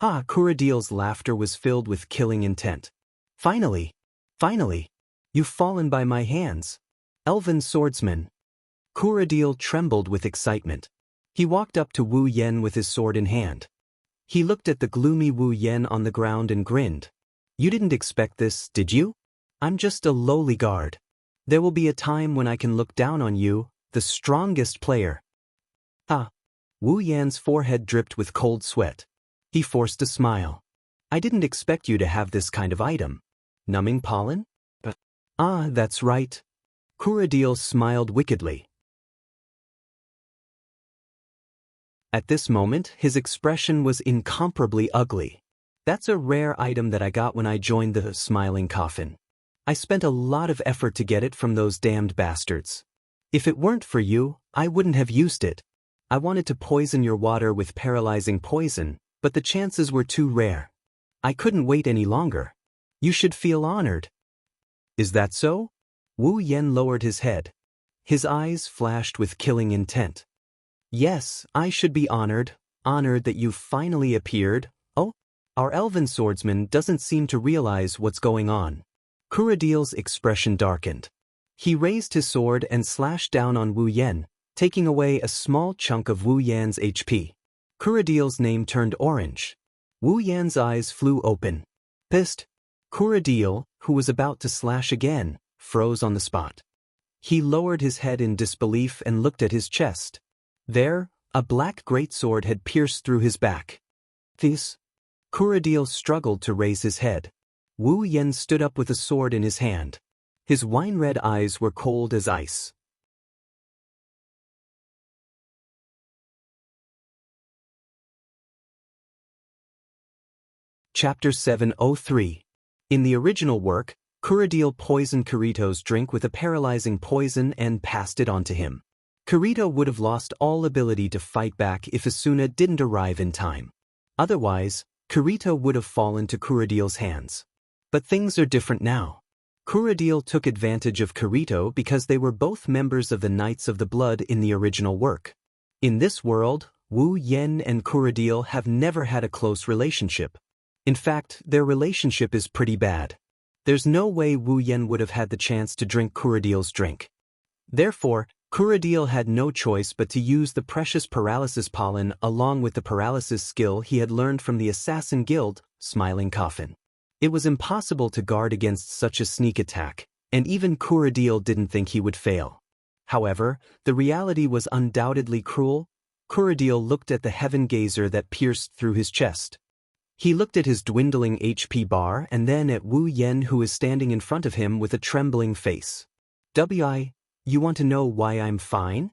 [SPEAKER 1] Kuradil's laughter was filled with killing intent. Finally, you've fallen by my hands. Elven swordsman. Kuradil trembled with excitement. He walked up to Wu Yen with his sword in hand. He looked at the gloomy Wu Yen on the ground and grinned. You didn't expect this, did you? I'm just a lowly guard. There will be a time when I can look down on you, the strongest player. Wu Yan's forehead dripped with cold sweat. He forced a smile. I didn't expect you to have this kind of item. Numbing pollen? That's right. Kuradil smiled wickedly. At this moment, his expression was incomparably ugly. That's a rare item that I got when I joined the Smiling Coffin. I spent a lot of effort to get it from those damned bastards. If it weren't for you, I wouldn't have used it. I wanted to poison your water with paralyzing poison, but the chances were too rare. I couldn't wait any longer. You should feel honored. Is that so? Wu Yen lowered his head. His eyes flashed with killing intent. Yes, I should be honored that you finally appeared. Oh, our elven swordsman doesn't seem to realize what's going on. Kuradil's expression darkened. He raised his sword and slashed down on Wu Yen, taking away a small chunk of Wu Yan's HP. Kuradil's name turned orange. Wu Yan's eyes flew open. Pissed. Kuradil, who was about to slash again, froze on the spot. He lowered his head in disbelief and looked at his chest. There, a black greatsword had pierced through his back. This? Kuradil struggled to raise his head. Wu Yen stood up with a sword in his hand. His wine-red eyes were cold as ice. Chapter 703. In the original work, Kuradil poisoned Kirito's drink with a paralyzing poison and passed it on to him. Kirito would have lost all ability to fight back if Asuna didn't arrive in time. Otherwise, Kirito would have fallen to Kuradil's hands. But things are different now. Kuradil took advantage of Kirito because they were both members of the Knights of the Blood in the original work. In this world, Wu Yen and Kuradil have never had a close relationship. In fact, their relationship is pretty bad. There's no way Wu Yen would have had the chance to drink Kuradil's drink. Therefore, Kuradil had no choice but to use the precious paralysis pollen along with the paralysis skill he had learned from the Assassin Guild, Smiling Coffin. It was impossible to guard against such a sneak attack, and even Kuradil didn't think he would fail. However, the reality was undoubtedly cruel. Kuradil looked at the heaven gazer that pierced through his chest. He looked at his dwindling HP bar and then at Wu Yen, who was standing in front of him with a trembling face. You want to know why I'm fine?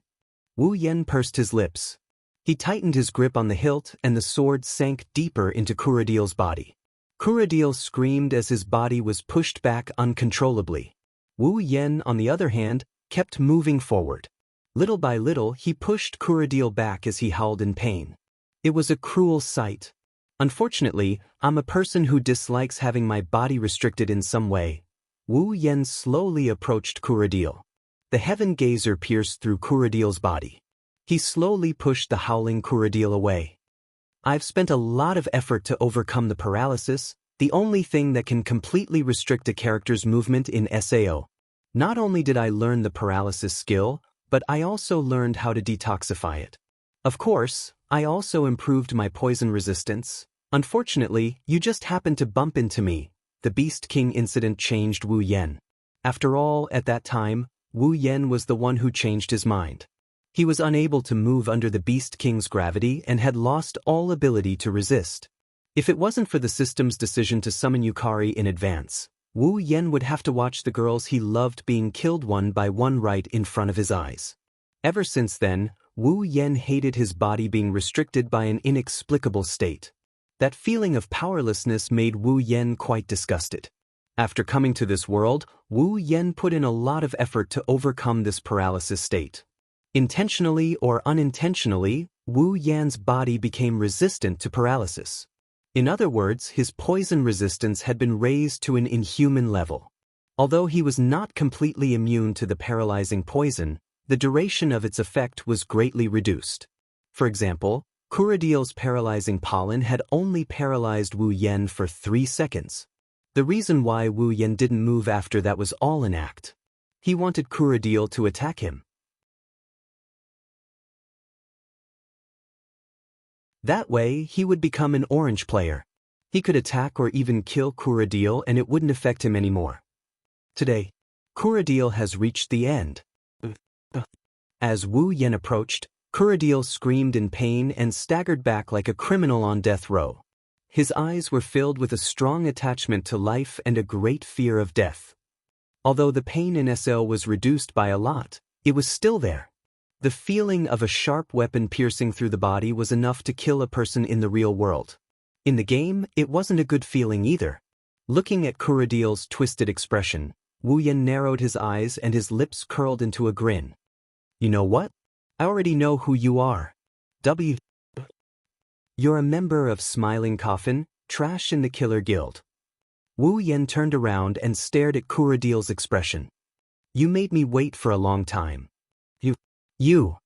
[SPEAKER 1] Wu Yen pursed his lips. He tightened his grip on the hilt and the sword sank deeper into Kuradil's body. Kuradil screamed as his body was pushed back uncontrollably. Wu Yen, on the other hand, kept moving forward. Little by little, he pushed Kuradil back as he howled in pain. It was a cruel sight. Unfortunately, I'm a person who dislikes having my body restricted in some way. Wu Yen slowly approached Kuradil. The heaven gazer pierced through Kuradil's body. He slowly pushed the howling Kuradil away. I've spent a lot of effort to overcome the paralysis, the only thing that can completely restrict a character's movement in SAO. Not only did I learn the paralysis skill, but I also learned how to detoxify it. Of course, I also improved my poison resistance. Unfortunately, you just happened to bump into me. The Beast King incident changed Wu Yen. After all, at that time, Wu Yen was the one who changed his mind. He was unable to move under the Beast King's gravity and had lost all ability to resist. If it wasn't for the system's decision to summon Yukari in advance, Wu Yen would have to watch the girls he loved being killed one by one right in front of his eyes. Ever since then, Wu Yen hated his body being restricted by an inexplicable state. That feeling of powerlessness made Wu Yen quite disgusted. After coming to this world, Wu Yen put in a lot of effort to overcome this paralysis state. Intentionally or unintentionally, Wu Yan's body became resistant to paralysis. In other words, his poison resistance had been raised to an inhuman level. Although he was not completely immune to the paralyzing poison, the duration of its effect was greatly reduced. For example, Kuradil's paralyzing pollen had only paralyzed Wu Yen for 3 seconds. The reason why Wu Yen didn't move after that was all an act. He wanted Kuradil to attack him. That way, he would become an orange player. He could attack or even kill Kuradil and it wouldn't affect him anymore. Today, Kuradil has reached the end. As Wu Yen approached, Kuradil screamed in pain and staggered back like a criminal on death row. His eyes were filled with a strong attachment to life and a great fear of death. Although the pain in SL was reduced by a lot, it was still there. The feeling of a sharp weapon piercing through the body was enough to kill a person in the real world. In the game, it wasn't a good feeling either. Looking at Kuradil's twisted expression, Wu Yen narrowed his eyes and his lips curled into a grin. You know what? I already know who you are. You're a member of Smiling Coffin, Trash in the Killer Guild. Wu Yen turned around and stared at Kuradil's expression. You made me wait for a long time. You.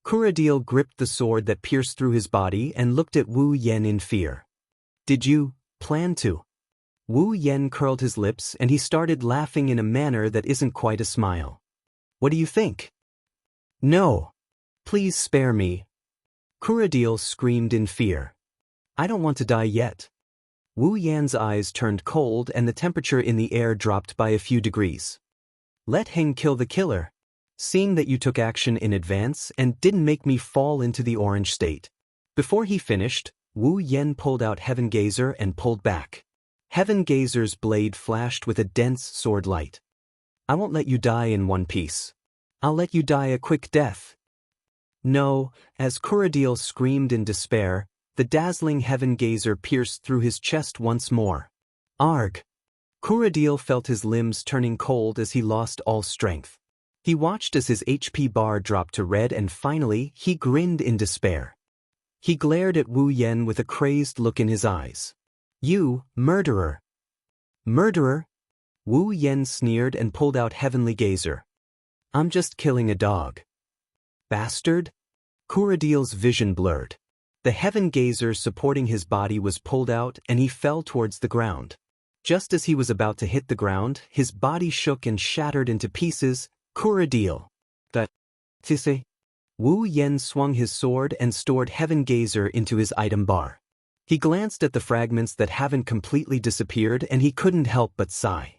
[SPEAKER 1] Kuradil gripped the sword that pierced through his body and looked at Wu Yen in fear. Did you plan to? Wu Yen curled his lips and he started laughing in a manner that isn't quite a smile. What do you think? No. Please spare me. Kuradil screamed in fear. I don't want to die yet. Wu Yan's eyes turned cold and the temperature in the air dropped by a few degrees. Let Heng kill the killer. Seeing that you took action in advance and didn't make me fall into the orange state. Before he finished, Wu Yen pulled out Heaven Gazer and pulled back. Heaven Gazer's blade flashed with a dense sword light. I won't let you die in one piece. I'll let you die a quick death. No, as Kuradil screamed in despair, the dazzling Heaven Gazer pierced through his chest once more. Arg! Kuradil felt his limbs turning cold as he lost all strength. He watched as his HP bar dropped to red and finally, he grinned in despair. He glared at Wu Yen with a crazed look in his eyes. You, murderer! Murderer? Wu Yen sneered and pulled out Heavenly Gazer. I'm just killing a dog. Bastard? Kuradil's vision blurred. The Heaven Gazer supporting his body was pulled out and he fell towards the ground. Just as he was about to hit the ground, his body shook and shattered into pieces. Kuradil. That. Tise. Wu Yen swung his sword and stored Heaven Gazer into his item bar. He glanced at the fragments that haven't completely disappeared and he couldn't help but sigh.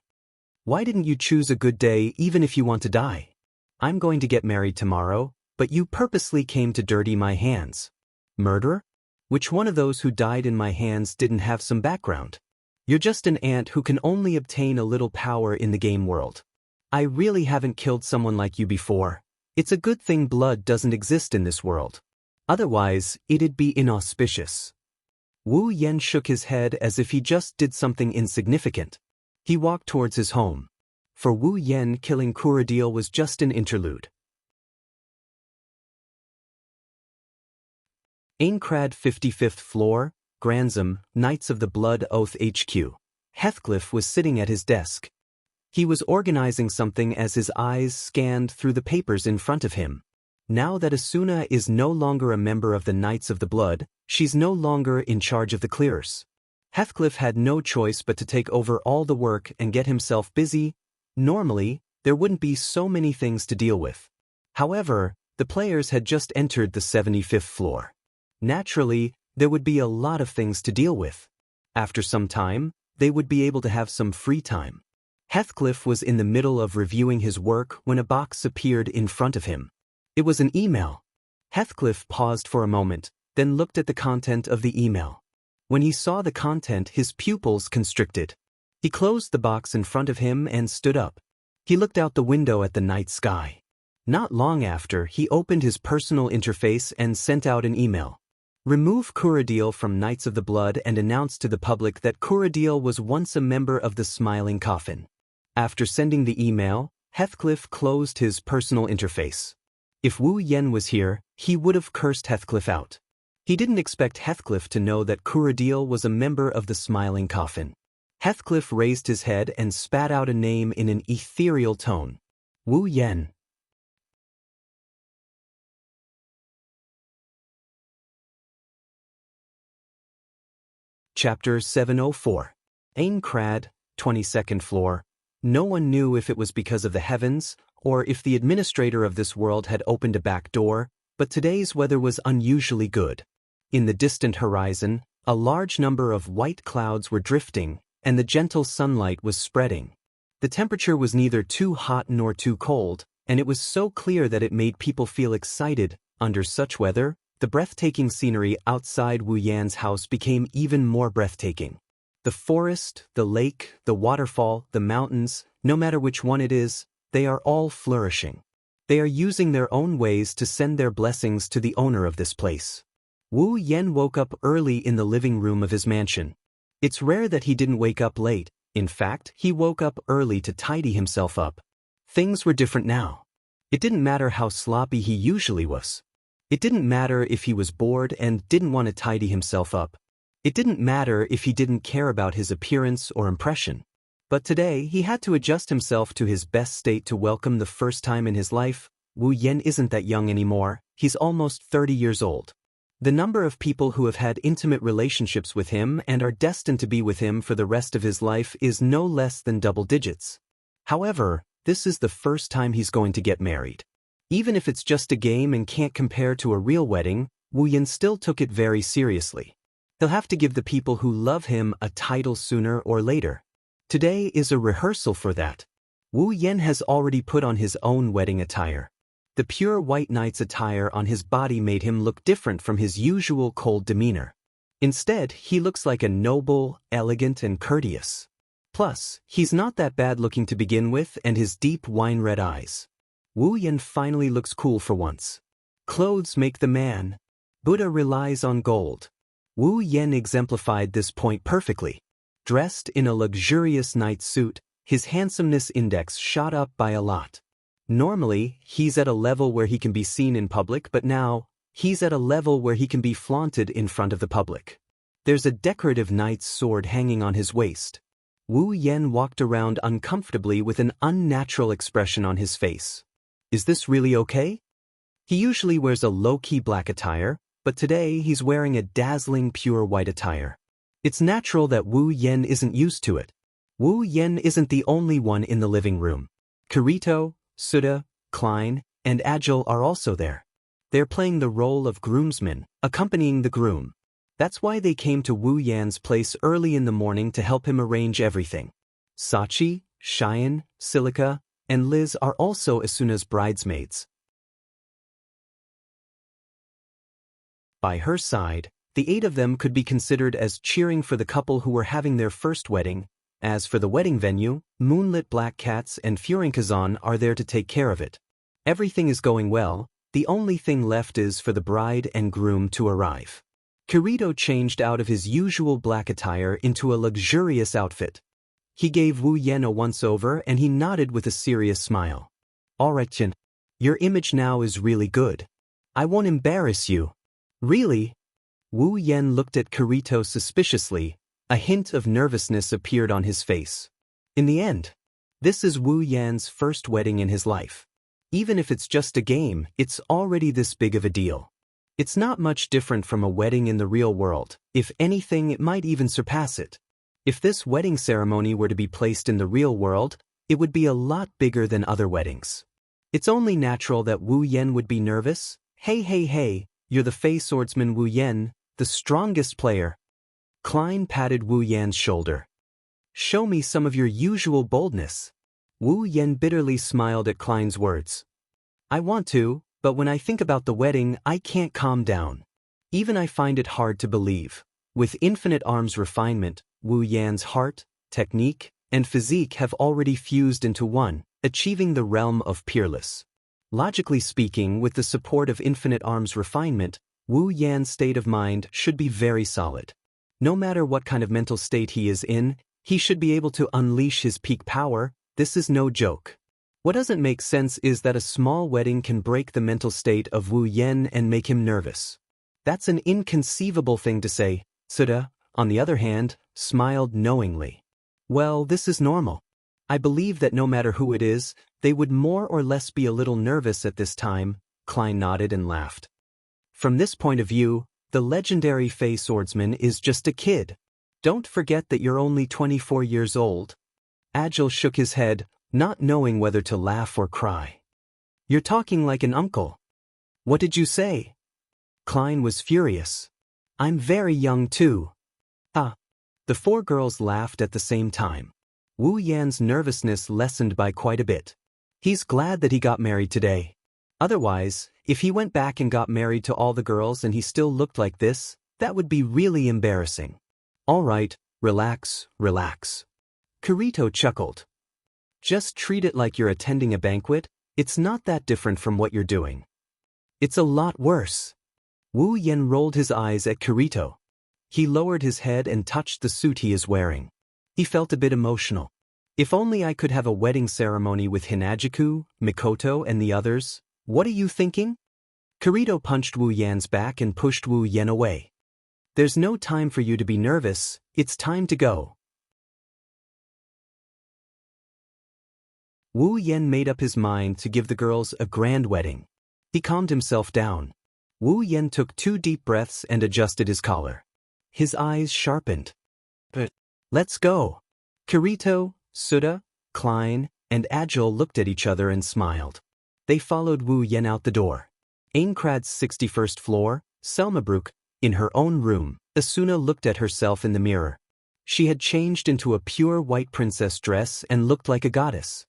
[SPEAKER 1] Why didn't you choose a good day even if you want to die? I'm going to get married tomorrow, but you purposely came to dirty my hands. Murderer? Which one of those who died in my hands didn't have some background? You're just an ant who can only obtain a little power in the game world. I really haven't killed someone like you before. It's a good thing blood doesn't exist in this world. Otherwise, it'd be inauspicious. Wu Yen shook his head as if he just did something insignificant. He walked towards his home. For Wu Yen, killing Kuradil was just an interlude. Aincrad 55th floor, Grantham, Knights of the Blood Oath HQ. Heathcliff was sitting at his desk. He was organizing something as his eyes scanned through the papers in front of him. Now that Asuna is no longer a member of the Knights of the Blood, she's no longer in charge of the clearers. Heathcliff had no choice but to take over all the work and get himself busy. Normally, there wouldn't be so many things to deal with. However, the players had just entered the 75th floor. Naturally, there would be a lot of things to deal with. After some time, they would be able to have some free time. Heathcliff was in the middle of reviewing his work when a box appeared in front of him. It was an email. Heathcliff paused for a moment, then looked at the content of the email. When he saw the content, his pupils constricted. He closed the box in front of him and stood up. He looked out the window at the night sky. Not long after, he opened his personal interface and sent out an email. Remove Kuradil from Knights of the Blood and announce to the public that Kuradil was once a member of the Smiling Coffin. After sending the email, Heathcliff closed his personal interface. If Wu Yen was here, he would have cursed Heathcliff out. He didn't expect Heathcliff to know that Kuradil was a member of the Smiling Coffin. Heathcliff raised his head and spat out a name in an ethereal tone. Wu Yen. Chapter 704. Aincrad, 22nd floor. No one knew if it was because of the heavens, or if the administrator of this world had opened a back door, but today's weather was unusually good. In the distant horizon, a large number of white clouds were drifting, and the gentle sunlight was spreading. The temperature was neither too hot nor too cold, and it was so clear that it made people feel excited. Under such weather, the breathtaking scenery outside Wu Yan's house became even more breathtaking. The forest, the lake, the waterfall, the mountains, no matter which one it is, they are all flourishing. They are using their own ways to send their blessings to the owner of this place. Wu Yen woke up early in the living room of his mansion. It's rare that he didn't wake up late. In fact, he woke up early to tidy himself up. Things were different now. It didn't matter how sloppy he usually was. It didn't matter if he was bored and didn't want to tidy himself up. It didn't matter if he didn't care about his appearance or impression. But today, he had to adjust himself to his best state to welcome the first time in his life. Wu Yen isn't that young anymore. He's almost 30 years old. The number of people who have had intimate relationships with him and are destined to be with him for the rest of his life is no less than double digits. However, this is the first time he's going to get married. Even if it's just a game and can't compare to a real wedding, Wu Yen still took it very seriously. He'll have to give the people who love him a title sooner or later. Today is a rehearsal for that. Wu Yen has already put on his own wedding attire. The pure white knight's attire on his body made him look different from his usual cold demeanor. Instead, he looks like a noble, elegant, and courteous. Plus, he's not that bad looking to begin with, and his deep wine-red eyes. Wu Yen finally looks cool for once. Clothes make the man. Buddha relies on gold. Wu Yen exemplified this point perfectly. Dressed in a luxurious night suit, his handsomeness index shot up by a lot. Normally, he's at a level where he can be seen in public, but now, he's at a level where he can be flaunted in front of the public. There's a decorative knight's sword hanging on his waist. Wu Yen walked around uncomfortably with an unnatural expression on his face. Is this really okay? He usually wears a low-key black attire, but today he's wearing a dazzling pure white attire. It's natural that Wu Yen isn't used to it. Wu Yen isn't the only one in the living room. Kirito, Suda, Klein, and Agile are also there. They're playing the role of groomsmen, accompanying the groom. That's why they came to Wu Yan's place early in the morning to help him arrange everything. Sachi, Cheyenne, Silica, and Liz are also Asuna's bridesmaids. By her side, the 8 of them could be considered as cheering for the couple who were having their first wedding. As for the wedding venue, Moonlit Black Cats and Furinkazan are there to take care of it. Everything is going well, the only thing left is for the bride and groom to arrive. Kirito changed out of his usual black attire into a luxurious outfit. He gave Wu Yen a once-over and he nodded with a serious smile. Alright Chin, your image now is really good. I won't embarrass you. Really? Wu Yen looked at Kirito suspiciously. A hint of nervousness appeared on his face. In the end, this is Wu Yan's first wedding in his life. Even if it's just a game, it's already this big of a deal. It's not much different from a wedding in the real world. If anything, it might even surpass it. If this wedding ceremony were to be placed in the real world, it would be a lot bigger than other weddings. It's only natural that Wu Yen would be nervous. Hey, you're the Fey swordsman Wu Yen, the strongest player. Klein patted Wu Yan's shoulder. Show me some of your usual boldness. Wu Yen bitterly smiled at Klein's words. I want to, but when I think about the wedding, I can't calm down. Even I find it hard to believe. With Infinite Arm's refinement, Wu Yan's heart, technique, and physique have already fused into one, achieving the realm of peerless. Logically speaking, with the support of Infinite Arm's refinement, Wu Yan's state of mind should be very solid. No matter what kind of mental state he is in, he should be able to unleash his peak power. This is no joke. What doesn't make sense is that a small wedding can break the mental state of Wu Yen and make him nervous. That's an inconceivable thing to say. Suda, on the other hand, smiled knowingly. Well, this is normal. I believe that no matter who it is, they would more or less be a little nervous at this time. Klein nodded and laughed. From this point of view, the legendary Fey swordsman is just a kid. Don't forget that you're only 24 years old. Agile shook his head, not knowing whether to laugh or cry. You're talking like an uncle. What did you say? Klein was furious. I'm very young too. Ah. The 4 girls laughed at the same time. Wu Yan's nervousness lessened by quite a bit. He's glad that he got married today. Otherwise, if he went back and got married to all the girls and he still looked like this, that would be really embarrassing. All right, relax. Kirito chuckled. Just treat it like you're attending a banquet. It's not that different from what you're doing. It's a lot worse. Wu Yen rolled his eyes at Kirito. He lowered his head and touched the suit he is wearing. He felt a bit emotional. If only I could have a wedding ceremony with Hinajiku, Mikoto, and the others. What are you thinking? Kirito punched Wu Yan's back and pushed Wu Yen away. There's no time for you to be nervous, it's time to go. Wu Yen made up his mind to give the girls a grand wedding. He calmed himself down. Wu Yen took 2 deep breaths and adjusted his collar. His eyes sharpened. But let's go. Kirito, Suda, Klein, and Agile looked at each other and smiled. They followed Wu Yen out the door. Aincrad's 61st floor, Selmabrook, in her own room, Asuna looked at herself in the mirror. She had changed into a pure white princess dress and looked like a goddess.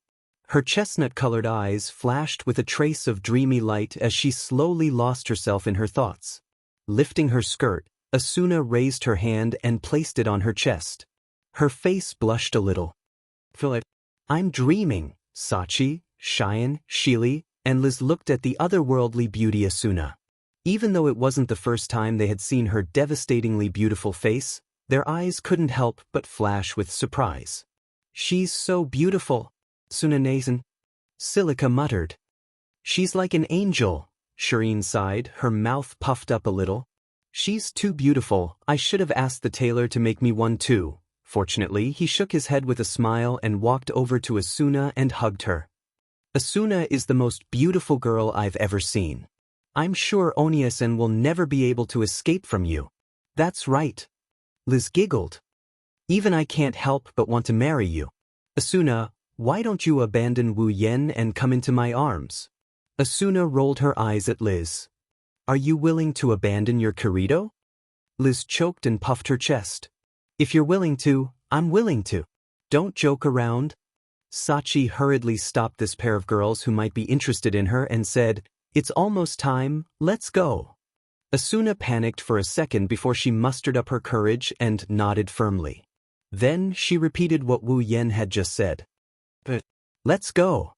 [SPEAKER 1] Her chestnut-colored eyes flashed with a trace of dreamy light as she slowly lost herself in her thoughts. Lifting her skirt, Asuna raised her hand and placed it on her chest. Her face blushed a little. Philip, I'm dreaming. Sachi, Cheyenne, Shili, and Liz looked at the otherworldly beauty Asuna. Even though it wasn't the first time they had seen her devastatingly beautiful face, their eyes couldn't help but flash with surprise. She's so beautiful, Tsunanezen. Silica muttered. She's like an angel, Shireen sighed, her mouth puffed up a little. She's too beautiful, I should have asked the tailor to make me one too. Fortunately, he shook his head with a smile and walked over to Asuna and hugged her. Asuna is the most beautiful girl I've ever seen. I'm sure Oniasen will never be able to escape from you. That's right. Liz giggled. Even I can't help but want to marry you. Asuna, why don't you abandon Wu Yen and come into my arms? Asuna rolled her eyes at Liz. Are you willing to abandon your Kirito? Liz choked and puffed her chest. If you're willing to, I'm willing to. Don't joke around. Sachi hurriedly stopped this pair of girls who might be interested in her and said, It's almost time, let's go. Asuna panicked for a second before she mustered up her courage and nodded firmly. Then she repeated what Wu Yen had just said. But let's go.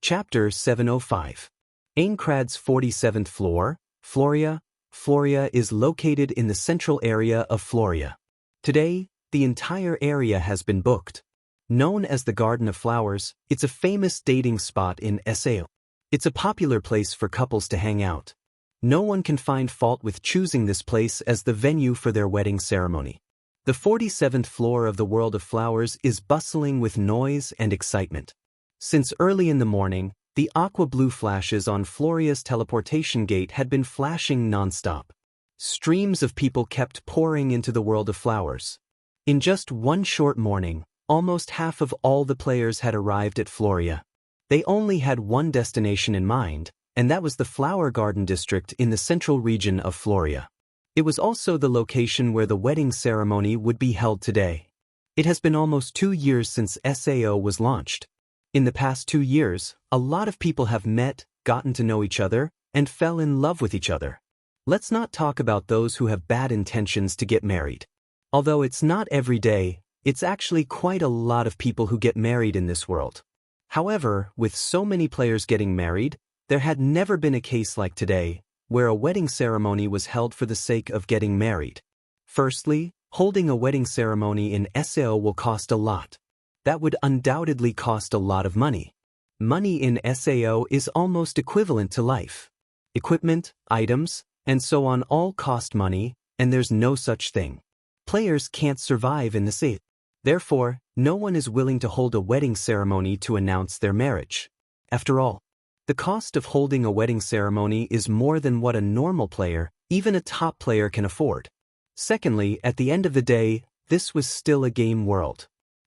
[SPEAKER 1] Chapter 705. Aincrad's 47th floor, Floria. Floria is located in the central area of Floria. Today, the entire area has been booked. Known as the Garden of Flowers, it's a famous dating spot in Sao. It's a popular place for couples to hang out. No one can find fault with choosing this place as the venue for their wedding ceremony. The 47th floor of the World of Flowers is bustling with noise and excitement. Since early in the morning, the aqua-blue flashes on Floria's teleportation gate had been flashing non-stop. Streams of people kept pouring into the World of Flowers. In just one short morning, almost half of all the players had arrived at Floria. They only had one destination in mind, and that was the Flower Garden District in the central region of Floria. It was also the location where the wedding ceremony would be held today. It has been almost 2 years since SAO was launched. In the past 2 years, a lot of people have met, gotten to know each other, and fell in love with each other. Let's not talk about those who have bad intentions to get married. Although it's not every day, it's actually quite a lot of people who get married in this world. However, with so many players getting married, there had never been a case like today, where a wedding ceremony was held for the sake of getting married. Firstly, holding a wedding ceremony in SAO will cost a lot. That would undoubtedly cost a lot of money. Money in SAO is almost equivalent to life. Equipment, items, and so on all cost money, and there's no such thing. Players can't survive in the sea. Therefore, no one is willing to hold a wedding ceremony to announce their marriage. After all, the cost of holding a wedding ceremony is more than what a normal player, even a top player, can afford. Secondly, at the end of the day, this was still a game world.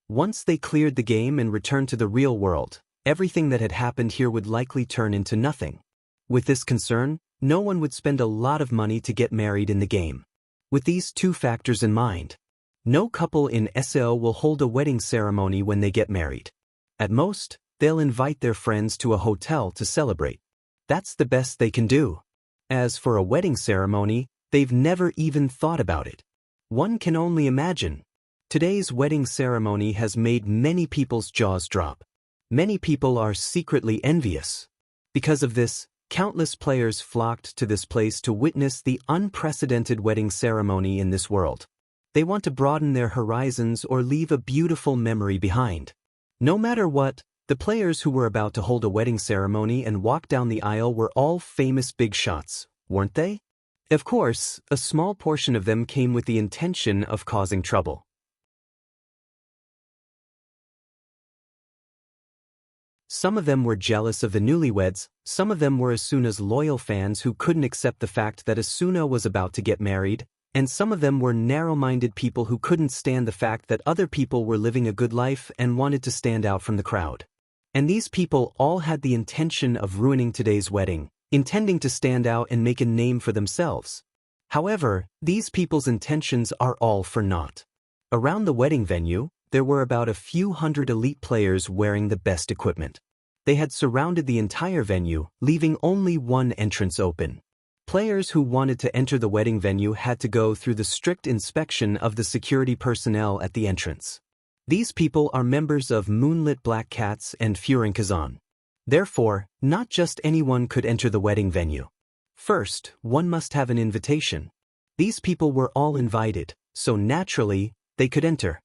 [SPEAKER 1] Once they cleared the game and returned to the real world, everything that had happened here would likely turn into nothing. With this concern, no one would spend a lot of money to get married in the game. With these two factors in mind, no couple in SAO will hold a wedding ceremony when they get married. At most, they'll invite their friends to a hotel to celebrate. That's the best they can do. As for a wedding ceremony, they've never even thought about it. One can only imagine. Today's wedding ceremony has made many people's jaws drop. Many people are secretly envious. Because of this, countless players flocked to this place to witness the unprecedented wedding ceremony in this world. They want to broaden their horizons or leave a beautiful memory behind. No matter what, the players who were about to hold a wedding ceremony and walk down the aisle were all famous big shots, weren't they? Of course, a small portion of them came with the intention of causing trouble. Some of them were jealous of the newlyweds, some of them were Asuna's loyal fans who couldn't accept the fact that Asuna was about to get married, and some of them were narrow-minded people who couldn't stand the fact that other people were living a good life and wanted to stand out from the crowd. And these people all had the intention of ruining today's wedding, intending to stand out and make a name for themselves. However, these people's intentions are all for naught. Around the wedding venue, there were about a few hundred elite players wearing the best equipment. They had surrounded the entire venue, leaving only one entrance open. Players who wanted to enter the wedding venue had to go through the strict inspection of the security personnel at the entrance. These people are members of Moonlit Black Cats and Furinkazan. Therefore, not just anyone could enter the wedding venue. First, one must have an invitation. These people were all invited, so naturally, they could enter.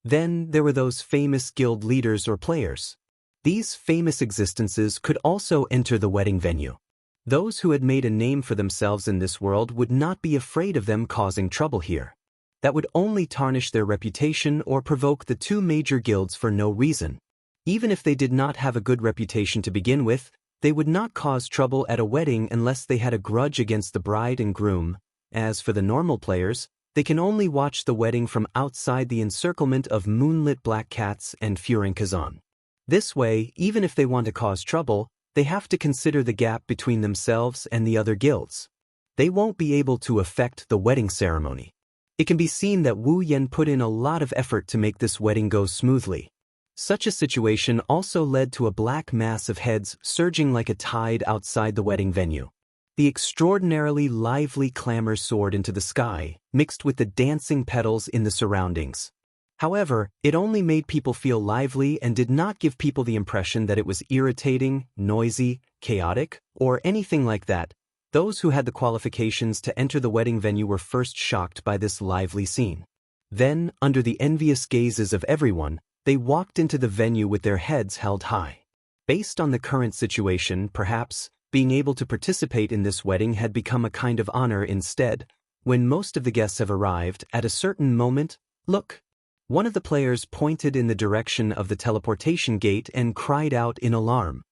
[SPEAKER 1] Then there were those famous guild leaders or players. These famous existences could also enter the wedding venue. Those who had made a name for themselves in this world would not be afraid of them causing trouble here. That would only tarnish their reputation or provoke the two major guilds for no reason. Even if they did not have a good reputation to begin with, They would not cause trouble at a wedding unless they had a grudge against the bride and groom. As for the normal players, they can only watch the wedding from outside the encirclement of moonlit black cats and Furin-Kazan. This way, even if they want to cause trouble, they have to consider the gap between themselves and the other guilds. They won't be able to affect the wedding ceremony. It can be seen that Wu Yan put in a lot of effort to make this wedding go smoothly. Such a situation also led to a black mass of heads surging like a tide outside the wedding venue. The extraordinarily lively clamor soared into the sky, mixed with the dancing petals in the surroundings. However, it only made people feel lively and did not give people the impression that it was irritating, noisy, chaotic, or anything like that. Those who had the qualifications to enter the wedding venue were first shocked by this lively scene. Then, under the envious gazes of everyone, they walked into the venue with their heads held high. Based on the current situation, perhaps, being able to participate in this wedding had become a kind of honor instead. When most of the guests have arrived, at a certain moment, look! One of the players pointed in the direction of the teleportation gate and cried out in alarm.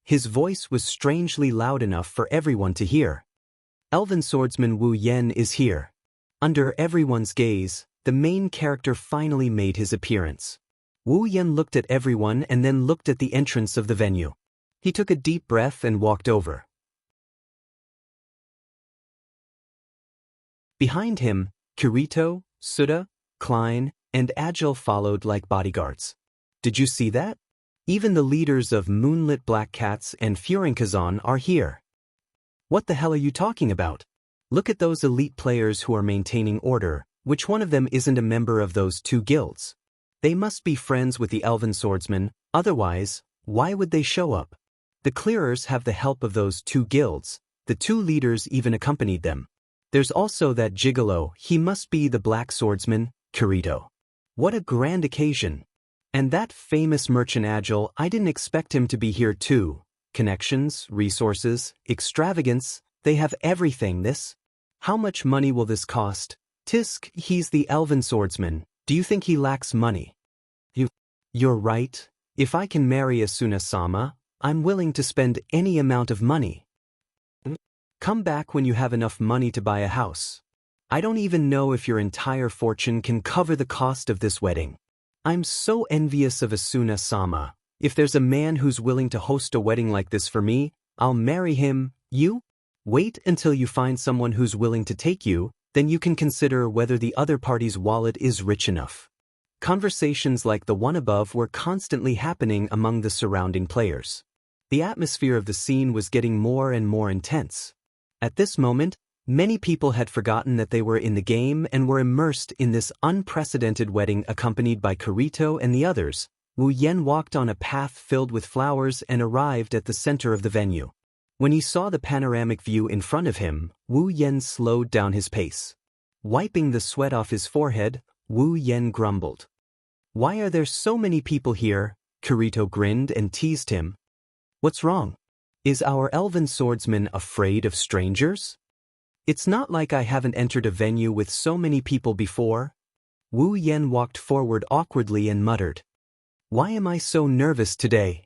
[SPEAKER 1] His voice was strangely loud enough for everyone to hear. Elven swordsman Wu Yan is here. Under everyone's gaze, the main character finally made his appearance. Wu Yan looked at everyone and then looked at the entrance of the venue. He took a deep breath and walked over. Behind him, Kirito, Suda, Klein, and Agile followed like bodyguards. Did you see that? Even the leaders of Moonlit Black Cats and Furin-Kazan are here. What the hell are you talking about? Look at those elite players who are maintaining order. Which one of them isn't a member of those two guilds? They must be friends with the Elven swordsman, otherwise, why would they show up? The clearers have the help of those two guilds. The two leaders even accompanied them. There's also that gigolo, he must be the black swordsman, Kirito. What a grand occasion. And that famous merchant Agile, I didn't expect him to be here too. Connections, resources, extravagance, they have everything this. How much money will this cost? Tisk, he's the Elven swordsman. Do you think he lacks money? You're right. If I can marry Asuna-sama, I'm willing to spend any amount of money. Come back when you have enough money to buy a house. I don't even know if your entire fortune can cover the cost of this wedding. I'm so envious of Asuna-sama. If there's a man who's willing to host a wedding like this for me, I'll marry him. You? Wait until you find someone who's willing to take you, then you can consider whether the other party's wallet is rich enough. Conversations like the one above were constantly happening among the surrounding players. The atmosphere of the scene was getting more and more intense. At this moment, many people had forgotten that they were in the game and were immersed in this unprecedented wedding accompanied by Kirito and the others. Wu Yan walked on a path filled with flowers and arrived at the center of the venue. When he saw the panoramic view in front of him, Wu Yan slowed down his pace. Wiping the sweat off his forehead, Wu Yan grumbled. Why are there so many people here? Kirito grinned and teased him. What's wrong? Is our elven swordsman afraid of strangers? It's not like I haven't entered a venue with so many people before. Wu Yan walked forward awkwardly and muttered. Why am I so nervous today?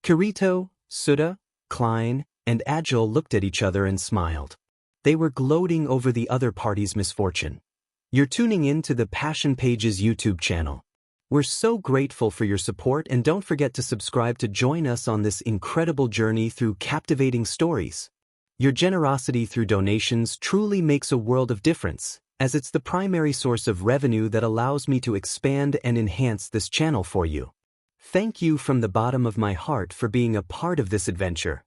[SPEAKER 1] Kirito, Suda, Klein, and Agile looked at each other and smiled. They were gloating over the other party's misfortune. You're tuning in to the Passion Pages YouTube channel. We're so grateful for your support and don't forget to subscribe to join us on this incredible journey through captivating stories. Your generosity through donations truly makes a world of difference, as it's the primary source of revenue that allows me to expand and enhance this channel for you. Thank you from the bottom of my heart for being a part of this adventure.